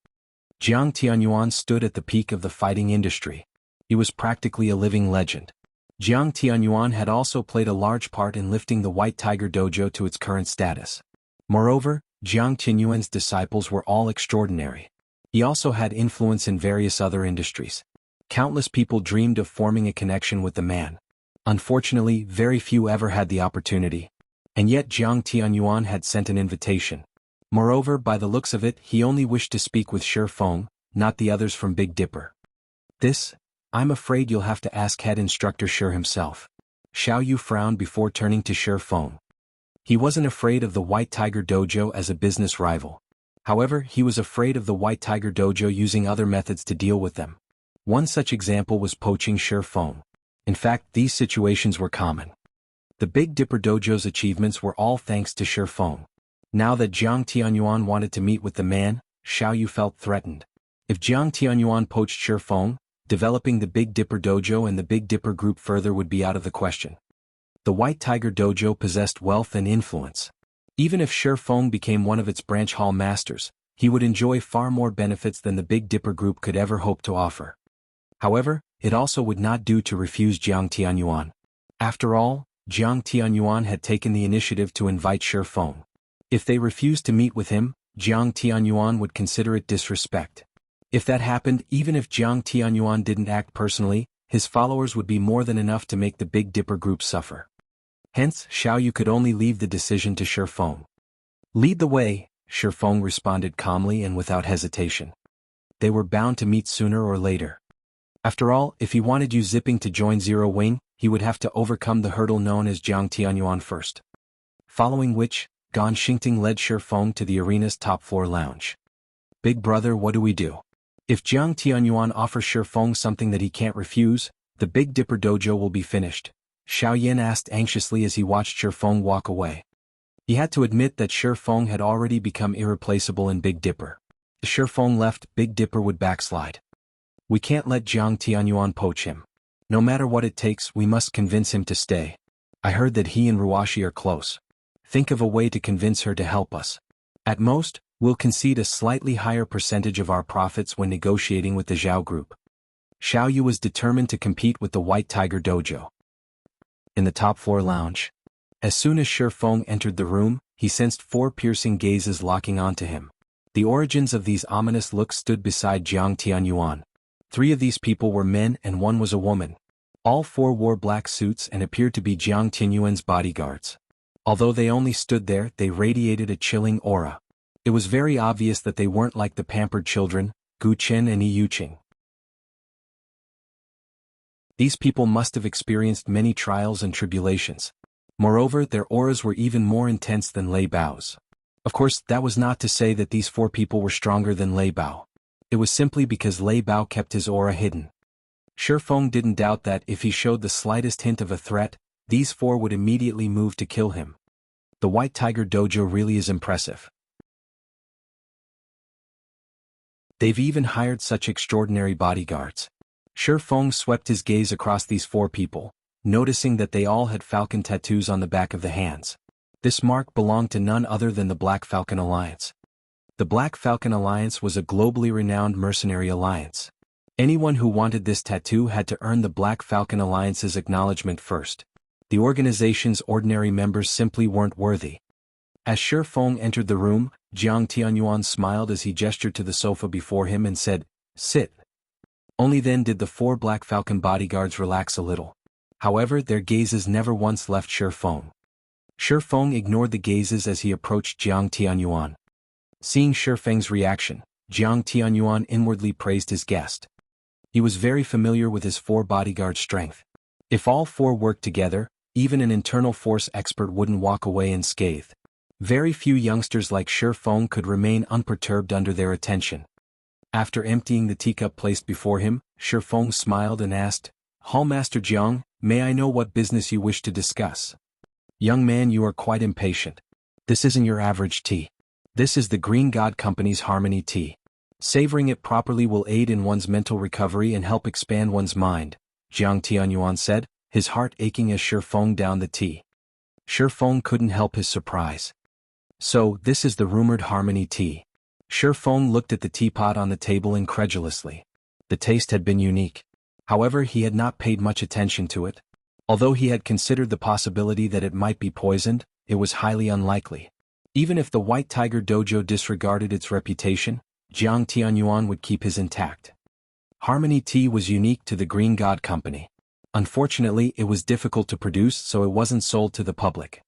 Jiang Tianyuan stood at the peak of the fighting industry. He was practically a living legend. Jiang Tianyuan had also played a large part in lifting the White Tiger Dojo to its current status. Moreover, Jiang Tianyuan's disciples were all extraordinary. He also had influence in various other industries. Countless people dreamed of forming a connection with the man. Unfortunately, very few ever had the opportunity. And yet Jiang Tianyuan had sent an invitation. Moreover, by the looks of it, he only wished to speak with Shifeng, not the others from Big Dipper. This, I'm afraid you'll have to ask Head Instructor Shi himself. Xiaoyu frowned before turning to Shifeng. He wasn't afraid of the White Tiger Dojo as a business rival. However, he was afraid of the White Tiger Dojo using other methods to deal with them. One such example was poaching Shifeng. In fact, these situations were common. The Big Dipper Dojo's achievements were all thanks to Shifeng. Now that Jiang Tianyuan wanted to meet with the man, Xiaoyu felt threatened. If Jiang Tianyuan poached Shifeng, developing the Big Dipper Dojo and the Big Dipper group further would be out of the question. The White Tiger Dojo possessed wealth and influence. Even if Shifeng became one of its branch hall masters, he would enjoy far more benefits than the Big Dipper group could ever hope to offer. However, it also would not do to refuse Jiang Tianyuan. After all, Jiang Tianyuan had taken the initiative to invite Shifeng. If they refused to meet with him, Jiang Tianyuan would consider it disrespect. If that happened, even if Jiang Tianyuan didn't act personally, his followers would be more than enough to make the Big Dipper group suffer. Hence, Xiaoyu could only leave the decision to Shifeng. Lead the way, Shifeng responded calmly and without hesitation. They were bound to meet sooner or later. After all, if he wanted Yu Zipping to join Zero Wing, he would have to overcome the hurdle known as Jiang Tianyuan first. Following which, Gan Xingting led Shifeng to the arena's top-floor lounge. Big brother, what do we do? If Jiang Tianyuan offers Shifeng something that he can't refuse, the Big Dipper Dojo will be finished, Xiaoyan asked anxiously as he watched Shifeng walk away. He had to admit that Shifeng had already become irreplaceable in Big Dipper. If Shifeng left, Big Dipper would backslide. We can't let Jiang Tianyuan poach him. No matter what it takes, we must convince him to stay. I heard that he and Ruashi are close. Think of a way to convince her to help us. At most, we'll concede a slightly higher percentage of our profits when negotiating with the Zhao group. Xiaoyu was determined to compete with the White Tiger Dojo. In the top-floor lounge. As soon as Shifeng entered the room, he sensed 4 piercing gazes locking onto him. The origins of these ominous looks stood beside Jiang Tianyuan. 3 of these people were men and 1 was a woman. All 4 wore black suits and appeared to be Jiang Tianyuan's bodyguards. Although they only stood there, they radiated a chilling aura. It was very obvious that they weren't like the pampered children, Gu Chen and Yi Yuqing. These people must have experienced many trials and tribulations. Moreover, their auras were even more intense than Lei Bao's. Of course, that was not to say that these 4 people were stronger than Lei Bao. It was simply because Lei Bao kept his aura hidden. Shifeng didn't doubt that if he showed the slightest hint of a threat, these 4 would immediately move to kill him. The White Tiger Dojo really is impressive. They've even hired such extraordinary bodyguards. Shifeng swept his gaze across these 4 people, noticing that they all had falcon tattoos on the back of the hands. This mark belonged to none other than the Black Falcon Alliance. The Black Falcon Alliance was a globally renowned mercenary alliance. Anyone who wanted this tattoo had to earn the Black Falcon Alliance's acknowledgement first. The organization's ordinary members simply weren't worthy. As Shifeng entered the room, Jiang Tianyuan smiled as he gestured to the sofa before him and said, "Sit." Only then did the 4 Black Falcon bodyguards relax a little. However, their gazes never once left Shifeng. Shifeng ignored the gazes as he approached Jiang Tianyuan. Seeing Shifeng's reaction, Jiang Tianyuan inwardly praised his guest. He was very familiar with his 4 bodyguards' strength. If all 4 worked together, even an internal force expert wouldn't walk away unscathed. Very few youngsters like Shi Feng could remain unperturbed under their attention. After emptying the teacup placed before him, Shi Feng smiled and asked, "Hallmaster Jiang, may I know what business you wish to discuss?" "Young man, you are quite impatient. This isn't your average tea. This is the Green God Company's Harmony tea. Savoring it properly will aid in one's mental recovery and help expand one's mind," Jiang Tianyuan said, his heart aching as Shi Feng downed the tea. Shi Feng couldn't help his surprise. "So, this is the rumored Harmony tea." Shi Feng looked at the teapot on the table incredulously. The taste had been unique. However, he had not paid much attention to it. Although he had considered the possibility that it might be poisoned, it was highly unlikely. Even if the White Tiger Dojo disregarded its reputation, Jiang Tianyuan would keep his intact. Harmony tea was unique to the Green God Company. Unfortunately, it was difficult to produce, so it wasn't sold to the public.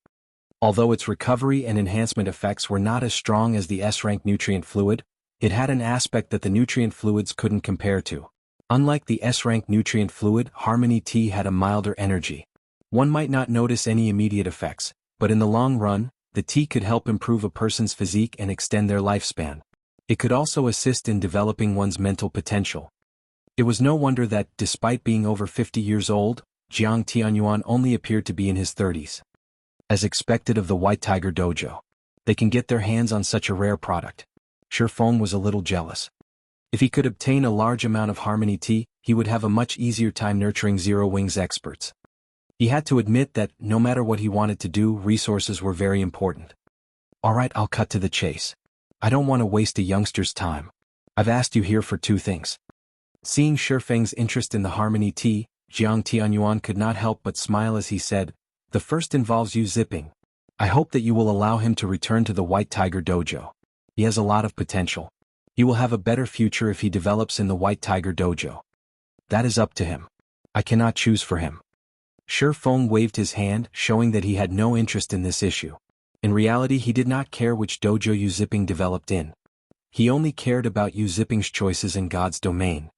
Although its recovery and enhancement effects were not as strong as the S-rank nutrient fluid, it had an aspect that the nutrient fluids couldn't compare to. Unlike the S-rank nutrient fluid, Harmony tea had a milder energy. One might not notice any immediate effects, but in the long run, the tea could help improve a person's physique and extend their lifespan. It could also assist in developing one's mental potential. It was no wonder that, despite being over 50 years old, Jiang Tianyuan only appeared to be in his 30s. As expected of the White Tiger Dojo, they can get their hands on such a rare product. Shi Feng was a little jealous. If he could obtain a large amount of Harmony tea, he would have a much easier time nurturing Zero Wings experts. He had to admit that, no matter what he wanted to do, resources were very important. "Alright, I'll cut to the chase. I don't want to waste a youngster's time. I've asked you here for two things." Seeing Shi Feng's interest in the Harmony tea, Jiang Tianyuan could not help but smile as he said, "The first involves you zipping. I hope that you will allow him to return to the White Tiger Dojo. He has a lot of potential. He will have a better future if he develops in the White Tiger Dojo. That is up to him. I cannot choose for him." Shi Feng waved his hand, showing that he had no interest in this issue. In reality, he did not care which dojo Yu Zipping developed in. He only cared about Yu Zipping's choices in God's domain.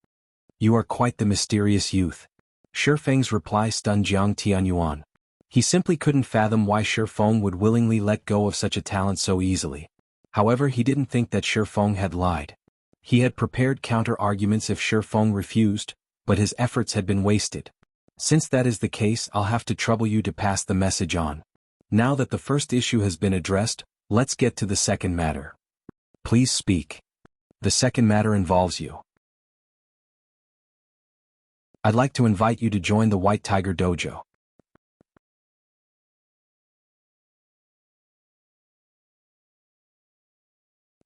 "You are quite the mysterious youth." Shi Feng's reply stunned Jiang Tianyuan. He simply couldn't fathom why Shi Feng would willingly let go of such a talent so easily. However, he didn't think that Shi Feng had lied. He had prepared counter-arguments if Shi Feng refused, but his efforts had been wasted. "Since that is the case, I'll have to trouble you to pass the message on. Now that the first issue has been addressed, let's get to the second matter." "Please speak." "The second matter involves you. I'd like to invite you to join the White Tiger Dojo."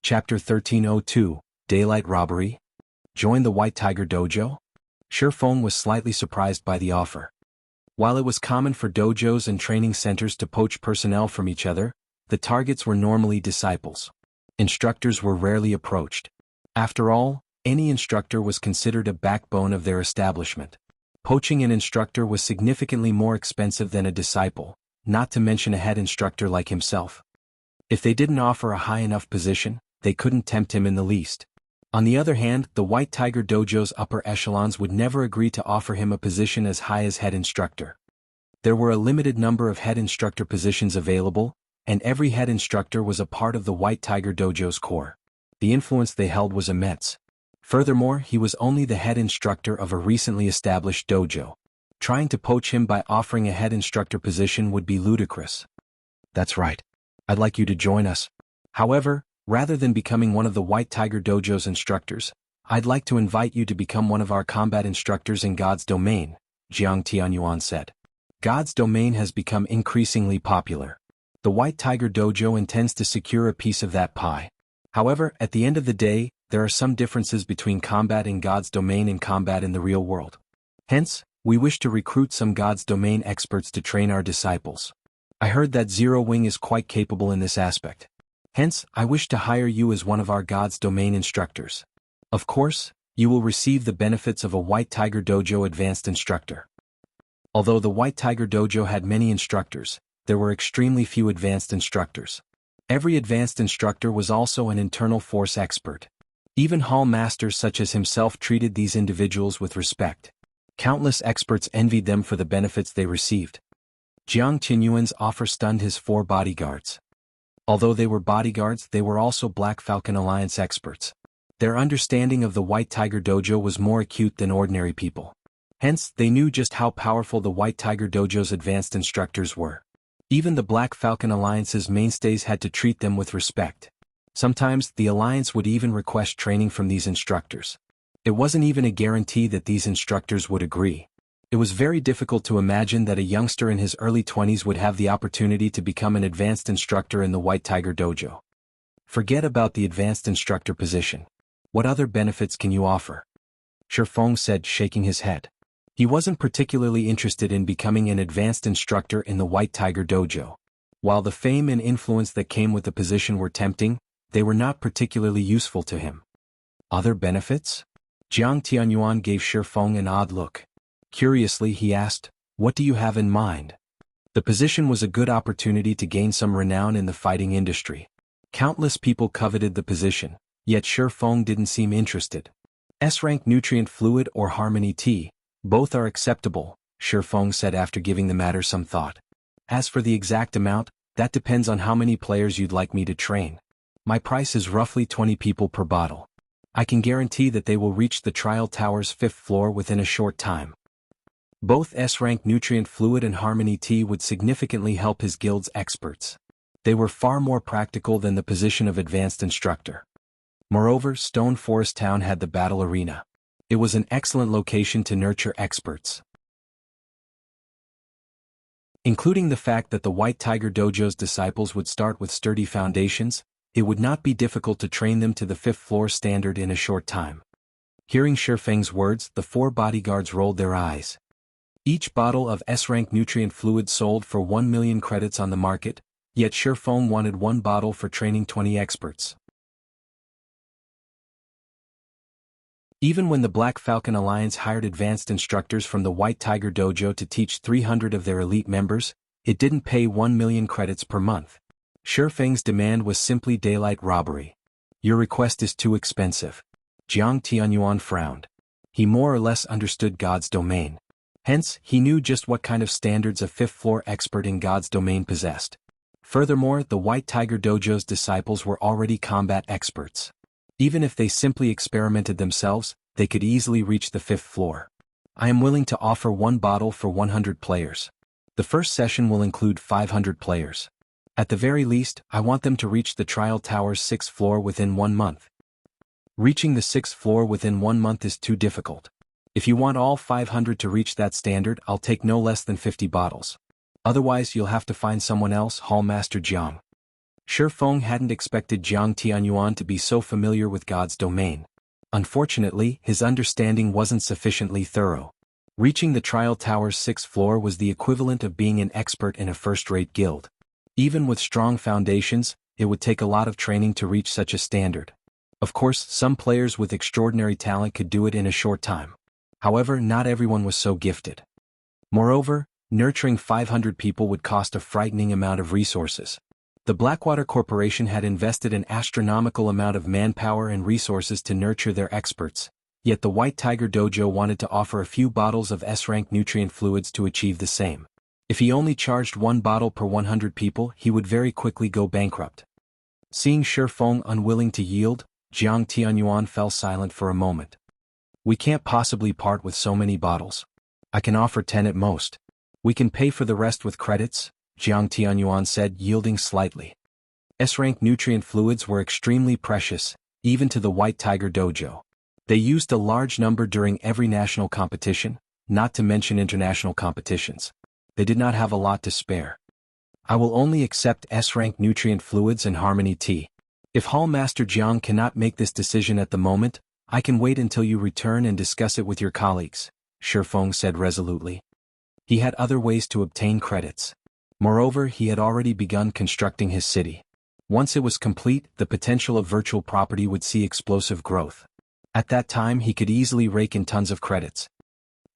Chapter 1302, Daylight Robbery? Join the White Tiger Dojo? Shi Feng was slightly surprised by the offer. While it was common for dojos and training centers to poach personnel from each other, the targets were normally disciples. Instructors were rarely approached. After all, any instructor was considered a backbone of their establishment. Poaching an instructor was significantly more expensive than a disciple, not to mention a head instructor like himself. If they didn't offer a high enough position, they couldn't tempt him in the least. On the other hand, the White Tiger Dojo's upper echelons would never agree to offer him a position as high as head instructor. There were a limited number of head instructor positions available, and every head instructor was a part of the White Tiger Dojo's core. The influence they held was immense. Furthermore, he was only the head instructor of a recently established dojo. Trying to poach him by offering a head instructor position would be ludicrous. "That's right. I'd like you to join us. However, rather than becoming one of the White Tiger Dojo's instructors, I'd like to invite you to become one of our combat instructors in God's domain," Jiang Tianyuan said. God's domain has become increasingly popular. The White Tiger Dojo intends to secure a piece of that pie. However, at the end of the day, there are some differences between combat in God's domain and combat in the real world. Hence, we wish to recruit some God's domain experts to train our disciples. I heard that Zero Wing is quite capable in this aspect. Hence, I wish to hire you as one of our God's domain instructors. Of course, you will receive the benefits of a White Tiger Dojo advanced instructor. Although the White Tiger Dojo had many instructors, there were extremely few advanced instructors. Every advanced instructor was also an internal force expert. Even hall masters such as himself treated these individuals with respect. Countless experts envied them for the benefits they received. Jiang Tianyuan's offer stunned his 4 bodyguards. Although they were bodyguards, they were also Black Falcon Alliance experts. Their understanding of the White Tiger Dojo was more acute than ordinary people. Hence, they knew just how powerful the White Tiger Dojo's advanced instructors were. Even the Black Falcon Alliance's mainstays had to treat them with respect. Sometimes, the Alliance would even request training from these instructors. It wasn't even a guarantee that these instructors would agree. It was very difficult to imagine that a youngster in his early 20s would have the opportunity to become an advanced instructor in the White Tiger Dojo. Forget about the advanced instructor position. What other benefits can you offer? Shifeng said, shaking his head. He wasn't particularly interested in becoming an advanced instructor in the White Tiger Dojo. While the fame and influence that came with the position were tempting, they were not particularly useful to him. Other benefits? Jiang Tianyuan gave Shifeng an odd look. Curiously, he asked, "What do you have in mind?" The position was a good opportunity to gain some renown in the fighting industry. Countless people coveted the position, yet Shifeng didn't seem interested. S-rank nutrient fluid or harmony tea, both are acceptable, Shifeng said after giving the matter some thought. As for the exact amount, that depends on how many players you'd like me to train. My price is roughly 20 people per bottle. I can guarantee that they will reach the trial tower's 5th floor within a short time. Both S-rank nutrient fluid and harmony tea would significantly help his guild's experts. They were far more practical than the position of advanced instructor. Moreover, Stone Forest Town had the battle arena. It was an excellent location to nurture experts. Including the fact that the White Tiger Dojo's disciples would start with sturdy foundations, it would not be difficult to train them to the 5th floor standard in a short time. Hearing Shifeng's words, the 4 bodyguards rolled their eyes. Each bottle of S-rank nutrient fluid sold for 1 million credits on the market, yet Shifeng wanted 1 bottle for training 20 experts. Even when the Black Falcon Alliance hired advanced instructors from the White Tiger Dojo to teach 300 of their elite members, it didn't pay 1 million credits per month. Shifeng's demand was simply daylight robbery. Your request is too expensive. Jiang Tianyuan frowned. He more or less understood God's domain. Hence, he knew just what kind of standards a 5th floor expert in God's domain possessed. Furthermore, the White Tiger Dojo's disciples were already combat experts. Even if they simply experimented themselves, they could easily reach the 5th floor. I am willing to offer 1 bottle for 100 players. The first session will include 500 players. At the very least, I want them to reach the trial tower's 6th floor within 1 month. Reaching the 6th floor within 1 month is too difficult. If you want all 500 to reach that standard, I'll take no less than 50 bottles. Otherwise, you'll have to find someone else, Hallmaster Jiang. Shifeng hadn't expected Jiang Tianyuan to be so familiar with God's domain. Unfortunately, his understanding wasn't sufficiently thorough. Reaching the trial tower's 6th floor was the equivalent of being an expert in a first-rate guild. Even with strong foundations, it would take a lot of training to reach such a standard. Of course, some players with extraordinary talent could do it in a short time. However, not everyone was so gifted. Moreover, nurturing 500 people would cost a frightening amount of resources. The Blackwater Corporation had invested an astronomical amount of manpower and resources to nurture their experts, yet the White Tiger Dojo wanted to offer a few bottles of S-rank nutrient fluids to achieve the same. If he only charged 1 bottle per 100 people, he would very quickly go bankrupt. Seeing Shifeng unwilling to yield, Jiang Tianyuan fell silent for a moment. We can't possibly part with so many bottles. I can offer 10 at most. We can pay for the rest with credits, Jiang Tianyuan said, yielding slightly. S-rank nutrient fluids were extremely precious, even to the White Tiger Dojo. They used a large number during every national competition, not to mention international competitions. They did not have a lot to spare. I will only accept S-rank nutrient fluids and harmony tea. If Hallmaster Jiang cannot make this decision at the moment, I can wait until you return and discuss it with your colleagues, Shifeng said resolutely. He had other ways to obtain credits. Moreover, he had already begun constructing his city. Once it was complete, the potential of virtual property would see explosive growth. At that time, he could easily rake in tons of credits.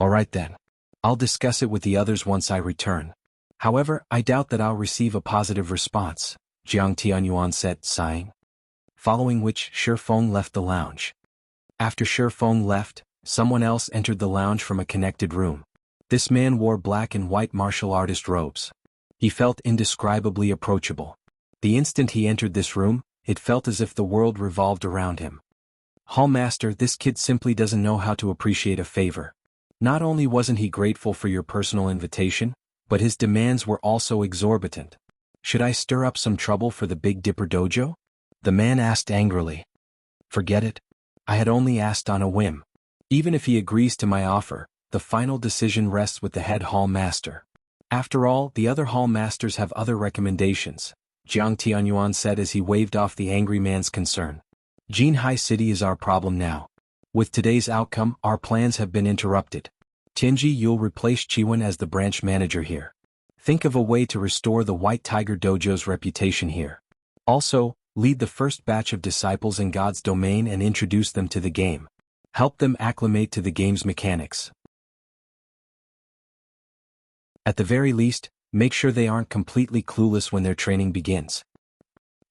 Alright then. I'll discuss it with the others once I return. However, I doubt that I'll receive a positive response, Jiang Tianyuan said, sighing. Following which, Shifeng left the lounge. After Shifeng left, someone else entered the lounge from a connected room. This man wore black and white martial artist robes. He felt indescribably approachable. The instant he entered this room, it felt as if the world revolved around him. Hallmaster, this kid simply doesn't know how to appreciate a favor. Not only wasn't he grateful for your personal invitation, but his demands were also exorbitant. Should I stir up some trouble for the Big Dipper dojo? The man asked angrily. Forget it. I had only asked on a whim. Even if he agrees to my offer, the final decision rests with the head hall master. After all, the other hall masters have other recommendations, Jiang Tianyuan said as he waved off the angry man's concern. Jinhai City is our problem now. With today's outcome, our plans have been interrupted. Tianji, you'll replace Chiwen as the branch manager here. Think of a way to restore the White Tiger Dojo's reputation here. Also, lead the first batch of disciples in God's domain and introduce them to the game. Help them acclimate to the game's mechanics. At the very least, make sure they aren't completely clueless when their training begins.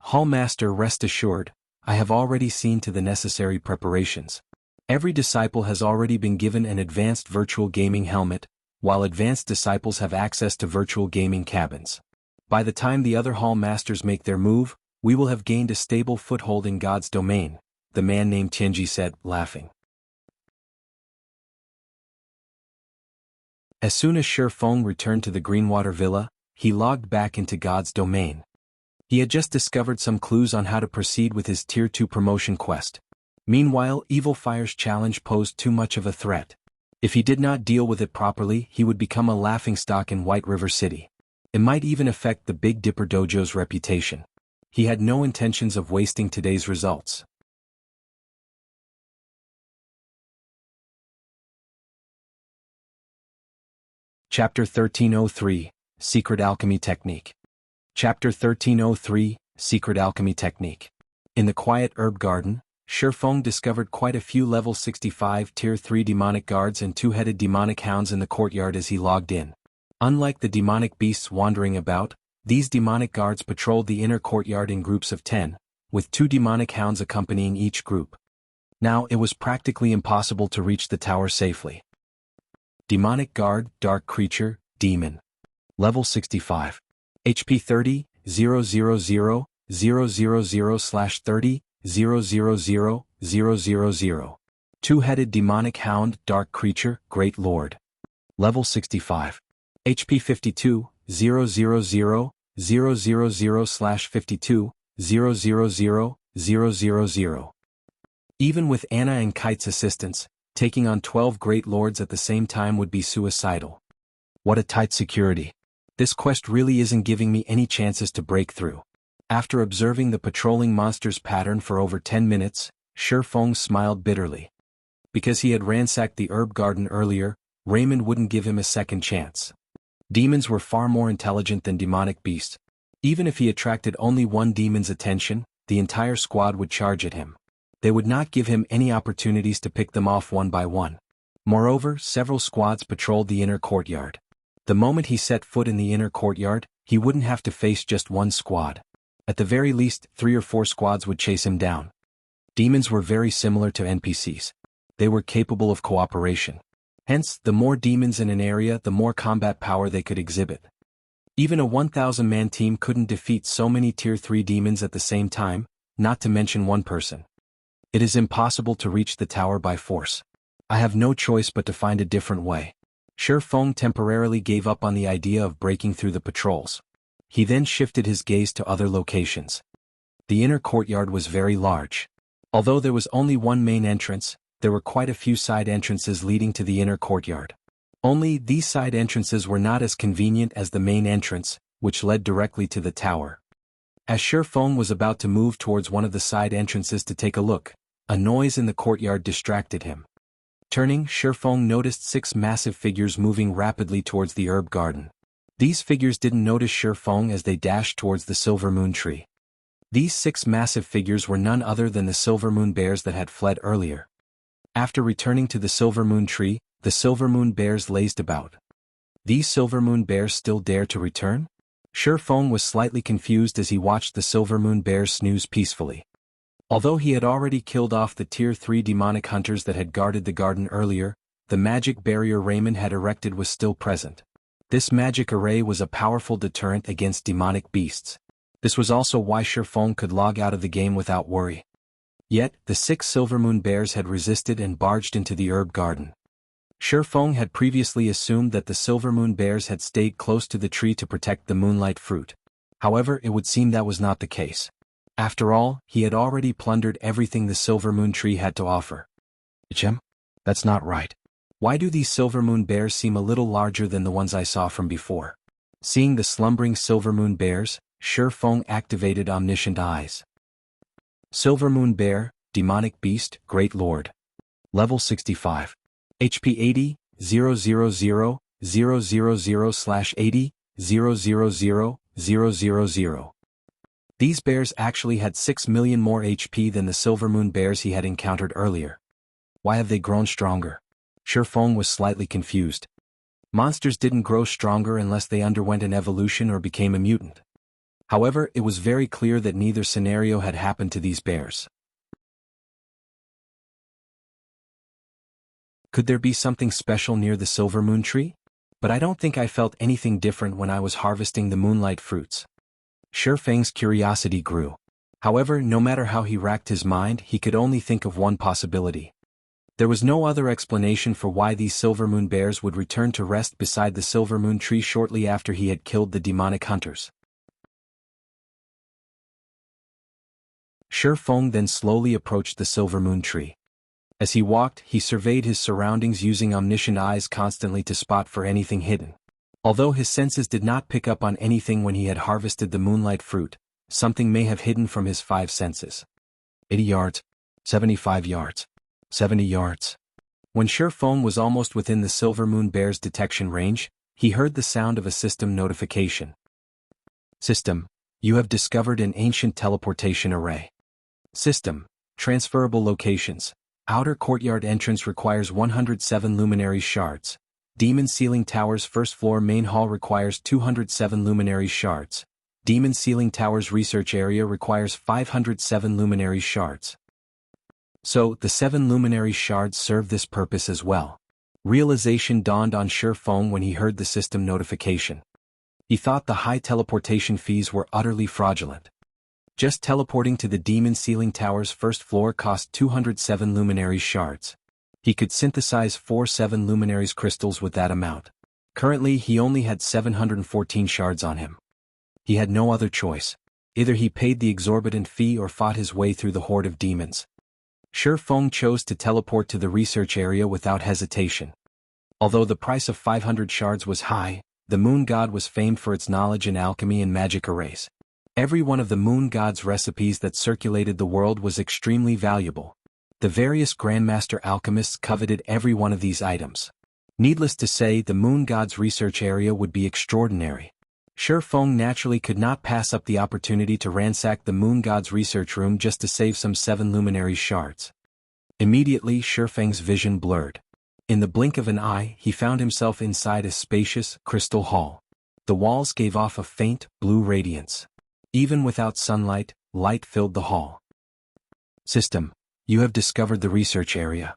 Hallmaster, rest assured, I have already seen to the necessary preparations. Every disciple has already been given an advanced virtual gaming helmet, while advanced disciples have access to virtual gaming cabins. By the time the other hall masters make their move, we will have gained a stable foothold in God's domain, the man named Tianji said, laughing. As soon as Shi Feng returned to the Greenwater Villa, he logged back into God's domain. He had just discovered some clues on how to proceed with his Tier 2 promotion quest. Meanwhile, Evil Fire's challenge posed too much of a threat. If he did not deal with it properly, he would become a laughingstock in White River City. It might even affect the Big Dipper Dojo's reputation. He had no intentions of wasting today's results. Chapter 1303, Secret Alchemy Technique. Chapter 1303, Secret Alchemy Technique. In the quiet herb garden, Shi Feng discovered quite a few level 65 Tier 3 demonic guards and two-headed demonic hounds in the courtyard as he logged in. Unlike the demonic beasts wandering about, these demonic guards patrolled the inner courtyard in groups of 10, with 2 demonic hounds accompanying each group. Now it was practically impossible to reach the tower safely. Demonic Guard, Dark Creature, Demon. Level 65. HP 30, 000, 000/30, 000, 000. Two-headed Demonic Hound, Dark Creature, Great Lord. Level 65. HP 52, 000, 000/52, 000, 000. Even with Anna and Kite's assistance, taking on 12 Great Lords at the same time would be suicidal. What a tight security. This quest really isn't giving me any chances to break through. After observing the patrolling monster's pattern for over 10 minutes, Shi Feng smiled bitterly. Because he had ransacked the herb garden earlier, Raymond wouldn't give him a second chance. Demons were far more intelligent than demonic beasts. Even if he attracted only one demon's attention, the entire squad would charge at him. They would not give him any opportunities to pick them off one by one. Moreover, several squads patrolled the inner courtyard. The moment he set foot in the inner courtyard, he wouldn't have to face just one squad. At the very least, 3 or 4 squads would chase him down. Demons were very similar to NPCs. They were capable of cooperation. Hence, the more demons in an area, the more combat power they could exhibit. Even a 1,000-man team couldn't defeat so many Tier 3 demons at the same time, not to mention one person. It is impossible to reach the tower by force. I have no choice but to find a different way. Shi Feng temporarily gave up on the idea of breaking through the patrols. He then shifted his gaze to other locations. The inner courtyard was very large. Although there was only one main entrance, there were quite a few side entrances leading to the inner courtyard. Only these side entrances were not as convenient as the main entrance, which led directly to the tower. As Shi Feng was about to move towards one of the side entrances to take a look, a noise in the courtyard distracted him. Turning, Shi Feng noticed 6 massive figures moving rapidly towards the herb garden. These figures didn't notice Shi Feng as they dashed towards the Silver Moon Tree. These 6 massive figures were none other than the Silver Moon Bears that had fled earlier. After returning to the Silver Moon Tree, the Silver Moon Bears lazed about. These Silver Moon Bears still dare to return? Shi Feng was slightly confused as he watched the Silver Moon Bears snooze peacefully. Although he had already killed off the Tier 3 demonic hunters that had guarded the garden earlier, the magic barrier Raymond had erected was still present. This magic array was a powerful deterrent against demonic beasts. This was also why Shifeng could log out of the game without worry. Yet, the 6 Silvermoon bears had resisted and barged into the herb garden. Shifeng had previously assumed that the Silvermoon bears had stayed close to the tree to protect the moonlight fruit. However, it would seem that was not the case. After all, he had already plundered everything the Silvermoon tree had to offer. Gem? That's not right. Why do these Silvermoon bears seem a little larger than the ones I saw from before? Seeing the slumbering Silvermoon bears, Shifeng activated Omniscient Eyes. Silvermoon Bear, Demonic Beast, Great Lord. Level 65. HP 80, 000, 000/80, 000, These bears actually had 6 million more HP than the Silvermoon bears he had encountered earlier. Why have they grown stronger? Shifeng was slightly confused. Monsters didn't grow stronger unless they underwent an evolution or became a mutant. However, it was very clear that neither scenario had happened to these bears. Could there be something special near the Silvermoon tree? But I don't think I felt anything different when I was harvesting the moonlight fruits. Shifeng's curiosity grew. However, no matter how he racked his mind, he could only think of one possibility. There was no other explanation for why these Silvermoon bears would return to rest beside the Silvermoon tree shortly after he had killed the demonic hunters. Shifeng then slowly approached the Silvermoon tree. As he walked, he surveyed his surroundings using Omniscient Eyes constantly to spot for anything hidden. Although his senses did not pick up on anything when he had harvested the moonlight fruit, something may have hidden from his 5 senses. 80 yards, 75 yards, 70 yards. When Shifeng was almost within the Silvermoon bear's detection range, he heard the sound of a system notification. System, you have discovered an ancient teleportation array. System, transferable locations. Outer courtyard entrance requires 107 luminary shards. Demon Ceiling Tower's first floor main hall requires 207 luminary shards. Demon Ceiling Tower's research area requires 507 luminary shards. So, the 7 luminary shards serve this purpose as well. Realization dawned on Shifeng when he heard the system notification. He thought the high teleportation fees were utterly fraudulent. Just teleporting to the Demon Ceiling Tower's first floor cost 207 luminary shards. He could synthesize 4 7 luminaries crystals with that amount. Currently, he only had 714 shards on him. He had no other choice. Either he paid the exorbitant fee or fought his way through the horde of demons. Shifeng chose to teleport to the research area without hesitation. Although the price of 500 shards was high, the Moon God was famed for its knowledge in alchemy and magic arrays. Every one of the Moon God's recipes that circulated the world was extremely valuable. The various Grandmaster alchemists coveted every one of these items. Needless to say, the Moon God's research area would be extraordinary. Shifeng naturally could not pass up the opportunity to ransack the Moon God's research room just to save some 7 luminary shards. Immediately, Shifeng's vision blurred. In the blink of an eye, he found himself inside a spacious, crystal hall. The walls gave off a faint, blue radiance. Even without sunlight, light filled the hall. System, you have discovered the research area.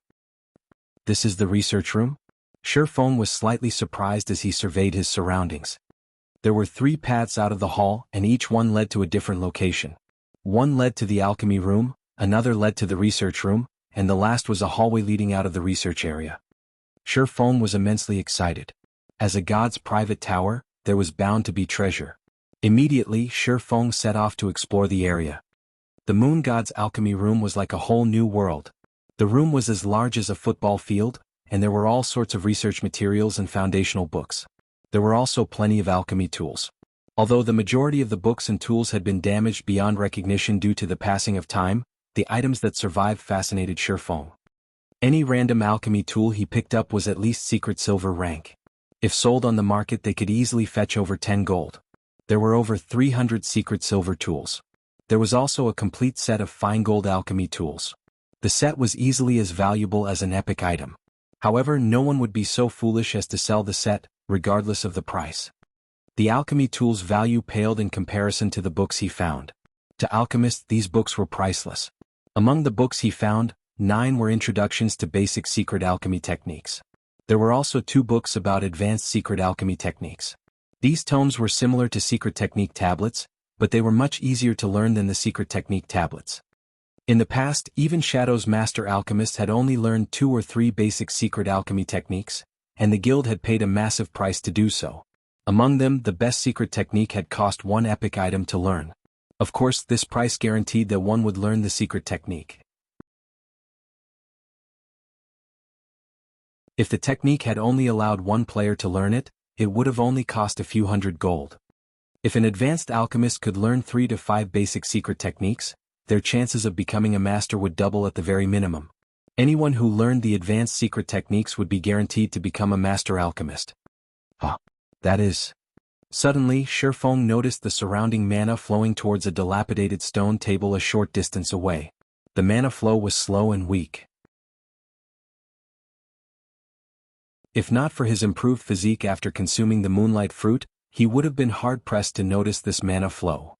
This is the research room? Shifeng was slightly surprised as he surveyed his surroundings. There were 3 paths out of the hall, and each one led to a different location. One led to the alchemy room, another led to the research room, and the last was a hallway leading out of the research area. Shifeng was immensely excited. As a god's private tower, there was bound to be treasure. Immediately, Shifeng set off to explore the area. The Moon God's alchemy room was like a whole new world. The room was as large as a football field, and there were all sorts of research materials and foundational books. There were also plenty of alchemy tools. Although the majority of the books and tools had been damaged beyond recognition due to the passing of time, the items that survived fascinated Shifeng. Any random alchemy tool he picked up was at least secret silver rank. If sold on the market, they could easily fetch over 10 gold. There were over 300 secret silver tools. There was also a complete set of fine gold alchemy tools. The set was easily as valuable as an epic item. However, no one would be so foolish as to sell the set, regardless of the price. The alchemy tools' value paled in comparison to the books he found. To alchemists, these books were priceless. Among the books he found, 9 were introductions to basic secret alchemy techniques. There were also 2 books about advanced secret alchemy techniques. These tomes were similar to secret technique tablets, but they were much easier to learn than the secret technique tablets. In the past, even Shadow's master alchemists had only learned 2 or 3 basic secret alchemy techniques, and the guild had paid a massive price to do so. Among them, the best secret technique had cost 1 epic item to learn. Of course, this price guaranteed that one would learn the secret technique. If the technique had only allowed 1 player to learn it, it would have only cost a few hundred gold. If an advanced alchemist could learn 3 to 5 basic secret techniques, their chances of becoming a master would double at the very minimum. Anyone who learned the advanced secret techniques would be guaranteed to become a master alchemist. That is. Suddenly, Shifeng noticed the surrounding mana flowing towards a dilapidated stone table a short distance away. The mana flow was slow and weak. If not for his improved physique after consuming the moonlight fruit, he would have been hard-pressed to notice this mana flow.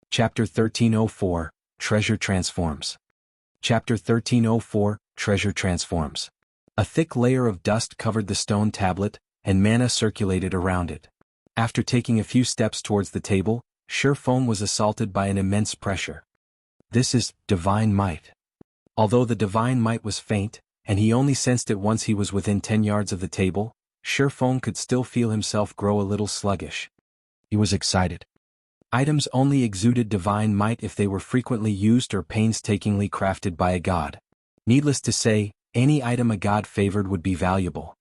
Chapter 1304, Treasure Transforms. Chapter 1304, Treasure Transforms. A thick layer of dust covered the stone tablet, and mana circulated around it. After taking a few steps towards the table, Shifeng was assaulted by an immense pressure. This is divine might. Although the divine might was faint, and he only sensed it once he was within 10 yards of the table, Shifeng could still feel himself grow a little sluggish. He was excited. Items only exuded divine might if they were frequently used or painstakingly crafted by a god. Needless to say, any item a god favored would be valuable.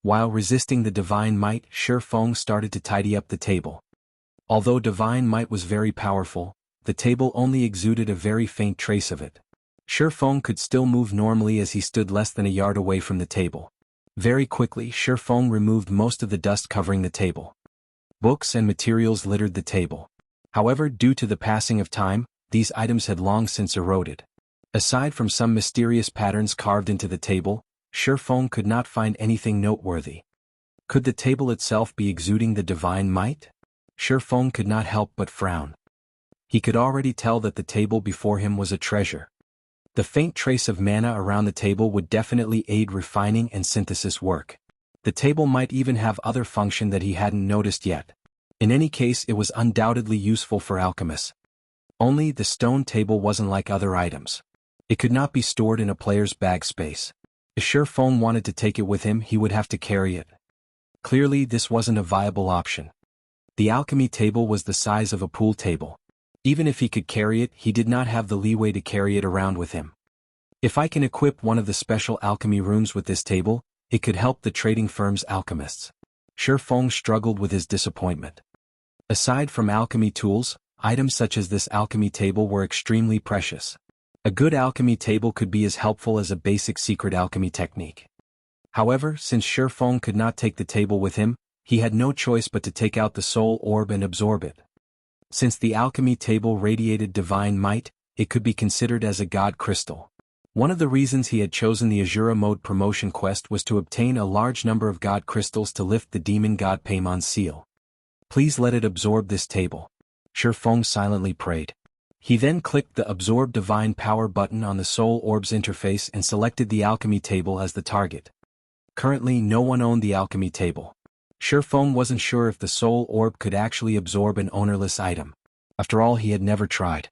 While resisting the divine might, Shifeng started to tidy up the table. Although divine might was very powerful, the table only exuded a very faint trace of it. Shifeng could still move normally as he stood less than a yard away from the table. Very quickly, Shifeng removed most of the dust covering the table. Books and materials littered the table. However, due to the passing of time, these items had long since eroded. Aside from some mysterious patterns carved into the table, Shifeng could not find anything noteworthy. Could the table itself be exuding the divine might? Shifeng could not help but frown. He could already tell that the table before him was a treasure. The faint trace of mana around the table would definitely aid refining and synthesis work. The table might even have other function that he hadn't noticed yet. In any case, it was undoubtedly useful for alchemists. Only the stone table wasn't like other items. It could not be stored in a player's bag space. If Shifeng wanted to take it with him, he would have to carry it. Clearly, this wasn't a viable option. The alchemy table was the size of a pool table. Even if he could carry it, he did not have the leeway to carry it around with him. If I can equip one of the special alchemy rooms with this table, it could help the trading firm's alchemists. Shifeng struggled with his disappointment. Aside from alchemy tools, items such as this alchemy table were extremely precious. A good alchemy table could be as helpful as a basic secret alchemy technique. However, since Shifeng could not take the table with him, he had no choice but to take out the soul orb and absorb it. Since the alchemy table radiated divine might, it could be considered as a god crystal. One of the reasons he had chosen the Azura mode promotion quest was to obtain a large number of god crystals to lift the demon god Paimon's seal. Please let it absorb this table. Shifeng silently prayed. He then clicked the Absorb Divine Power button on the Soul Orb's interface and selected the alchemy table as the target. Currently, no one owned the alchemy table. Shifeng wasn't sure if the Soul Orb could actually absorb an ownerless item. After all, he had never tried.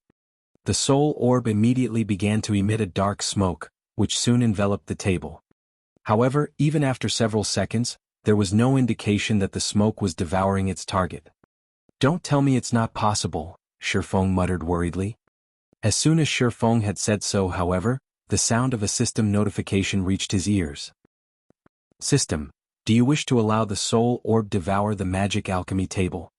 The Soul Orb immediately began to emit a dark smoke, which soon enveloped the table. However, even after several seconds, there was no indication that the smoke was devouring its target. Don't tell me it's not possible, Shifeng muttered worriedly. As soon as Shifeng had said so, however, the sound of a system notification reached his ears. System, do you wish to allow the Soul Orb devour the magic alchemy table?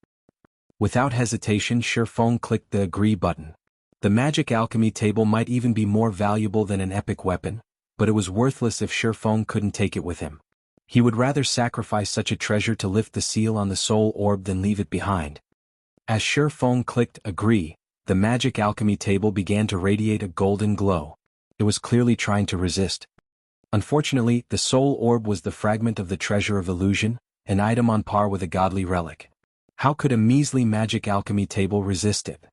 Without hesitation, Shifeng clicked the Agree button. The magic alchemy table might even be more valuable than an epic weapon, but it was worthless if Shifeng couldn't take it with him. He would rather sacrifice such a treasure to lift the seal on the Soul Orb than leave it behind. As Shifeng clicked Agree, the magic alchemy table began to radiate a golden glow. It was clearly trying to resist. Unfortunately, the Soul Orb was the fragment of the Treasure of Illusion, an item on par with a godly relic. How could a measly magic alchemy table resist it?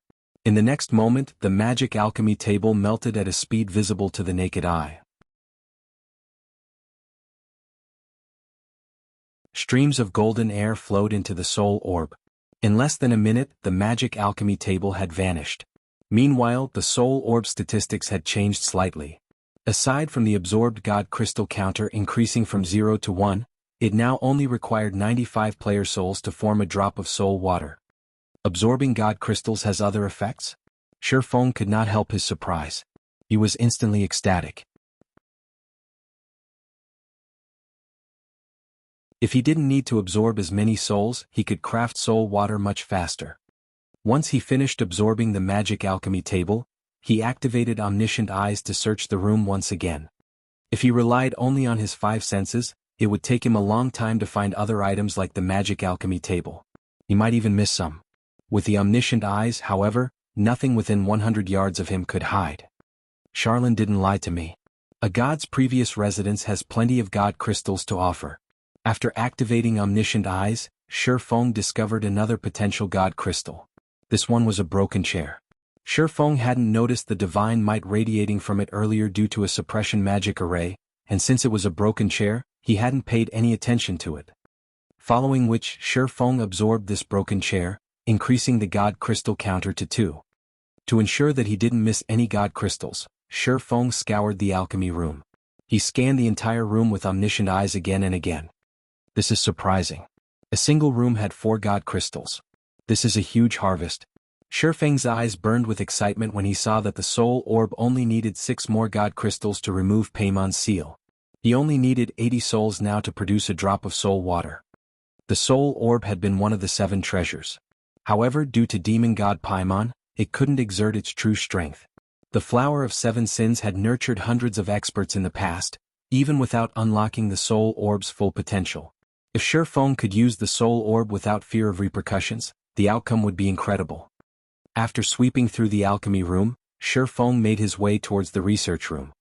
In the next moment, the magic alchemy table melted at a speed visible to the naked eye. Streams of golden air flowed into the soul orb. In less than a minute, the magic alchemy table had vanished. Meanwhile, the soul orb statistics had changed slightly. Aside from the absorbed god crystal counter increasing from 0 to 1, it now only required 95 player souls to form a drop of soul water. Absorbing god crystals has other effects? Shifeng could not help his surprise. He was instantly ecstatic. If he didn't need to absorb as many souls, he could craft soul water much faster. Once he finished absorbing the magic alchemy table, he activated omniscient eyes to search the room once again. If he relied only on his 5 senses, it would take him a long time to find other items like the magic alchemy table. He might even miss some. With the omniscient eyes, however, nothing within 100 yards of him could hide. Charlene didn't lie to me. A god's previous residence has plenty of god crystals to offer. After activating omniscient eyes, Shifeng discovered another potential god crystal. This one was a broken chair. Shifeng hadn't noticed the divine might radiating from it earlier due to a suppression magic array, and since it was a broken chair, he hadn't paid any attention to it. Following which, Shifeng absorbed this broken chair, increasing the god crystal counter to 2. To ensure that he didn't miss any god crystals, Shifeng scoured the alchemy room. He scanned the entire room with omniscient eyes again and again. This is surprising. A single room had 4 god crystals. This is a huge harvest. Shifeng's eyes burned with excitement when he saw that the soul orb only needed 6 more god crystals to remove Paimon's seal. He only needed 80 souls now to produce a drop of soul water. The soul orb had been one of the 7 treasures. However, due to demon god Paimon, it couldn't exert its true strength. The flower of 7 sins had nurtured hundreds of experts in the past, even without unlocking the soul orb's full potential. If Shifeng could use the soul orb without fear of repercussions, the outcome would be incredible. After sweeping through the alchemy room, Shifeng made his way towards the research room.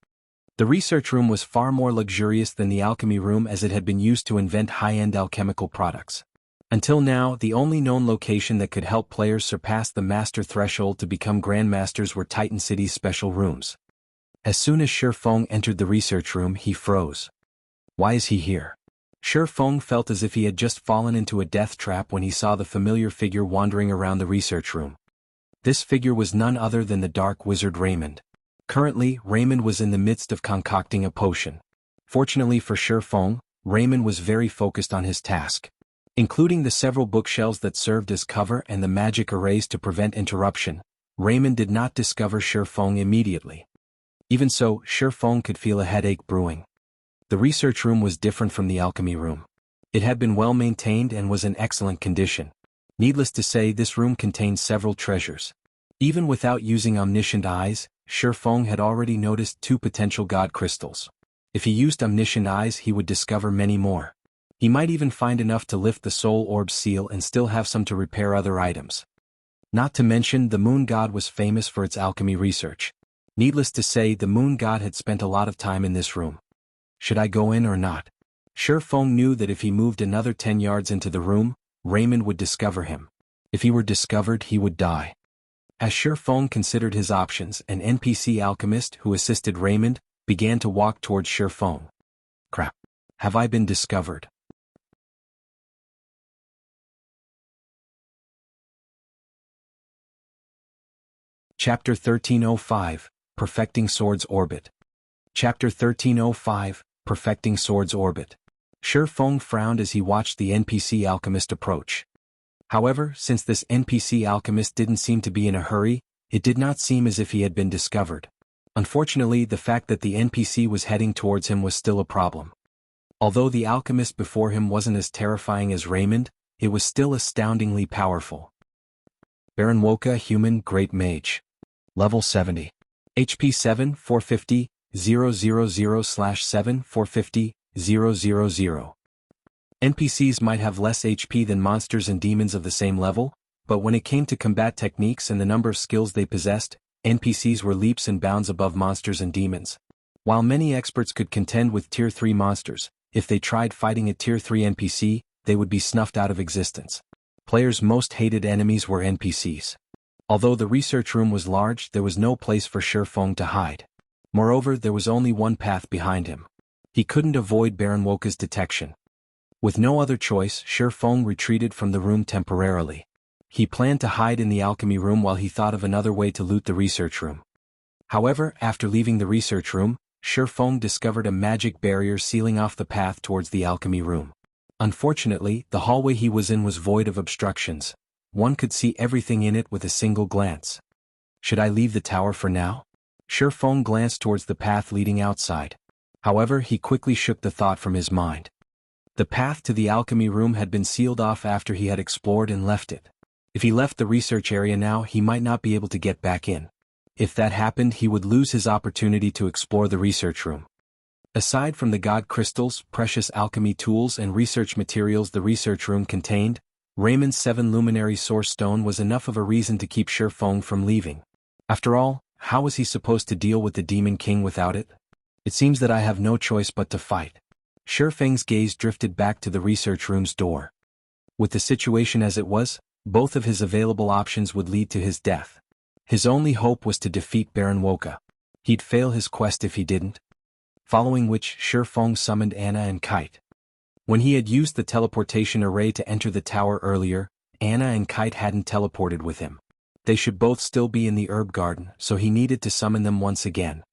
The research room was far more luxurious than the alchemy room as it had been used to invent high-end alchemical products. Until now, the only known location that could help players surpass the master threshold to become grandmasters were Titan City's special rooms. As soon as Shifeng entered the research room, he froze. Why is he here? Shifeng felt as if he had just fallen into a death trap when he saw the familiar figure wandering around the research room. This figure was none other than the dark wizard Raymond. Currently, Raymond was in the midst of concocting a potion. Fortunately for Shifeng, Raymond was very focused on his task. Including the several bookshelves that served as cover and the magic arrays to prevent interruption, Raymond did not discover Shifeng immediately. Even so, Shifeng could feel a headache brewing. The research room was different from the alchemy room. It had been well maintained and was in excellent condition. Needless to say, this room contained several treasures. Even without using omniscient eyes, Shifeng had already noticed 2 potential god crystals. If he used omniscient eyes, he would discover many more. He might even find enough to lift the soul orb seal and still have some to repair other items. Not to mention, the moon god was famous for its alchemy research. Needless to say, the moon god had spent a lot of time in this room. Should I go in or not? Shifeng knew that if he moved another 10 yards into the room, Raymond would discover him. If he were discovered, he would die. As Shifeng considered his options, an NPC alchemist who assisted Raymond began to walk towards Shifeng. Crap. Have I been discovered? Chapter 1305, Perfecting Sword's Orbit. Chapter 1305, Perfecting Sword's Orbit. Shifeng frowned as he watched the NPC alchemist approach. However, since this NPC alchemist didn't seem to be in a hurry, it did not seem as if he had been discovered. Unfortunately, the fact that the NPC was heading towards him was still a problem. Although the alchemist before him wasn't as terrifying as Raymond, it was still astoundingly powerful. Baron Wuxia, Human Great Mage. Level 70. HP 7 450 000/7 450 000. NPCs might have less HP than monsters and demons of the same level, but when it came to combat techniques and the number of skills they possessed, NPCs were leaps and bounds above monsters and demons. While many experts could contend with Tier 3 monsters, if they tried fighting a Tier 3 NPC, they would be snuffed out of existence. Players' most hated enemies were NPCs. Although the research room was large, there was no place for Shi Feng to hide. Moreover, there was only one path behind him. He couldn't avoid Baron Woka's detection. With no other choice, Shi Feng retreated from the room temporarily. He planned to hide in the alchemy room while he thought of another way to loot the research room. However, after leaving the research room, Shi Feng discovered a magic barrier sealing off the path towards the alchemy room. Unfortunately, the hallway he was in was void of obstructions. One could see everything in it with a single glance. Should I leave the tower for now? Shi Feng glanced towards the path leading outside. However, he quickly shook the thought from his mind. The path to the alchemy room had been sealed off after he had explored and left it. If he left the research area now, he might not be able to get back in. If that happened, he would lose his opportunity to explore the research room. Aside from the god crystals, precious alchemy tools and research materials the research room contained, Raymond's 7 luminary source stone was enough of a reason to keep Shi Feng from leaving. After all, how was he supposed to deal with the Demon King without it? It seems that I have no choice but to fight. Shi Feng's gaze drifted back to the research room's door. With the situation as it was, both of his available options would lead to his death. His only hope was to defeat Baron Woka. He'd fail his quest if he didn't. Following which, Shi Feng summoned Anna and Kite. When he had used the teleportation array to enter the tower earlier, Anna and Kite hadn't teleported with him. They should both still be in the herb garden, so he needed to summon them once again.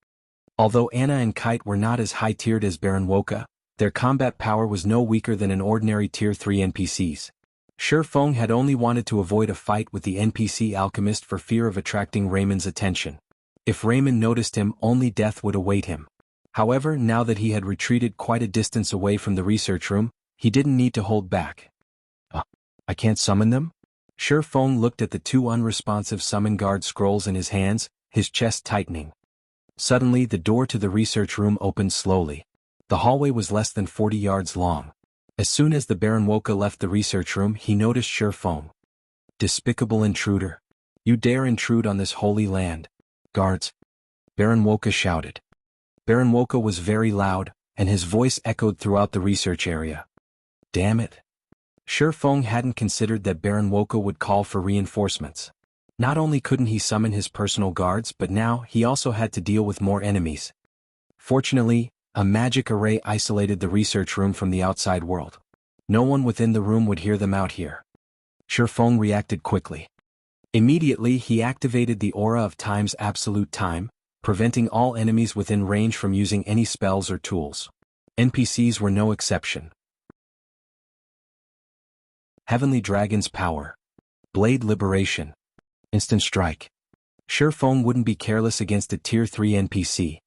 Although Anna and Kite were not as high-tiered as Baron Woka, their combat power was no weaker than an ordinary Tier 3 NPCs. Shi Feng had only wanted to avoid a fight with the NPC alchemist for fear of attracting Raymond's attention. If Raymond noticed him, only death would await him. However, now that he had retreated quite a distance away from the research room, he didn't need to hold back. I can't summon them? Shi Feng looked at the 2 unresponsive summon guard scrolls in his hands, his chest tightening. Suddenly, the door to the research room opened slowly. The hallway was less than 40 yards long. As soon as the Baron Woka left the research room, he noticed Shi Feng. Despicable intruder. You dare intrude on this holy land. Guards! Baron Woka shouted. Baron Woka was very loud, and his voice echoed throughout the research area. Damn it. Shi Feng hadn't considered that Baron Woka would call for reinforcements. Not only couldn't he summon his personal guards, but now he also had to deal with more enemies. Fortunately, a magic array isolated the research room from the outside world. No one within the room would hear them out here. Shi Feng reacted quickly. Immediately, he activated the aura of time's absolute time, preventing all enemies within range from using any spells or tools. NPCs were no exception. Heavenly Dragon's Power. Blade Liberation. Instant Strike. Shi Feng wouldn't be careless against a Tier 3 NPC.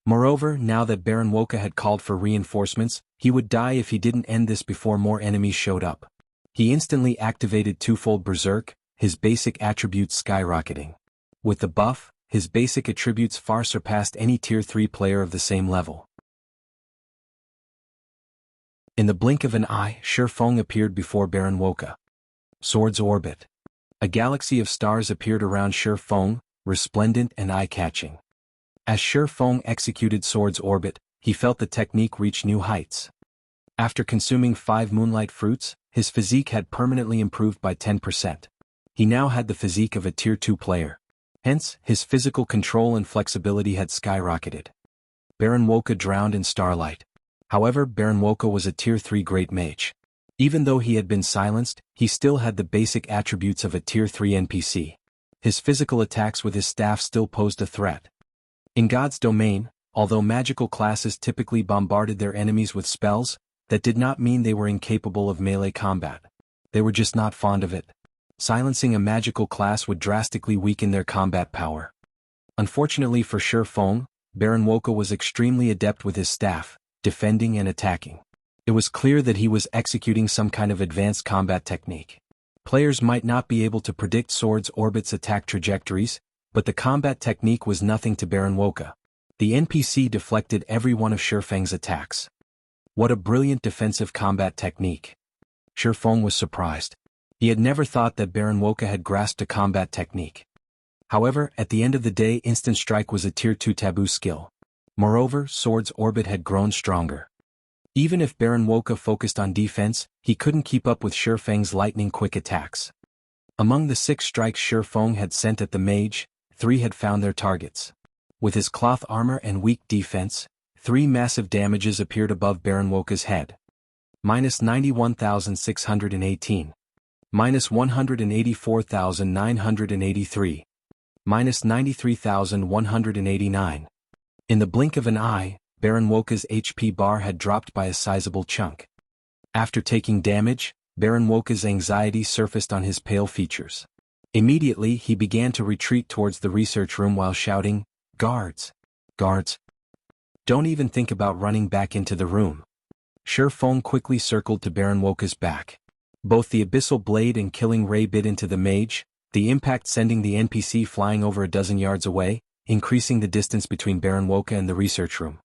Moreover, now that Baron Woka had called for reinforcements, he would die if he didn't end this before more enemies showed up. He instantly activated twofold Berserk, his basic attributes skyrocketing. With the buff, his basic attributes far surpassed any Tier 3 player of the same level. In the blink of an eye, Shi Feng appeared before Baron Woka. Swords Orbit. A galaxy of stars appeared around Shi Feng, resplendent and eye-catching. As Shi Feng executed Swords Orbit, he felt the technique reach new heights. After consuming 5 moonlight fruits, his physique had permanently improved by 10%. He now had the physique of a Tier 2 player. Hence, his physical control and flexibility had skyrocketed. Baron Woka drowned in starlight. However, Baron Woka was a Tier 3 Great Mage. Even though he had been silenced, he still had the basic attributes of a Tier 3 NPC. His physical attacks with his staff still posed a threat. In God's domain, although magical classes typically bombarded their enemies with spells, that did not mean they were incapable of melee combat. They were just not fond of it. Silencing a magical class would drastically weaken their combat power. Unfortunately for Shi Feng, Baron Woka was extremely adept with his staff, defending and attacking. It was clear that he was executing some kind of advanced combat technique. Players might not be able to predict Swords Orbit's attack trajectories, but the combat technique was nothing to Baron Woka. The NPC deflected every one of Shi Feng's attacks. What a brilliant defensive combat technique. Shi Feng was surprised. He had never thought that Baron Woka had grasped a combat technique. However, at the end of the day, Instant Strike was a Tier 2 taboo skill. Moreover, Swords Orbit had grown stronger. Even if Baron Woka focused on defense, he couldn't keep up with Shi Feng's lightning-quick attacks. Among the 6 strikes Shi Feng had sent at the mage, 3 had found their targets. With his cloth armor and weak defense, 3 massive damages appeared above Baron Woka's head. Minus 91,618. Minus 184,983. Minus 93,189. In the blink of an eye, Baron Woka's HP bar had dropped by a sizable chunk. After taking damage, Baron Woka's anxiety surfaced on his pale features. Immediately he began to retreat towards the research room while shouting, "Guards! Guards! Don't even think about running back into the room." Shi Feng quickly circled to Baron Woka's back. Both the abyssal blade and killing ray bit into the mage, the impact sending the NPC flying over a dozen yards away, increasing the distance between Baron Woka and the research room.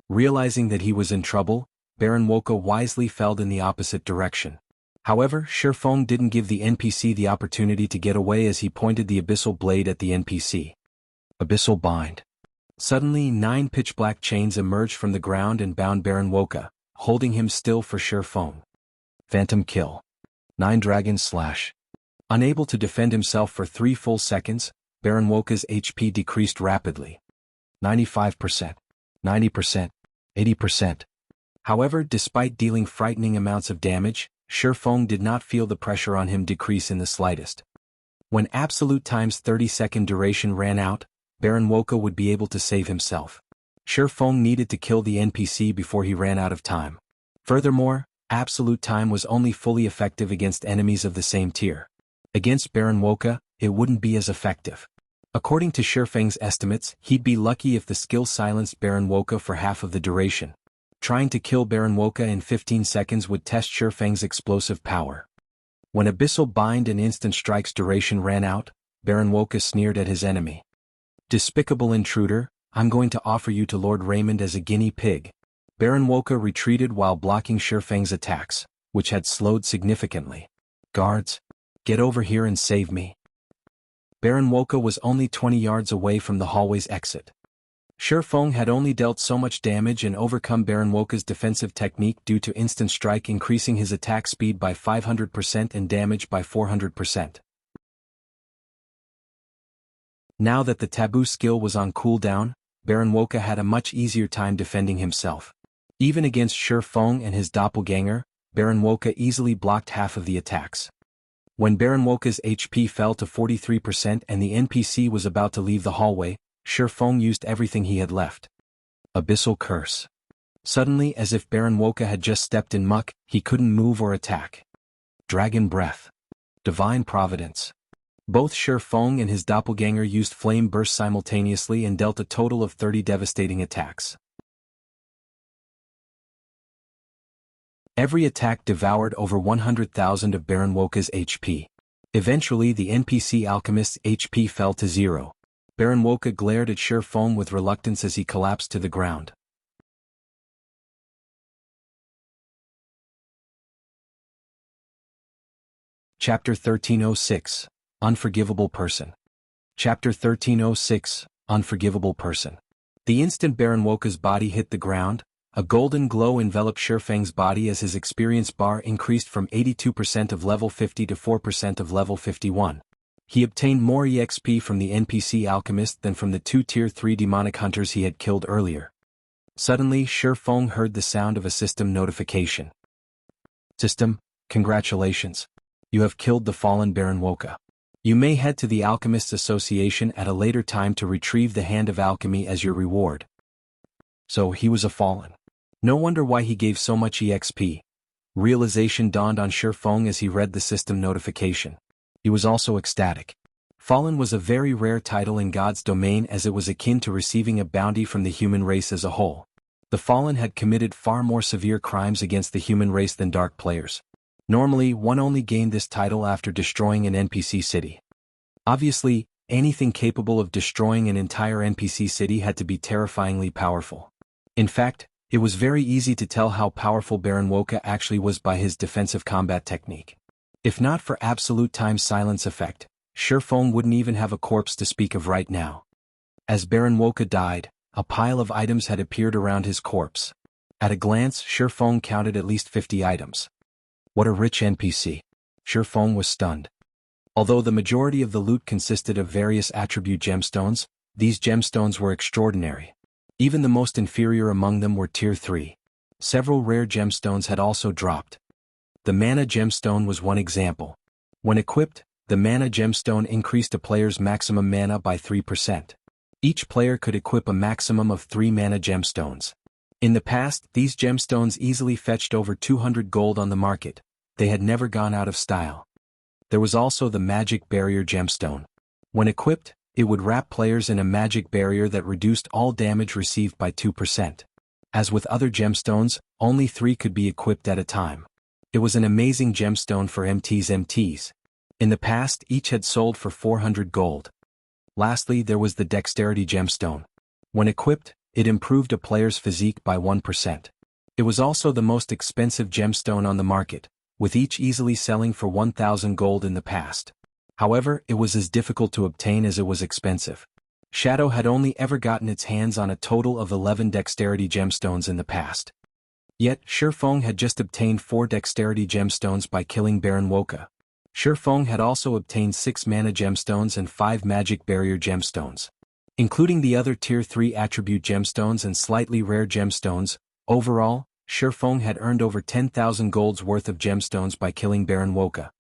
Realizing that he was in trouble, Baron Woka wisely fell in the opposite direction. However, Shi Feng didn't give the NPC the opportunity to get away as he pointed the abyssal blade at the NPC. Abyssal bind. Suddenly 9 pitch-black chains emerged from the ground and bound Baron Woka, holding him still for Shi Feng. Phantom kill. 9 dragon slash. Unable to defend himself for 3 full seconds, Baron Woka's HP decreased rapidly. 95%. 90%. 80%. However, despite dealing frightening amounts of damage, Shi Feng did not feel the pressure on him decrease in the slightest. When absolute time's 30-second duration ran out, Baron Woka would be able to save himself. Shi Feng needed to kill the NPC before he ran out of time. Furthermore, absolute time was only fully effective against enemies of the same tier. Against Baron Woka, it wouldn't be as effective. According to Shi Feng's estimates, he'd be lucky if the skill silenced Baron Woka for half of the duration. Trying to kill Baron Woka in 15 seconds would test Shi Feng's explosive power. When Abyssal Bind and Instant Strike's duration ran out, Baron Woka sneered at his enemy. "Despicable intruder, I'm going to offer you to Lord Raymond as a guinea pig." Baron Woka retreated while blocking Shi Feng's attacks, which had slowed significantly. "Guards, get over here and save me." Baron Woka was only 20 yards away from the hallway's exit. Shi Feng had only dealt so much damage and overcome Baron Woka's defensive technique due to Instant Strike increasing his attack speed by 500% and damage by 400%. Now that the taboo skill was on cooldown, Baron Woka had a much easier time defending himself. Even against Shi Feng and his doppelganger, Baron Woka easily blocked half of the attacks. When Baron Woka's HP fell to 43% and the NPC was about to leave the hallway, Shi Feng used everything he had left. Abyssal Curse. Suddenly, as if Baron Woka had just stepped in muck, he couldn't move or attack. Dragon Breath. Divine Providence. Both Shi Feng and his doppelganger used flame bursts simultaneously and dealt a total of 30 devastating attacks. Every attack devoured over 100,000 of Baron Woka's HP. Eventually the NPC alchemist's HP fell to 0. Baron Woka glared at Shi Feng with reluctance as he collapsed to the ground. Chapter 1306, Unforgivable Person. Chapter 1306, Unforgivable Person. The instant Baron Woka's body hit the ground, a golden glow enveloped Shi Feng's body as his experience bar increased from 82% of level 50 to 4% of level 51. He obtained more EXP from the NPC alchemist than from the 2 Tier 3 demonic hunters he had killed earlier. Suddenly Shi Feng heard the sound of a system notification. "System, congratulations. You have killed the fallen Baron Woka. You may head to the Alchemists Association at a later time to retrieve the Hand of Alchemy as your reward." So he was a fallen. No wonder why he gave so much EXP. Realization dawned on Shi Feng as he read the system notification. He was also ecstatic. Fallen was a very rare title in God's domain as it was akin to receiving a bounty from the human race as a whole. The Fallen had committed far more severe crimes against the human race than Dark players. Normally, one only gained this title after destroying an NPC city. Obviously, anything capable of destroying an entire NPC city had to be terrifyingly powerful. In fact, it was very easy to tell how powerful Baron Woka actually was by his defensive combat technique. If not for absolute time silence effect, Shi Feng wouldn't even have a corpse to speak of right now. As Baron Woka died, a pile of items had appeared around his corpse. At a glance, Shi Feng counted at least 50 items. What a rich NPC. Shi Feng was stunned. Although the majority of the loot consisted of various attribute gemstones, these gemstones were extraordinary. Even the most inferior among them were Tier 3. Several rare gemstones had also dropped. The mana gemstone was one example. When equipped, the mana gemstone increased a player's maximum mana by 3%. Each player could equip a maximum of 3 mana gemstones. In the past, these gemstones easily fetched over 200 gold on the market. They had never gone out of style. There was also the magic barrier gemstone. When equipped, it would wrap players in a magic barrier that reduced all damage received by 2%. As with other gemstones, only 3 could be equipped at a time. It was an amazing gemstone for MTs. In the past, each had sold for 400 gold. Lastly, there was the dexterity gemstone. When equipped, it improved a player's physique by 1%. It was also the most expensive gemstone on the market, with each easily selling for 1,000 gold in the past. However, it was as difficult to obtain as it was expensive. Shadow had only ever gotten its hands on a total of 11 dexterity gemstones in the past. Yet, Shifeng had just obtained 4 dexterity gemstones by killing Baron Wuxia. Shifeng had also obtained 6 mana gemstones and 5 magic barrier gemstones. Including the other Tier 3 attribute gemstones and slightly rare gemstones, overall, Shifeng had earned over 10,000 gold's worth of gemstones by killing Baron Wuxia.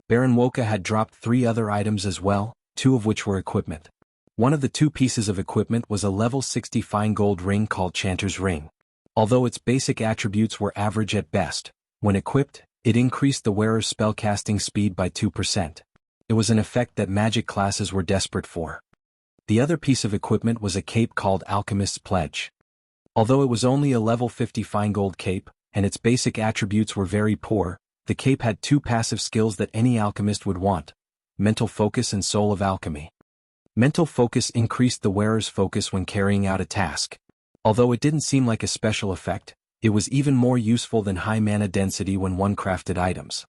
Baron Wuxia had dropped 3 other items as well, 2 of which were equipment. One of the 2 pieces of equipment was a level 60 fine gold ring called Chanter's Ring. Although its basic attributes were average at best, when equipped, it increased the wearer's spellcasting speed by 2%. It was an effect that magic classes were desperate for. The other piece of equipment was a cape called Alchemist's Pledge. Although it was only a level 50 fine gold cape, and its basic attributes were very poor, the cape had 2 passive skills that any alchemist would want: Mental Focus and Soul of Alchemy. Mental Focus increased the wearer's focus when carrying out a task. Although it didn't seem like a special effect, it was even more useful than high mana density when one crafted items.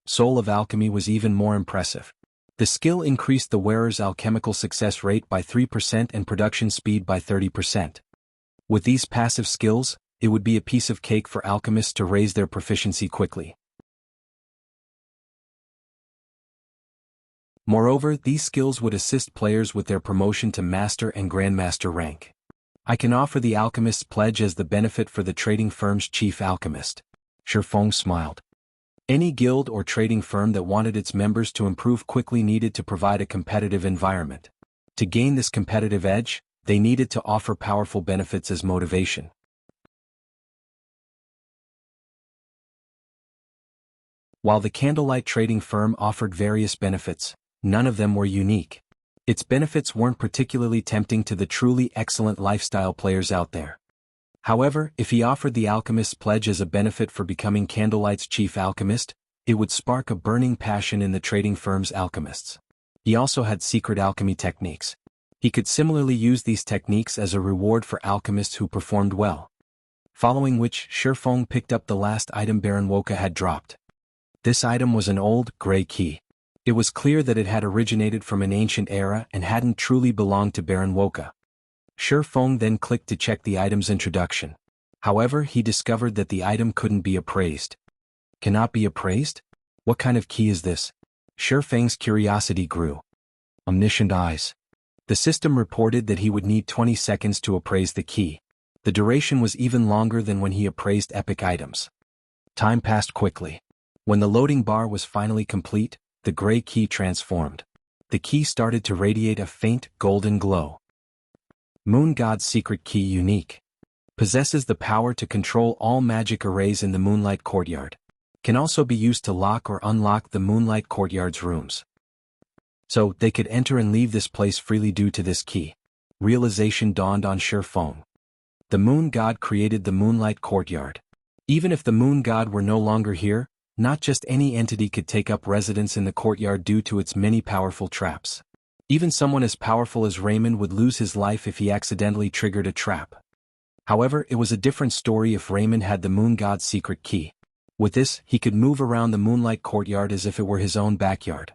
Soul of Alchemy was even more impressive. The skill increased the wearer's alchemical success rate by 3% and production speed by 30%. With these passive skills, it would be a piece of cake for alchemists to raise their proficiency quickly. Moreover, these skills would assist players with their promotion to Master and Grandmaster rank. I can offer the Alchemist's Pledge as the benefit for the trading firm's chief alchemist. Shifeng smiled. Any guild or trading firm that wanted its members to improve quickly needed to provide a competitive environment. To gain this competitive edge, they needed to offer powerful benefits as motivation. While the Candlelight trading firm offered various benefits, none of them were unique. Its benefits weren't particularly tempting to the truly excellent lifestyle players out there. However, if he offered the Alchemist's Pledge as a benefit for becoming Candlelight's chief alchemist, it would spark a burning passion in the trading firm's alchemists. He also had secret alchemy techniques. He could similarly use these techniques as a reward for alchemists who performed well. Following which, Shifeng picked up the last item Baron Wuxia had dropped. This item was an old, gray key. It was clear that it had originated from an ancient era and hadn't truly belonged to Baron Wuxia. Shifeng then clicked to check the item's introduction. However, he discovered that the item couldn't be appraised. Cannot be appraised? What kind of key is this? Shifeng's curiosity grew. Omniscient eyes. The system reported that he would need 20 seconds to appraise the key. The duration was even longer than when he appraised epic items. Time passed quickly. When the loading bar was finally complete, the gray key transformed. The key started to radiate a faint, golden glow. Moon God's secret key unique. Possesses the power to control all magic arrays in the Moonlight Courtyard. Can also be used to lock or unlock the Moonlight Courtyard's rooms. So, they could enter and leave this place freely due to this key. Realization dawned on Shifeng. The Moon God created the Moonlight Courtyard. Even if the Moon God were no longer here, not just any entity could take up residence in the courtyard due to its many powerful traps. Even someone as powerful as Raymond would lose his life if he accidentally triggered a trap. However, it was a different story if Raymond had the Moon God's secret key. With this, he could move around the Moonlight Courtyard as if it were his own backyard.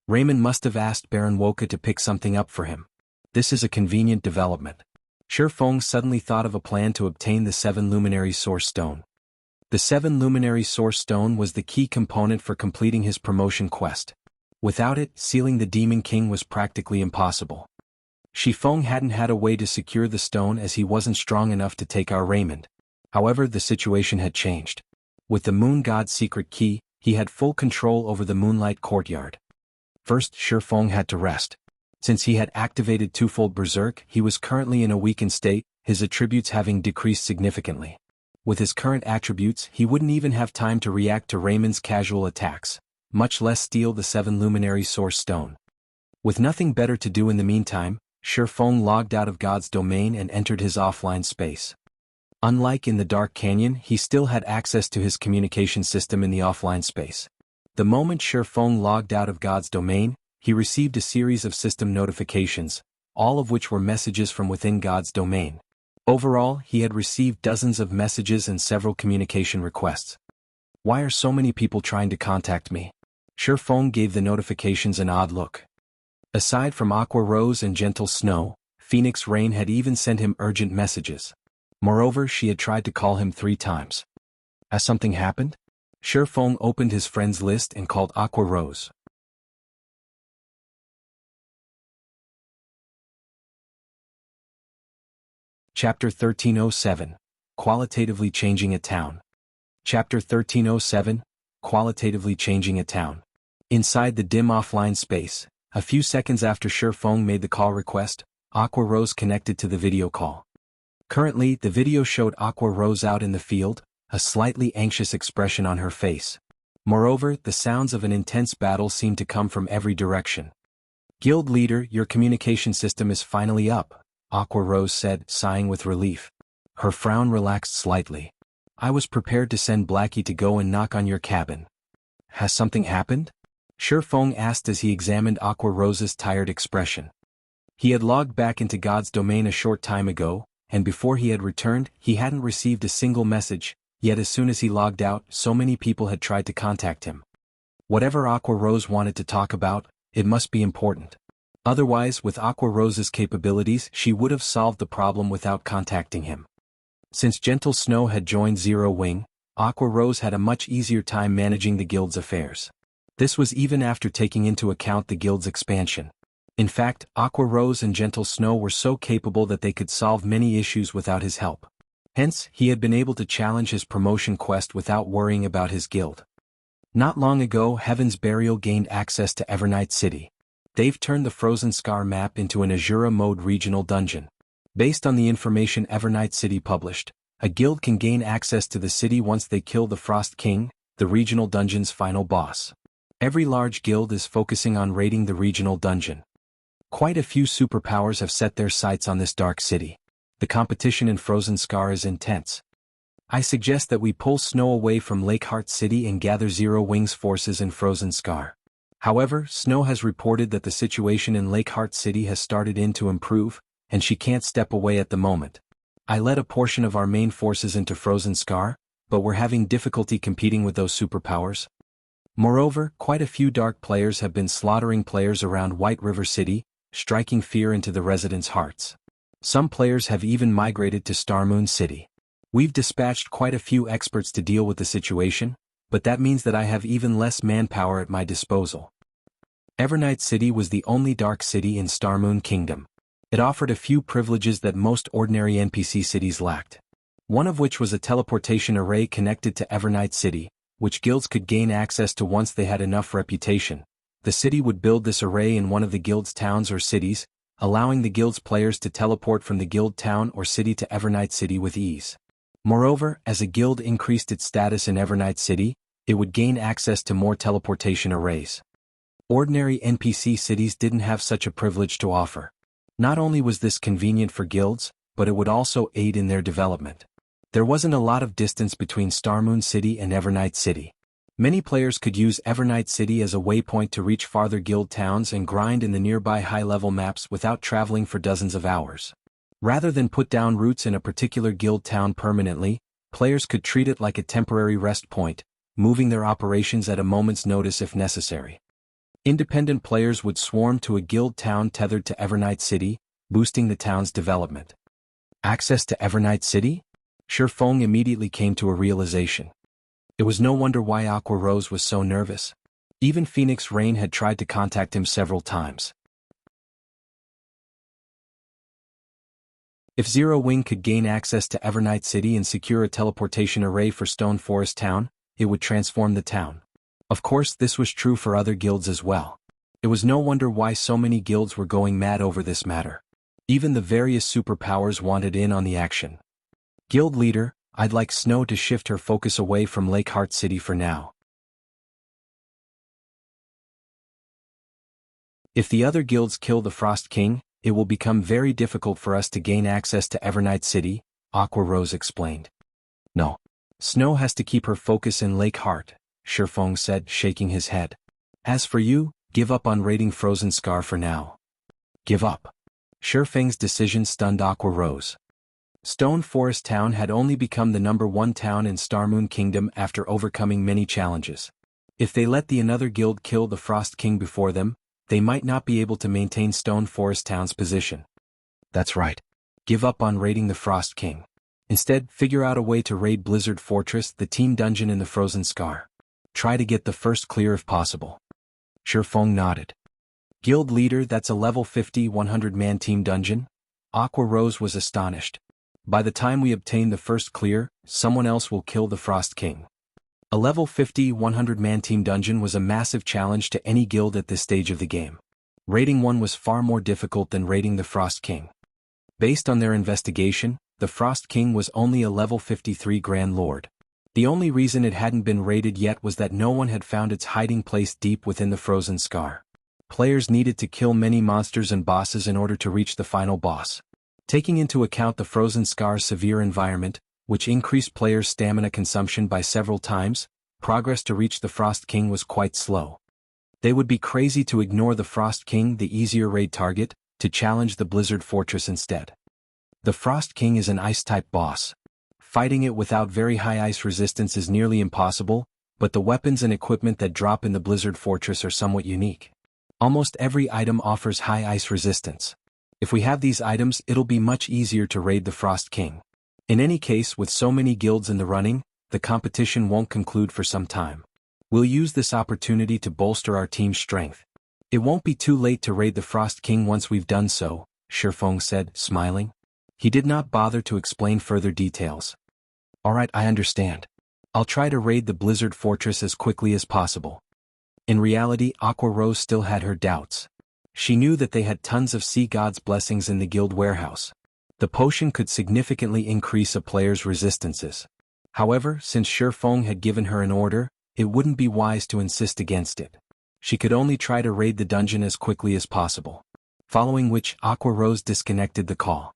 Raymond must have asked Baron Wuxia to pick something up for him. This is a convenient development. Shifeng suddenly thought of a plan to obtain the 7 Luminary Source Stone. The 7 Luminary Source Stone was the key component for completing his promotion quest. Without it, sealing the Demon King was practically impossible. Shifeng hadn't had a way to secure the stone as he wasn't strong enough to take our Raymond. However, the situation had changed. With the Moon God's secret key, he had full control over the Moonlight Courtyard. First, Shifeng had to rest. Since he had activated twofold Berserk, he was currently in a weakened state, his attributes having decreased significantly. With his current attributes, he wouldn't even have time to react to Raymond's casual attacks, much less steal the 7 Luminary Source Stone. With nothing better to do in the meantime, Shifeng logged out of God's domain and entered his offline space. Unlike in the Dark Canyon, he still had access to his communication system in the offline space. The moment Shifeng logged out of God's domain, he received a series of system notifications, all of which were messages from within God's domain. Overall, he had received dozens of messages and several communication requests. Why are so many people trying to contact me? Shifeng gave the notifications an odd look. Aside from Aqua Rose and Gentle Snow, Phoenix Rain had even sent him urgent messages. Moreover, she had tried to call him 3 times. Has something happened? Shifeng opened his friends list and called Aqua Rose. Chapter 1307, Qualitatively Changing a Town. Chapter 1307, Qualitatively Changing a Town. Inside the dim offline space, a few seconds after Shifeng made the call request, Aqua Rose connected to the video call. Currently, the video showed Aqua Rose out in the field, a slightly anxious expression on her face. Moreover, the sounds of an intense battle seemed to come from every direction. Guild leader, your communication system is finally up, Aqua Rose said, sighing with relief. Her frown relaxed slightly. I was prepared to send Blackie to go and knock on your cabin. Has something happened? Shifeng asked as he examined Aqua Rose's tired expression. He had logged back into God's domain a short time ago, and before he had returned, he hadn't received a single message, yet as soon as he logged out, so many people had tried to contact him. Whatever Aqua Rose wanted to talk about, it must be important. Otherwise, with Aqua Rose's capabilities, she would have solved the problem without contacting him. Since Gentle Snow had joined Zero Wing, Aqua Rose had a much easier time managing the guild's affairs. This was even after taking into account the guild's expansion. In fact, Aqua Rose and Gentle Snow were so capable that they could solve many issues without his help. Hence, he had been able to challenge his promotion quest without worrying about his guild. Not long ago, Heaven's Burial gained access to Evernight City. They've turned the Frozen Scar map into an Azura mode regional dungeon. Based on the information Evernight City published, a guild can gain access to the city once they kill the Frost King, the regional dungeon's final boss. Every large guild is focusing on raiding the regional dungeon. Quite a few superpowers have set their sights on this dark city. The competition in Frozen Scar is intense. I suggest that we pull Snow away from Lakeheart City and gather Zero Wing's forces in Frozen Scar. However, Snow has reported that the situation in Lakeheart City has started to improve, and she can't step away at the moment. I led a portion of our main forces into Frozen Scar, but we're having difficulty competing with those superpowers. Moreover, quite a few dark players have been slaughtering players around White River City, striking fear into the residents' hearts. Some players have even migrated to Starmoon City. We've dispatched quite a few experts to deal with the situation, but that means that I have even less manpower at my disposal. Evernight City was the only dark city in Starmoon Kingdom. It offered a few privileges that most ordinary NPC cities lacked. One of which was a teleportation array connected to Evernight City, which guilds could gain access to once they had enough reputation. The city would build this array in one of the guild's towns or cities, allowing the guild's players to teleport from the guild town or city to Evernight City with ease. Moreover, as a guild increased its status in Evernight City, it would gain access to more teleportation arrays. Ordinary NPC cities didn't have such a privilege to offer. Not only was this convenient for guilds, but it would also aid in their development. There wasn't a lot of distance between Starmoon City and Evernight City. Many players could use Evernight City as a waypoint to reach farther guild towns and grind in the nearby high-level maps without traveling for dozens of hours. Rather than put down roots in a particular guild town permanently, players could treat it like a temporary rest point, moving their operations at a moment's notice if necessary. Independent players would swarm to a guild town tethered to Evernight City, boosting the town's development. Access to Evernight City? Shifeng immediately came to a realization. It was no wonder why Aqua Rose was so nervous. Even Phoenix Rain had tried to contact him several times. If Zero Wing could gain access to Evernight City and secure a teleportation array for Stone Forest Town, it would transform the town. Of course, this was true for other guilds as well. It was no wonder why so many guilds were going mad over this matter. Even the various superpowers wanted in on the action. Guild leader, I'd like Snow to shift her focus away from Lakeheart City for now. If the other guilds kill the Frost King, it will become very difficult for us to gain access to Evernight City, Aqua Rose explained. No. Snow has to keep her focus in Lakeheart, Shifeng said, shaking his head. As for you, give up on raiding Frozen Scar for now. Give up. Shifeng's decision stunned Aqua Rose. Stone Forest Town had only become the #1 town in Starmoon Kingdom after overcoming many challenges. If they let the another guild kill the Frost King before them, they might not be able to maintain Stone Forest Town's position. That's right. Give up on raiding the Frost King. Instead, figure out a way to raid Blizzard Fortress, the team dungeon in the Frozen Scar. Try to get the first clear if possible. Shifeng nodded. Guild leader, that's a level 50 100-man team dungeon? Aqua Rose was astonished. By the time we obtain the first clear, someone else will kill the Frost King. A level 50 100-man team dungeon was a massive challenge to any guild at this stage of the game. Raiding one was far more difficult than raiding the Frost King. Based on their investigation, the Frost King was only a level 53 Grand Lord. The only reason it hadn't been raided yet was that no one had found its hiding place deep within the Frozen Scar. Players needed to kill many monsters and bosses in order to reach the final boss. Taking into account the Frozen Scar's severe environment, which increased players' stamina consumption by several times, progress to reach the Frost King was quite slow. They would be crazy to ignore the Frost King, the easier raid target, to challenge the Blizzard Fortress instead. The Frost King is an ice-type boss. Fighting it without very high ice resistance is nearly impossible, but the weapons and equipment that drop in the Blizzard Fortress are somewhat unique. Almost every item offers high ice resistance. If we have these items, it'll be much easier to raid the Frost King. In any case, with so many guilds in the running, the competition won't conclude for some time. We'll use this opportunity to bolster our team's strength. It won't be too late to raid the Frost King once we've done so, Shifeng said, smiling. He did not bother to explain further details. Alright, I understand. I'll try to raid the Blizzard Fortress as quickly as possible. In reality, Aqua Rose still had her doubts. She knew that they had tons of Sea God's blessings in the guild warehouse. The potion could significantly increase a player's resistances. However, since Shifeng had given her an order, it wouldn't be wise to insist against it. She could only try to raid the dungeon as quickly as possible. Following which, Aqua Rose disconnected the call.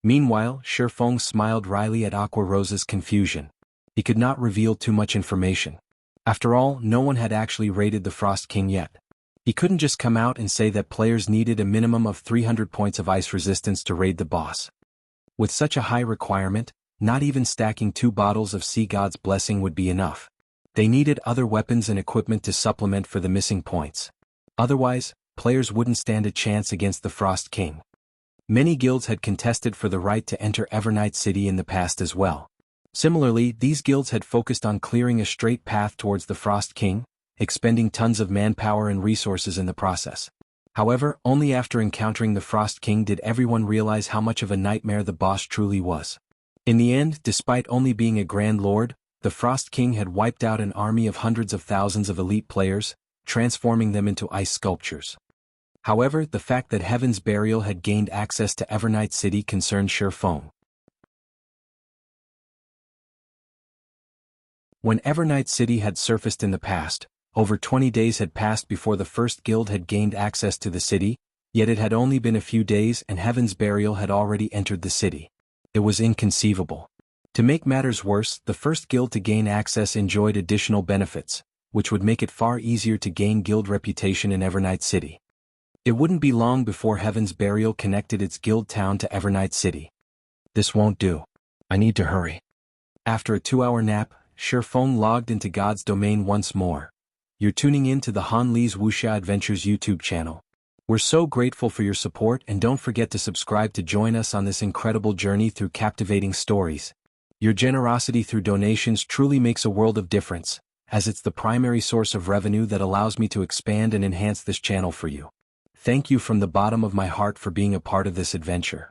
Meanwhile, Shifeng smiled wryly at Aqua Rose's confusion. He could not reveal too much information. After all, no one had actually raided the Frost King yet. He couldn't just come out and say that players needed a minimum of 300 points of ice resistance to raid the boss. With such a high requirement, not even stacking 2 bottles of Sea God's blessing would be enough. They needed other weapons and equipment to supplement for the missing points. Otherwise, players wouldn't stand a chance against the Frost King. Many guilds had contested for the right to enter Evernight City in the past as well. Similarly, these guilds had focused on clearing a straight path towards the Frost King, expending tons of manpower and resources in the process. However, only after encountering the Frost King did everyone realize how much of a nightmare the boss truly was. In the end, despite only being a Grand Lord, the Frost King had wiped out an army of hundreds of thousands of elite players, transforming them into ice sculptures. However, the fact that Heaven's Burial had gained access to Evernight City concerned Shifeng. When Evernight City had surfaced in the past, over 20 days had passed before the first guild had gained access to the city, yet it had only been a few days and Heaven's Burial had already entered the city. It was inconceivable. To make matters worse, the first guild to gain access enjoyed additional benefits, which would make it far easier to gain guild reputation in Evernight City. It wouldn't be long before Heaven's Burial connected its guild town to Evernight City. This won't do. I need to hurry. After a 2-hour nap, Shifeng logged into God's domain once more. You're tuning in to the Han Li's Wuxia Adventures YouTube channel. We're so grateful for your support and don't forget to subscribe to join us on this incredible journey through captivating stories. Your generosity through donations truly makes a world of difference. as it's the primary source of revenue that allows me to expand and enhance this channel for you. Thank you from the bottom of my heart for being a part of this adventure.